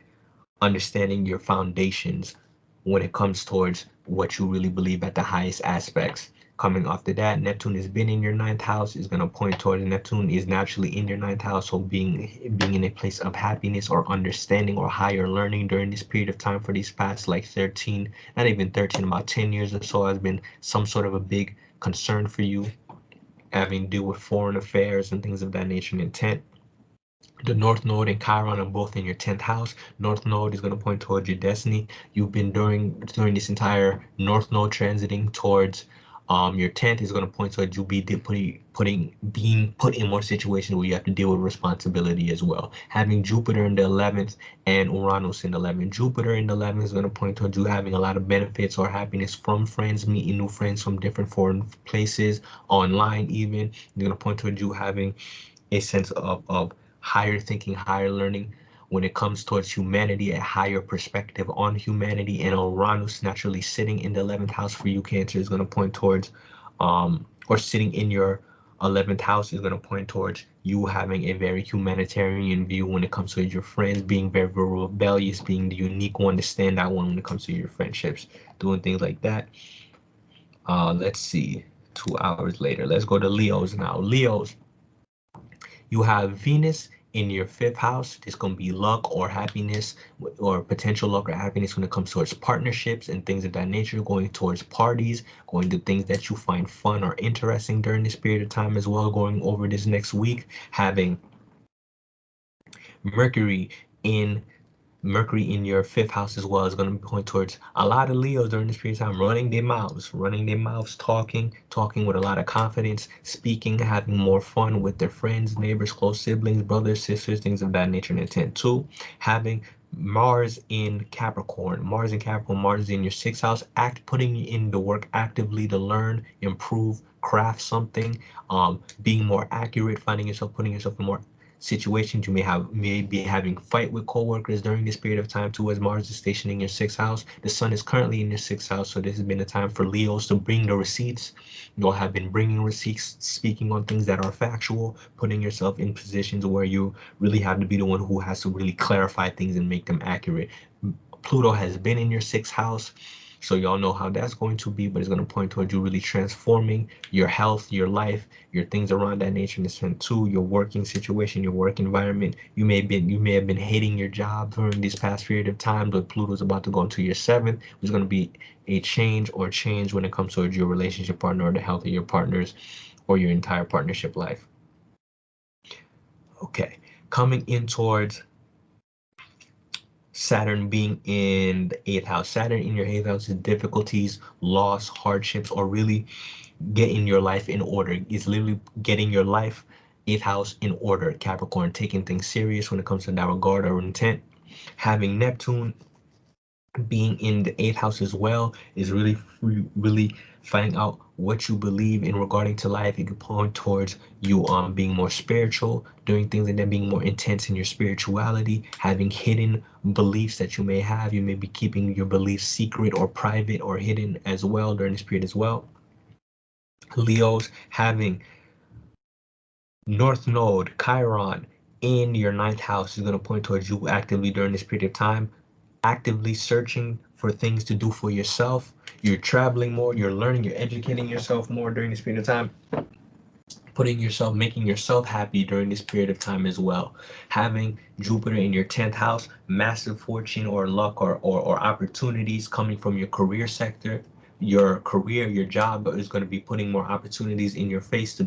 Speaker 1: understanding your foundations when it comes towards what you really believe at the highest aspects. Coming after that, Neptune has been in your ninth house, is going to point towards Neptune is naturally in your ninth house, so being in a place of happiness or understanding or higher learning during this period of time for these past like 13, not even 13, about 10 years or so has been some sort of a big concern for you, having to do with foreign affairs and things of that nature and intent. The North Node and Chiron are both in your 10th house. North Node is going to point towards your destiny. You've been during this entire North Node transiting towards your 10th is going to point towards you being put in more situations where you have to deal with responsibility as well. Having Jupiter in the 11th and Uranus in the 11th. Jupiter in the 11th is going to point towards you having a lot of benefits or happiness from friends, meeting new friends from different foreign places, online even. It's going to point towards you having a sense of higher thinking, higher learning when it comes towards humanity, a higher perspective on humanity. And Uranus naturally sitting in the 11th house for you, Cancer, is going to point towards, or sitting in your 11th house is going to point towards you having a very humanitarian view when it comes to your friends, being very, very rebellious, being the unique one, the standout one when it comes to your friendships, doing things like that. Let's see, 2 hours later, let's go to Leos now. Leos, you have Venus in your fifth house. There's going to be luck or happiness or potential luck or happiness when it comes towards partnerships and things of that nature, going towards parties, going to things that you find fun or interesting during this period of time as well, going over this next week, having Mercury in Mercury in your fifth house as well is going to point towards a lot of Leos during this period of time, running their mouths, talking with a lot of confidence, speaking, having more fun with their friends, neighbors, close siblings, brothers, sisters, things of that nature and intent. Two, having Mars in Capricorn. Mars in your sixth house, putting in the work actively to learn, improve, craft something, being more accurate, putting yourself in more situations. You may be having fight with coworkers during this period of time too, as Mars is stationed in your sixth house. The Sun is currently in your sixth house, so this has been a time for Leos to bring the receipts. You'll have been bringing receipts, speaking on things that are factual, putting yourself in positions where you really have to be the one who has to really clarify things and make them accurate. Pluto has been in your sixth house, so y'all know how that's going to be, but it's going to point towards you really transforming your health, your life, your things around that nature in the sense too, your working situation, your work environment. You may have been hating your job during this past period of time, but Pluto's about to go into your seventh. There's going to be a change when it comes towards your relationship partner or the health of your partners or your entire partnership life. Okay, coming in towards Saturn being in the eighth house. Saturn in your eighth house is difficulties, loss, hardships, or really getting your life in order. Is literally getting your life, eighth house, in order. Capricorn, taking things serious when it comes to that regard or intent. Having Neptune being in the eighth house as well is really finding out what you believe in regarding to life. It could point towards you being more spiritual, doing things and then being more intense in your spirituality, having hidden beliefs that you may have. You may be keeping your beliefs secret or private or hidden as well during this period as well. Leos, having North Node, Chiron in your ninth house is going to point towards you actively during this period of time, actively searching for things to do for yourself. You're traveling more, you're learning, you're educating yourself more during this period of time, making yourself happy during this period of time as well. Having Jupiter in your 10th house, massive fortune or luck or opportunities coming from your career sector. Your career, your job is going to be putting more opportunities in your face or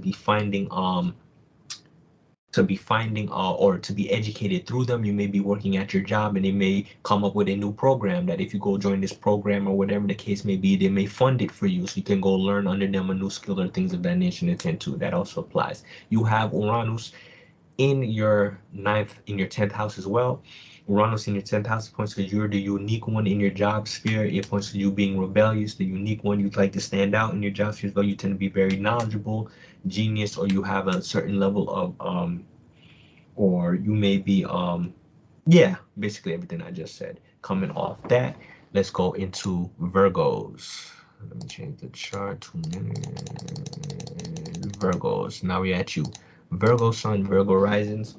Speaker 1: to be educated through them. You may be working at your job and they may come up with a new program that if you go join this program or whatever the case may be, they may fund it for you so you can go learn under them a new skill or things of that nature and tend to. That also applies. You have Uranus in your 10th house as well. Uranus in your 10th house points to you're the unique one in your job sphere. It points to you being rebellious, the unique one. You'd like to stand out in your job sphere, though you tend to be very knowledgeable, genius, or you have a certain level of or you may be yeah, basically everything I just said. Coming off that, let's go into Virgos. Let me change the chart to Virgos. Now we're at you. Virgo Sun, Virgo Risings.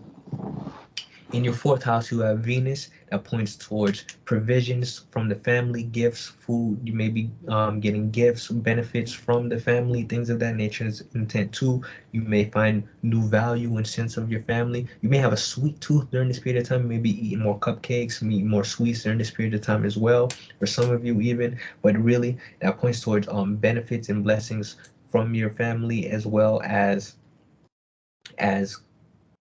Speaker 1: In your fourth house, you have Venus that points towards provisions from the family, gifts, food. You may be getting gifts, benefits from the family, things of that nature is intent too. You may find new value and sense of your family. You may have a sweet tooth during this period of time. You may be eating more cupcakes, eating more sweets during this period of time as well, for some of you even. But really, that points towards benefits and blessings from your family as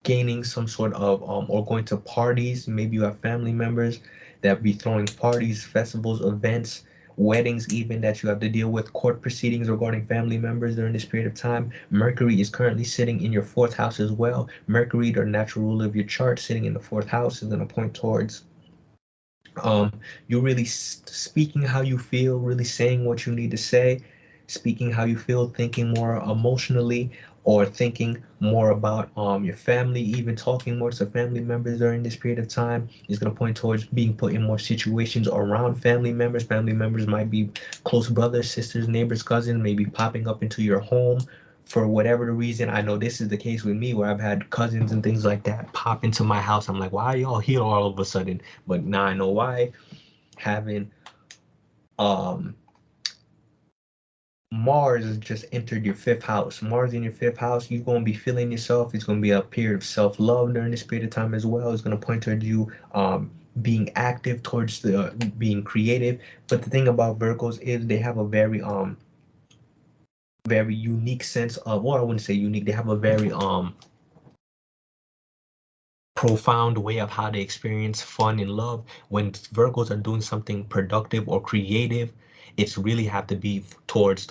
Speaker 1: gaining some sort of or going to parties. Maybe you have family members that be throwing parties, festivals, events, weddings even that you have to deal with, court proceedings regarding family members during this period of time. Mercury is currently sitting in your fourth house as well. Mercury, the natural ruler of your chart, sitting in the fourth house, is going to point towards um, you really speaking how you feel, really saying what you need to say, speaking how you feel, thinking more emotionally, or thinking more about your family, even talking more to family members during this period of time is going to point towards being put in more situations around family members. Family members might be close brothers, sisters, neighbors, cousins, maybe popping up into your home for whatever the reason. I know this is the case with me where I've had cousins and things like that pop into my house. I'm like, why are y'all here all of a sudden? But now I know why. Having um Mars has just entered your fifth house. Mars in your fifth house, you're gonna be feeling yourself. It's gonna be a period of self-love during this period of time as well. It's gonna point towards you being active towards the being creative. But the thing about Virgos is they have a very unique sense of, well, I wouldn't say unique, they have a very profound way of how they experience fun and love. When Virgos are doing something productive or creative, it's really have to be towards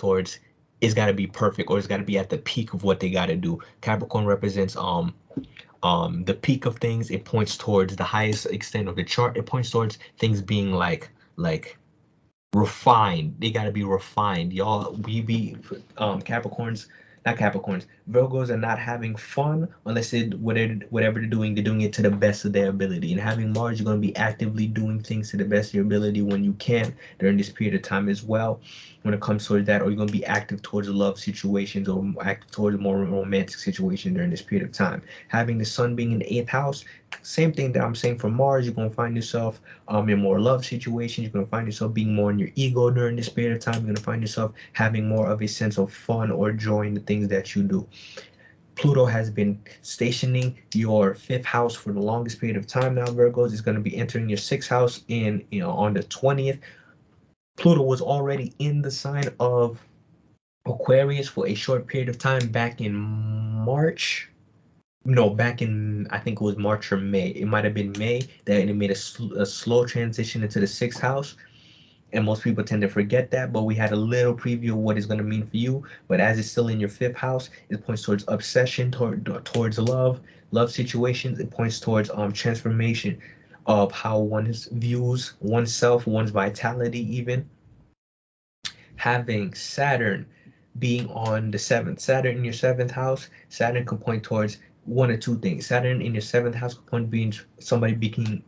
Speaker 1: it's got to be perfect, or it's got to be at the peak of what they got to do. Capricorn represents the peak of things. It points towards the highest extent of the chart. It points towards things being like refined. They got to be refined. Y'all, we be Capricorns, not Capricorns. Virgos are not having fun unless whatever they're doing it to the best of their ability. And having Mars, you're going to be actively doing things to the best of your ability when you can during this period of time as well. When it comes towards that, or you're going to be active towards love situations or active towards more romantic situation during this period of time. Having the Sun being in the eighth house, same thing that I'm saying for Mars, you're going to find yourself in more love situations. You're going to find yourself being more in your ego during this period of time. You're going to find yourself having more of a sense of fun or joy in the things that you do. Pluto has been stationing your fifth house for the longest period of time now, Virgos. Is going to be entering your sixth house on the 20th. Pluto was already in the sign of Aquarius for a short period of time back in March. No, back in, I think it was March or May. It might have been May that it made a slow transition into the sixth house. And most people tend to forget that, but we had a little preview of what it's going to mean for you. But as it's still in your fifth house, it points towards obsession, towards love situations. It points towards transformation of how one views oneself, one's vitality, even having Saturn being on the seventh. Saturn in your seventh house, Saturn can point towards one or two things. Saturn in your seventh house could point being somebody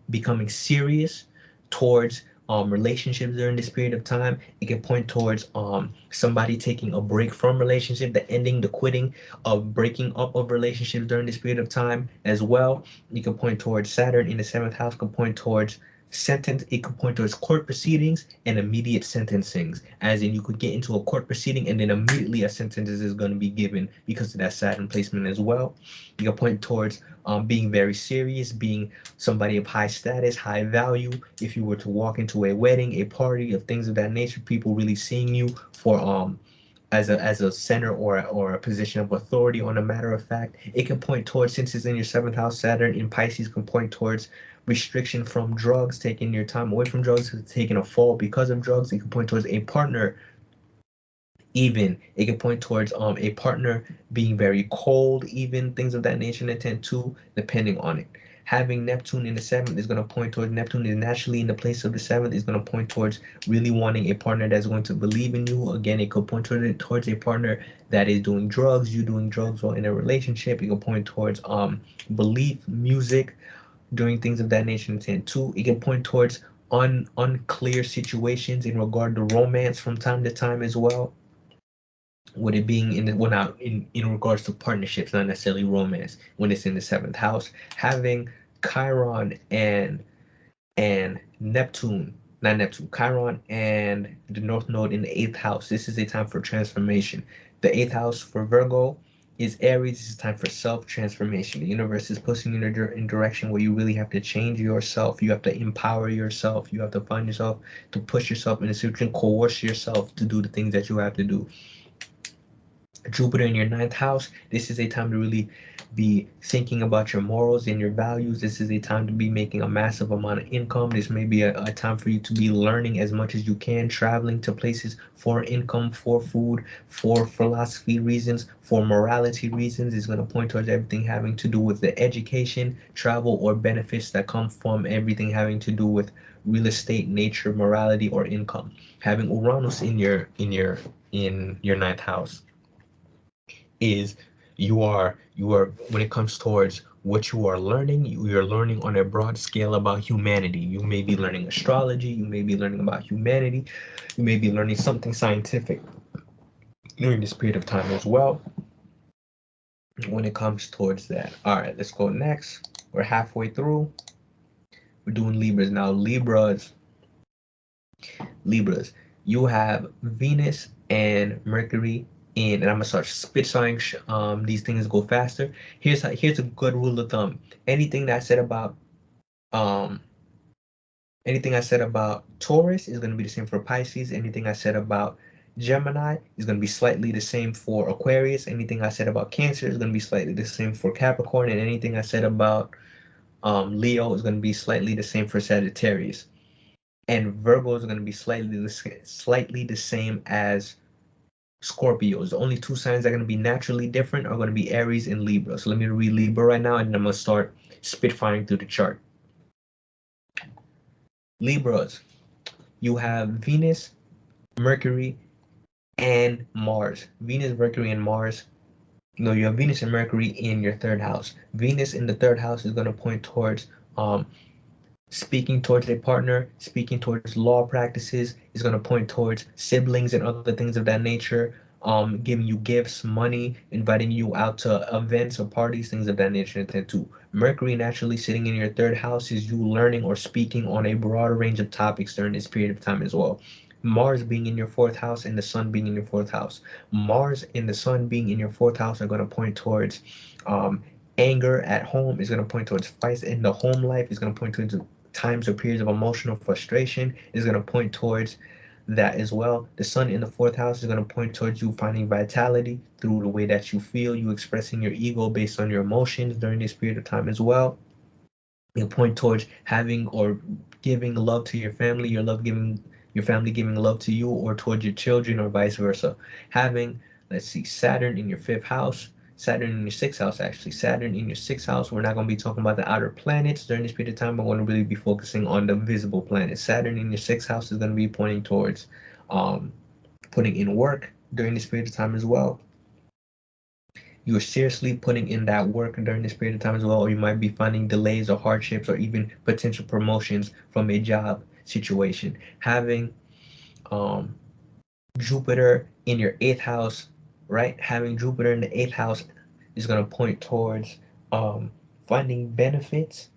Speaker 1: becoming serious towards relationships during this period of time. It can point towards somebody taking a break from relationship, the ending, the quitting of breaking up of relationships during this period of time as well. You can point towards Saturn in the seventh house, can point towards sentence. It could point towards court proceedings and immediate sentencings, as in you could get into a court proceeding and then immediately a sentence is going to be given because of that Saturn placement as well. You can point towards being very serious, being somebody of high status, high value. If you were to walk into a wedding, a party, of things of that nature, people really seeing you for as a center or a position of authority on a matter of fact. It can point towards, since it's in your seventh house, Saturn in Pisces can point towards restriction from drugs, taking your time away from drugs, taking a fall because of drugs. It can point towards a partner, even it can point towards a partner being very cold, even things of that nature, and tend to depending on it. Having Neptune in the seventh is going to point towards, Neptune is naturally in the place of the seventh, is going to point towards really wanting a partner that's going to believe in you. Again, it could point towards a partner that is doing drugs, you doing drugs, or in a relationship. It could point towards belief, music, doing things of that nature. And two, it can point towards unclear situations in regard to romance from time to time as well, with it being in the, well, not in regards to partnerships, not necessarily romance, when it's in the seventh house. Having Chiron and Neptune, not Neptune, Chiron and the North Node in the eighth house. This is a time for transformation. The eighth house for Virgo is Aries. This is time for self-transformation. The universe is pushing you in a direction where you really have to change yourself. You have to empower yourself. You have to find yourself, to push yourself in a situation, coerce yourself to do the things that you have to do. Jupiter in your ninth house, this is a time to really be thinking about your morals and your values. This is a time to be making a massive amount of income. This may be a time for you to be learning as much as you can, traveling to places for income, for food, for philosophy reasons, for morality reasons. It's going to point towards everything having to do with the education, travel, or benefits that come from everything having to do with real estate, nature, morality, or income. Having Uranus in your ninth house is you are when it comes towards what you are learning, you're learning on a broad scale about humanity. You may be learning astrology, you may be learning about humanity, you may be learning something scientific during this period of time as well, when it comes towards that. All right, let's go next. We're halfway through. We're doing Libras now. Libras, you have Venus and Mercury in, and I'm gonna start spitfying these things go faster. Here's a good rule of thumb. Anything that I said about um anything I said about Taurus is gonna be the same for Pisces. Anything I said about Gemini is going to be slightly the same for Aquarius. Anything I said about Cancer is going to be slightly the same for Capricorn, and anything I said about Leo is going to be slightly the same for Sagittarius. And Virgo is going to be slightly the same as Scorpios. The only two signs that are going to be naturally different are going to be Aries and Libra. So let me read Libra right now, and then I'm going to start spitfiring through the chart. Libras, you have Venus, Mercury, and Mars. Venus, Mercury, and Mars. No, you have Venus and Mercury in your third house. Venus in the third house is going to point towards speaking towards a partner, speaking towards law practices, is going to point towards siblings and other things of that nature, giving you gifts, money, inviting you out to events or parties, things of that nature. And then too, Mercury naturally sitting in your third house is you learning or speaking on a broader range of topics during this period of time as well. Mars being in your fourth house and the sun being in your fourth house. Mars and the sun being in your fourth house are going to point towards anger at home, is going to point towards fights in the home life, is going to point towards times or periods of emotional frustration, is going to point towards that as well. The sun in the fourth house is going to point towards you finding vitality through the way that you feel, you expressing your ego based on your emotions during this period of time as well. You point towards having or giving love to your family, your family giving love to you, or towards your children, or vice versa. Having, let's see, Saturn in your fifth house, Saturn in your sixth house, actually. Saturn in your sixth house, we're not going to be talking about the outer planets during this period of time. We're going to really be focusing on the visible planets. Saturn in your sixth house is going to be pointing towards putting in work during this period of time as well. You are seriously putting in that work during this period of time as well, or you might be finding delays or hardships or even potential promotions from a job situation. Having um, Jupiter in your eighth house, right? Having Jupiter in the eighth house is going to point towards finding benefits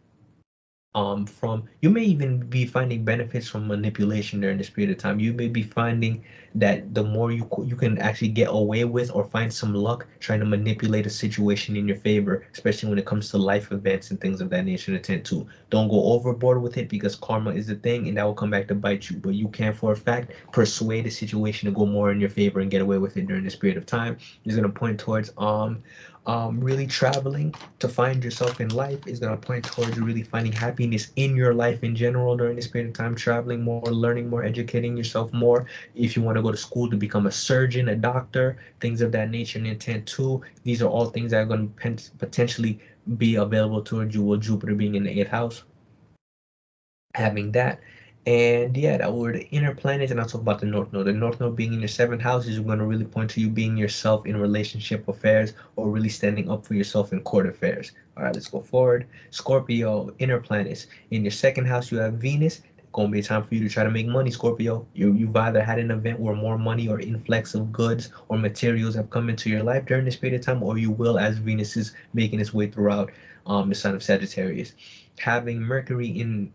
Speaker 1: from, you may even be finding benefits from manipulation during this period of time. You may be finding that the more you can actually get away with or find some luck trying to manipulate a situation in your favor, especially when it comes to life events and things of that nature. To tend to don't go overboard with it, because karma is a thing and that will come back to bite you. But you can for a fact persuade a situation to go more in your favor and get away with it during this period of time. It's going to point towards really traveling to find yourself in life, is going to point towards really finding happiness in your life in general during this period of time. Traveling more, learning more, educating yourself more. If you want to go to school to become a surgeon, a doctor, things of that nature and intent too. These are all things that are going to potentially be available towards you, with Jupiter being in the 8th house, having that. And yeah, that were the inner planets. And I'll talk about the North Node. The North Node being in your 7th house is going to really point to you being yourself in relationship affairs, or really standing up for yourself in court affairs. All right, let's go forward. Scorpio, inner planets. In your 2nd house, you have Venus. Gonna be a time for you to try to make money, Scorpio. You've either had an event where more money or influx of goods or materials have come into your life during this period of time, or you will, as Venus is making its way throughout the sign of Sagittarius. Having Mercury in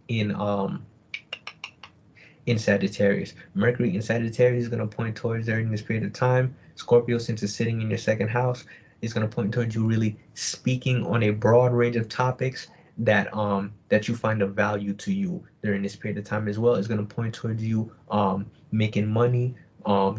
Speaker 1: Sagittarius. Mercury in Sagittarius is going to point towards during this period of time. Scorpio, since it's sitting in your 2nd house, is going to point towards you really speaking on a broad range of topics that you find of value to you during this period of time as well. It's going to point towards you making money,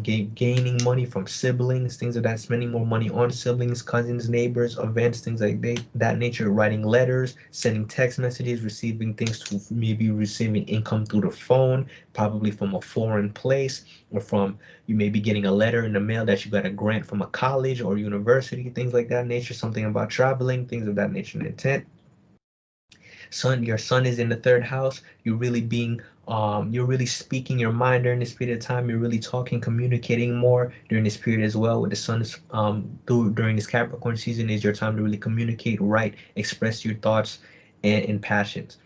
Speaker 1: gaining money from siblings, things of that, spending more money on siblings, cousins, neighbors, events, things like that nature, writing letters, sending text messages, receiving things to maybe receiving income through the phone, probably from a foreign place, or from you may be getting a letter in the mail that you got a grant from a college or university, things like that nature, something about traveling, things of that nature and intent. Your sun is in the 3rd house. You're really speaking your mind during this period of time. You're really talking, communicating more during this period as well. With the sun is during this Capricorn season is your time to really communicate, write, express your thoughts and passions.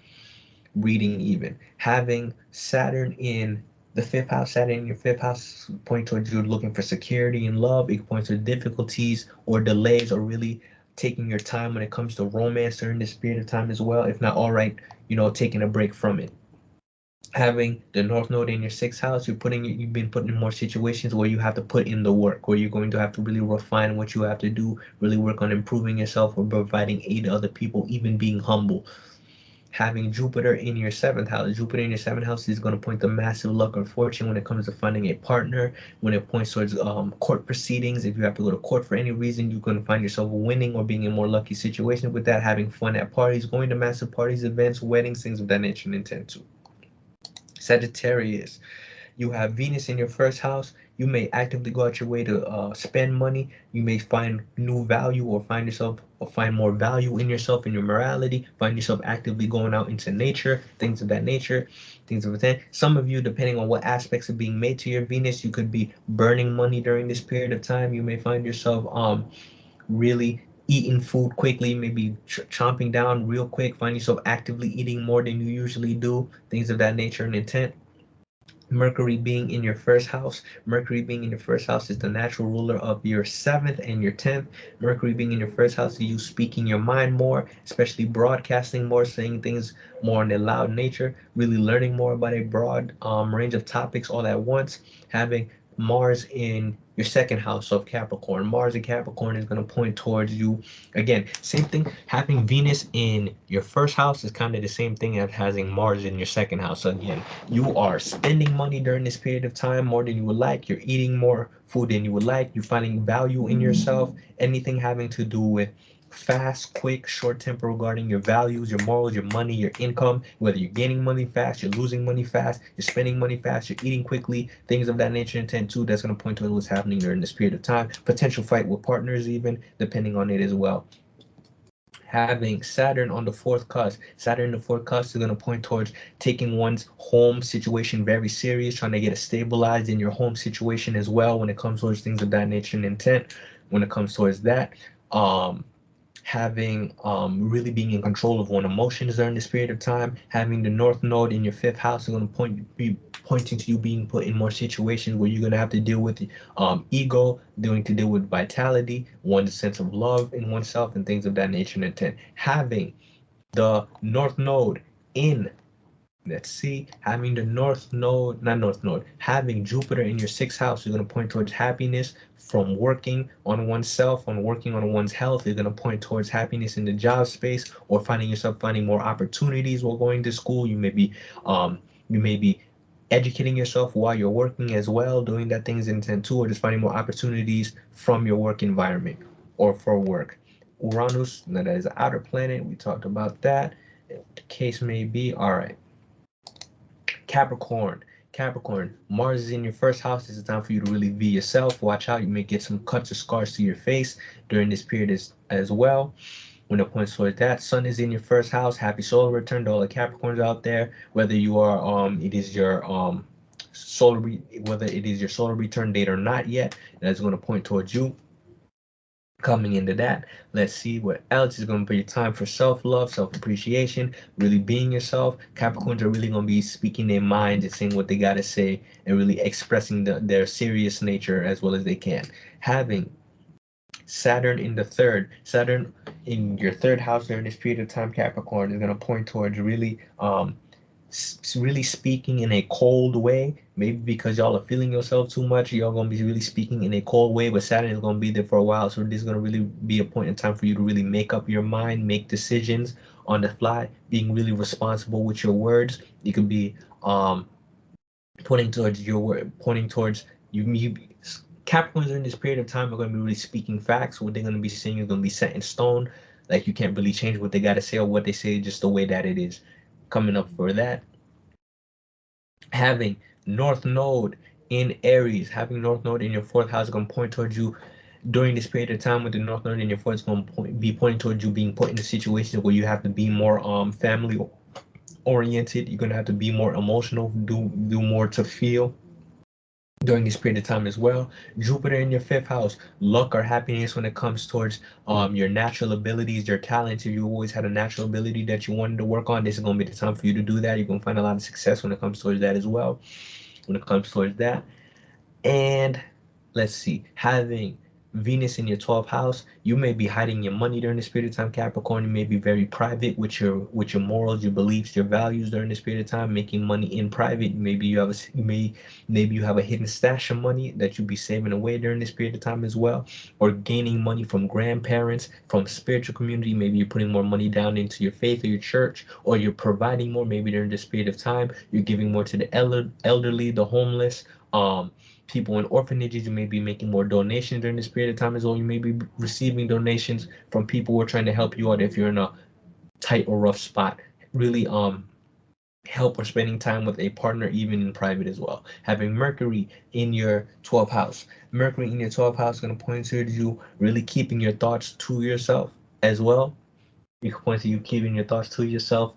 Speaker 1: Reading, even having Saturn in the 5th house. Saturn in your 5th house point towards you looking for security and love. It points to difficulties or delays, or really taking your time when it comes to romance during this period of time as well. If not, all right, taking a break from it. Having the North Node in your 6th house, you've been put in more situations where you have to put in the work, where you're going to have to really refine what you have to do, really work on improving yourself or providing aid to other people, even being humble. Having Jupiter in your 7th house. Jupiter in your 7th house is going to point to massive luck or fortune when it comes to finding a partner, when it points towards court proceedings. If you have to go to court for any reason, you're going to find yourself winning or being in more lucky situations with that. Having fun at parties, going to massive parties, events, weddings, things of that nature and intent too. Sagittarius, you have Venus in your 1st house. You may actively go out your way to spend money. You may find new value, or find more value in yourself, in your morality. Find yourself actively going out into nature, things of that nature, things of that. Some of you, depending on what aspects are being made to your Venus, you could be burning money during this period of time. You may find yourself really eating food quickly, maybe chomping down real quick. Find yourself actively eating more than you usually do, things of that nature and intent. Mercury being in your 1st house. Mercury being in your 1st house is the natural ruler of your 7th and your 10th. Mercury being in your 1st house is you speaking your mind more, especially broadcasting more, saying things more in a loud nature, really learning more about a broad range of topics all at once. Having Mars in your 2nd house of Capricorn. Mars in Capricorn is going to point towards you. Again, same thing. Having Venus in your 1st house is kind of the same thing as having Mars in your 2nd house. So again, you are spending money during this period of time more than you would like. You're eating more food than you would like. You're finding value in yourself. Anything having to do with fast, quick, short temper regarding your values, your morals, your money, your income, whether you're gaining money fast, you're losing money fast, you're spending money fast, you're eating quickly, things of that nature and intent too. That's going to point to what's happening during this period of time. Potential fight with partners, even depending on it as well. Having Saturn on the 4th cusp. Saturn in the 4th cusp is going to point towards taking one's home situation very serious, trying to get it stabilized in your home situation as well when it comes towards things of that nature and intent. When it comes towards that, having really being in control of one's emotions during this period of time. Having the North Node in your 5th house is going to be pointing to you being put in more situations where you're going to have to deal with ego, to deal with vitality, one's sense of love in oneself, and things of that nature and intent. Having the North Node in, let's see, having the having Jupiter in your 6th house is going to point towards happiness from working on oneself, on working on one's health. Is going to point towards happiness in the job space, or finding yourself finding more opportunities while going to school. You may be educating yourself while you're working as well, doing that things in intent too, or just finding more opportunities from your work environment or for work. Uranus, that is an outer planet. We talked about that. The case may be. All right. Capricorn. Capricorn, Mars is in your 1st house. It's time for you to really be yourself. Watch out. You may get some cuts or scars to your face during this period as well. when it points towards that. Sun is in your first house. Happy solar return to all the Capricorns out there. Whether you are it is your whether it is your solar return date or not yet, that's going to point towards you coming into that. Let's see what else is going to be time for self-love, self-appreciation, really being yourself. Capricorns are really going to be speaking their minds and saying what they got to say and really expressing their serious nature as well as they can. Having Saturn in the third, Saturn in your third house during this period of time, Capricorn, is going to point towards really speaking in a cold way. Maybe because y'all are feeling yourself too much, y'all gonna be really speaking in a cold way. But Saturn is gonna be there for a while, so this is gonna really be a point in time for you to really make up your mind, make decisions on the fly, being really responsible with your words. You could be pointing towards your word, pointing towards you. Capricorns during this period of time are going to be really speaking facts. What they're going to be saying is going to be set in stone. Like you can't really change what they got to say or what they say, just the way that it is. Coming up for that, having North Node in Aries, having North Node in your fourth house is going to point towards you during this period of time with the North Node in your fourth. It's going to be pointing towards you being put into situations where you have to be more family oriented. You're going to have to be more emotional, do more to feel during this period of time as well. Jupiter in your fifth house, luck or happiness when it comes towards your natural abilities, your talents. If you always had a natural ability that you wanted to work on, this is going to be the time for you to do that. You're going to find a lot of success when it comes towards that as well. When it comes towards that, and let's see, having Venus in your 12th house, you may be hiding your money during this period of time, Capricorn. You may be very private with your morals, your beliefs, your values during this period of time, making money in private. Maybe you have a hidden stash of money that you'll be saving away during this period of time as well, or gaining money from grandparents, from spiritual community. Maybe you're putting more money down into your faith or your church, or you're providing more. Maybe during this period of time, you're giving more to the elderly, the homeless, people in orphanages. You may be making more donations during this period of time as well. You may be receiving donations from people who are trying to help you out if you're in a tight or rough spot. Really help or spending time with a partner even in private as well. Having Mercury in your 12th house. Mercury in your 12th house is going to point to you really keeping your thoughts to yourself as well. You can point to you keeping your thoughts to yourself,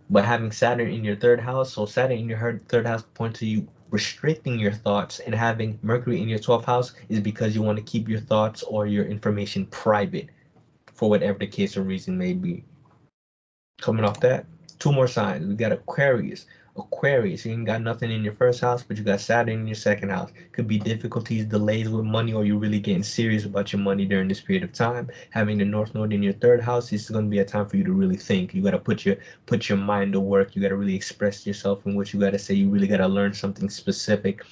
Speaker 1: but having Saturn in your third house, so Saturn in your third house point to you restricting your thoughts, and having Mercury in your 12th house is because you want to keep your thoughts or your information private for whatever the case or reason may be. Coming off that, two more signs. We got Aquarius. Aquarius, you ain't got nothing in your first house, but you got Saturn in your second house. Could be difficulties, delays with money, or you're really getting serious about your money during this period of time. Having the North Node in your third house, this is going to be a time for you to really think. You got to put your mind to work. You got to really express yourself in what you got to say. You really got to learn something specific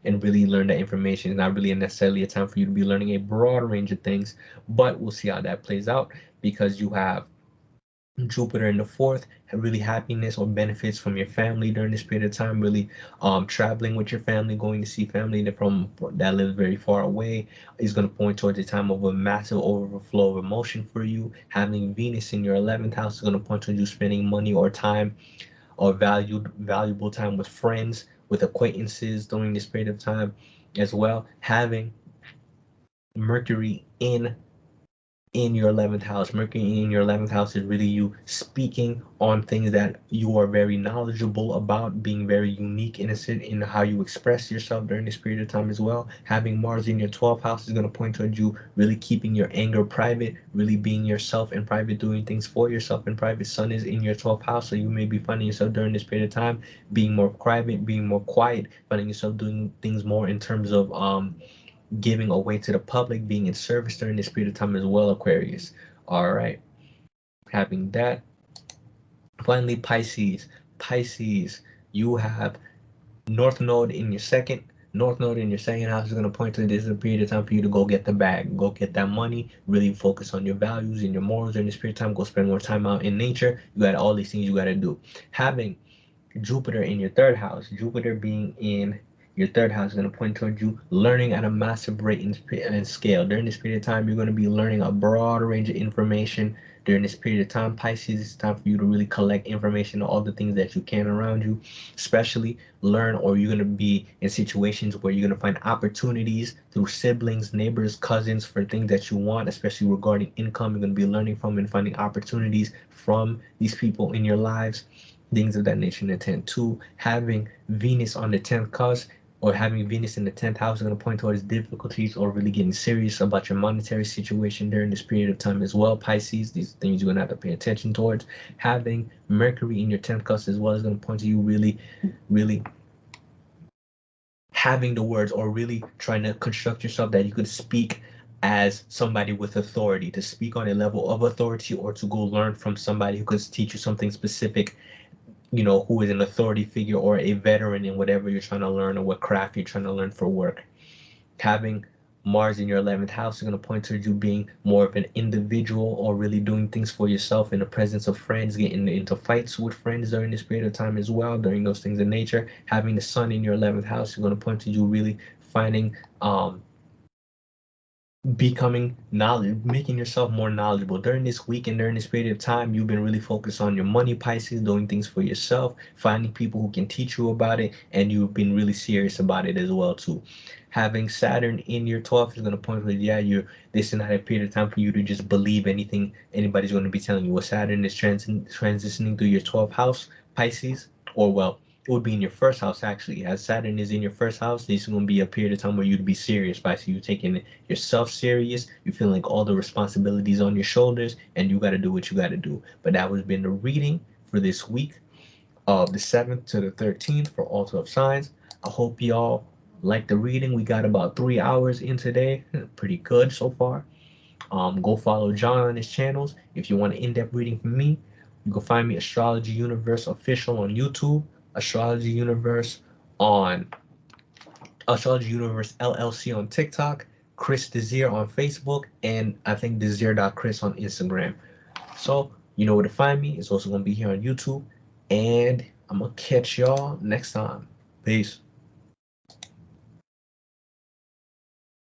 Speaker 1: and really learn that information. It's not really necessarily a time for you to be learning a broad range of things, but we'll see how that plays out because you have Jupiter in the fourth, really happiness or benefits from your family during this period of time, really traveling with your family, going to see family that lives very far away is going to point towards a time of a massive overflow of emotion for you. Having Venus in your 11th house is going to point towards you spending money or time or valuable time with friends, with acquaintances during this period of time as well. Having Mercury in your 11th house. Mercury in your 11th house is really you speaking on things that you are very knowledgeable about, being very unique, innocent in how you express yourself during this period of time as well. Having Mars in your 12th house is going to point towards you really keeping your anger private, really being yourself in private, doing things for yourself in private. Sun is in your 12th house, so you may be finding yourself during this period of time being more private, being more quiet, finding yourself doing things more in terms of giving away to the public, being in service during this period of time as well, Aquarius. All right. Having that. Finally, Pisces. Pisces, you have North Node in your second. North Node in your second house is going to point to this is a period of time for you to go get the bag, go get that money, really focus on your values and your morals during this period of time. Go spend more time out in nature. You got all these things you got to do. Having Jupiter in your third house, Jupiter being in Your third house is going to point towards you learning at a massive rate and scale. During this period of time, you're going to be learning a broad range of information. During this period of time, Pisces, it's time for you to really collect information on all the things that you can around you, especially learn, or you're going to be in situations where you're going to find opportunities through siblings, neighbors, cousins for things that you want, especially regarding income. You're going to be learning from and finding opportunities from these people in your lives, things of that nature. In the 10th, too, having Venus on the 10th cusp or having Venus in the 10th house is going to point towards difficulties or really getting serious about your monetary situation during this period of time as well. Pisces, these things you're going to have to pay attention towards. Having Mercury in your 10th house as well is going to point to you really, really having the words or really trying to construct yourself that you could speak as somebody with authority, to speak on a level of authority or to go learn from somebody who could teach you something specific, who is an authority figure or a veteran in whatever you're trying to learn or what craft you're trying to learn for work. Having Mars in your 11th house is going to point towards you being more of an individual or really doing things for yourself in the presence of friends, getting into fights with friends during this period of time as well, during those things in nature. Having the Sun in your 11th house is going to point to you really finding becoming knowledge, making yourself more knowledgeable during this week and during this period of time. You've been really focused on your money, Pisces, doing things for yourself, finding people who can teach you about it, and you've been really serious about it as well too. Having Saturn in your 12th is going to point to, yeah, this is not a period of time for you to just believe anything anybody's going to be telling you. What Saturn is transitioning through your 12th house, Pisces, or well, it would be in your first house actually. As Saturn is in your first house, this is going to be a period of time where you'd be serious, right? So you're taking yourself serious. You feel like all the responsibilities on your shoulders, and you got to do what you got to do. But that was been the reading for this week of the 7th to the 13th for all 12 signs. I hope y'all like the reading. We got about 3 hours in today. Pretty good so far. Go follow John on his channels. If you want an in-depth reading from me, you can find me Astrology Universe Official on YouTube, Astrology Universe on Astrology Universe LLC on TikTok, Chris Desir on Facebook, and I think Desir.Chris on Instagram. So you know where to find me. It's also gonna be here on YouTube. And I'm gonna catch y'all next time. Peace.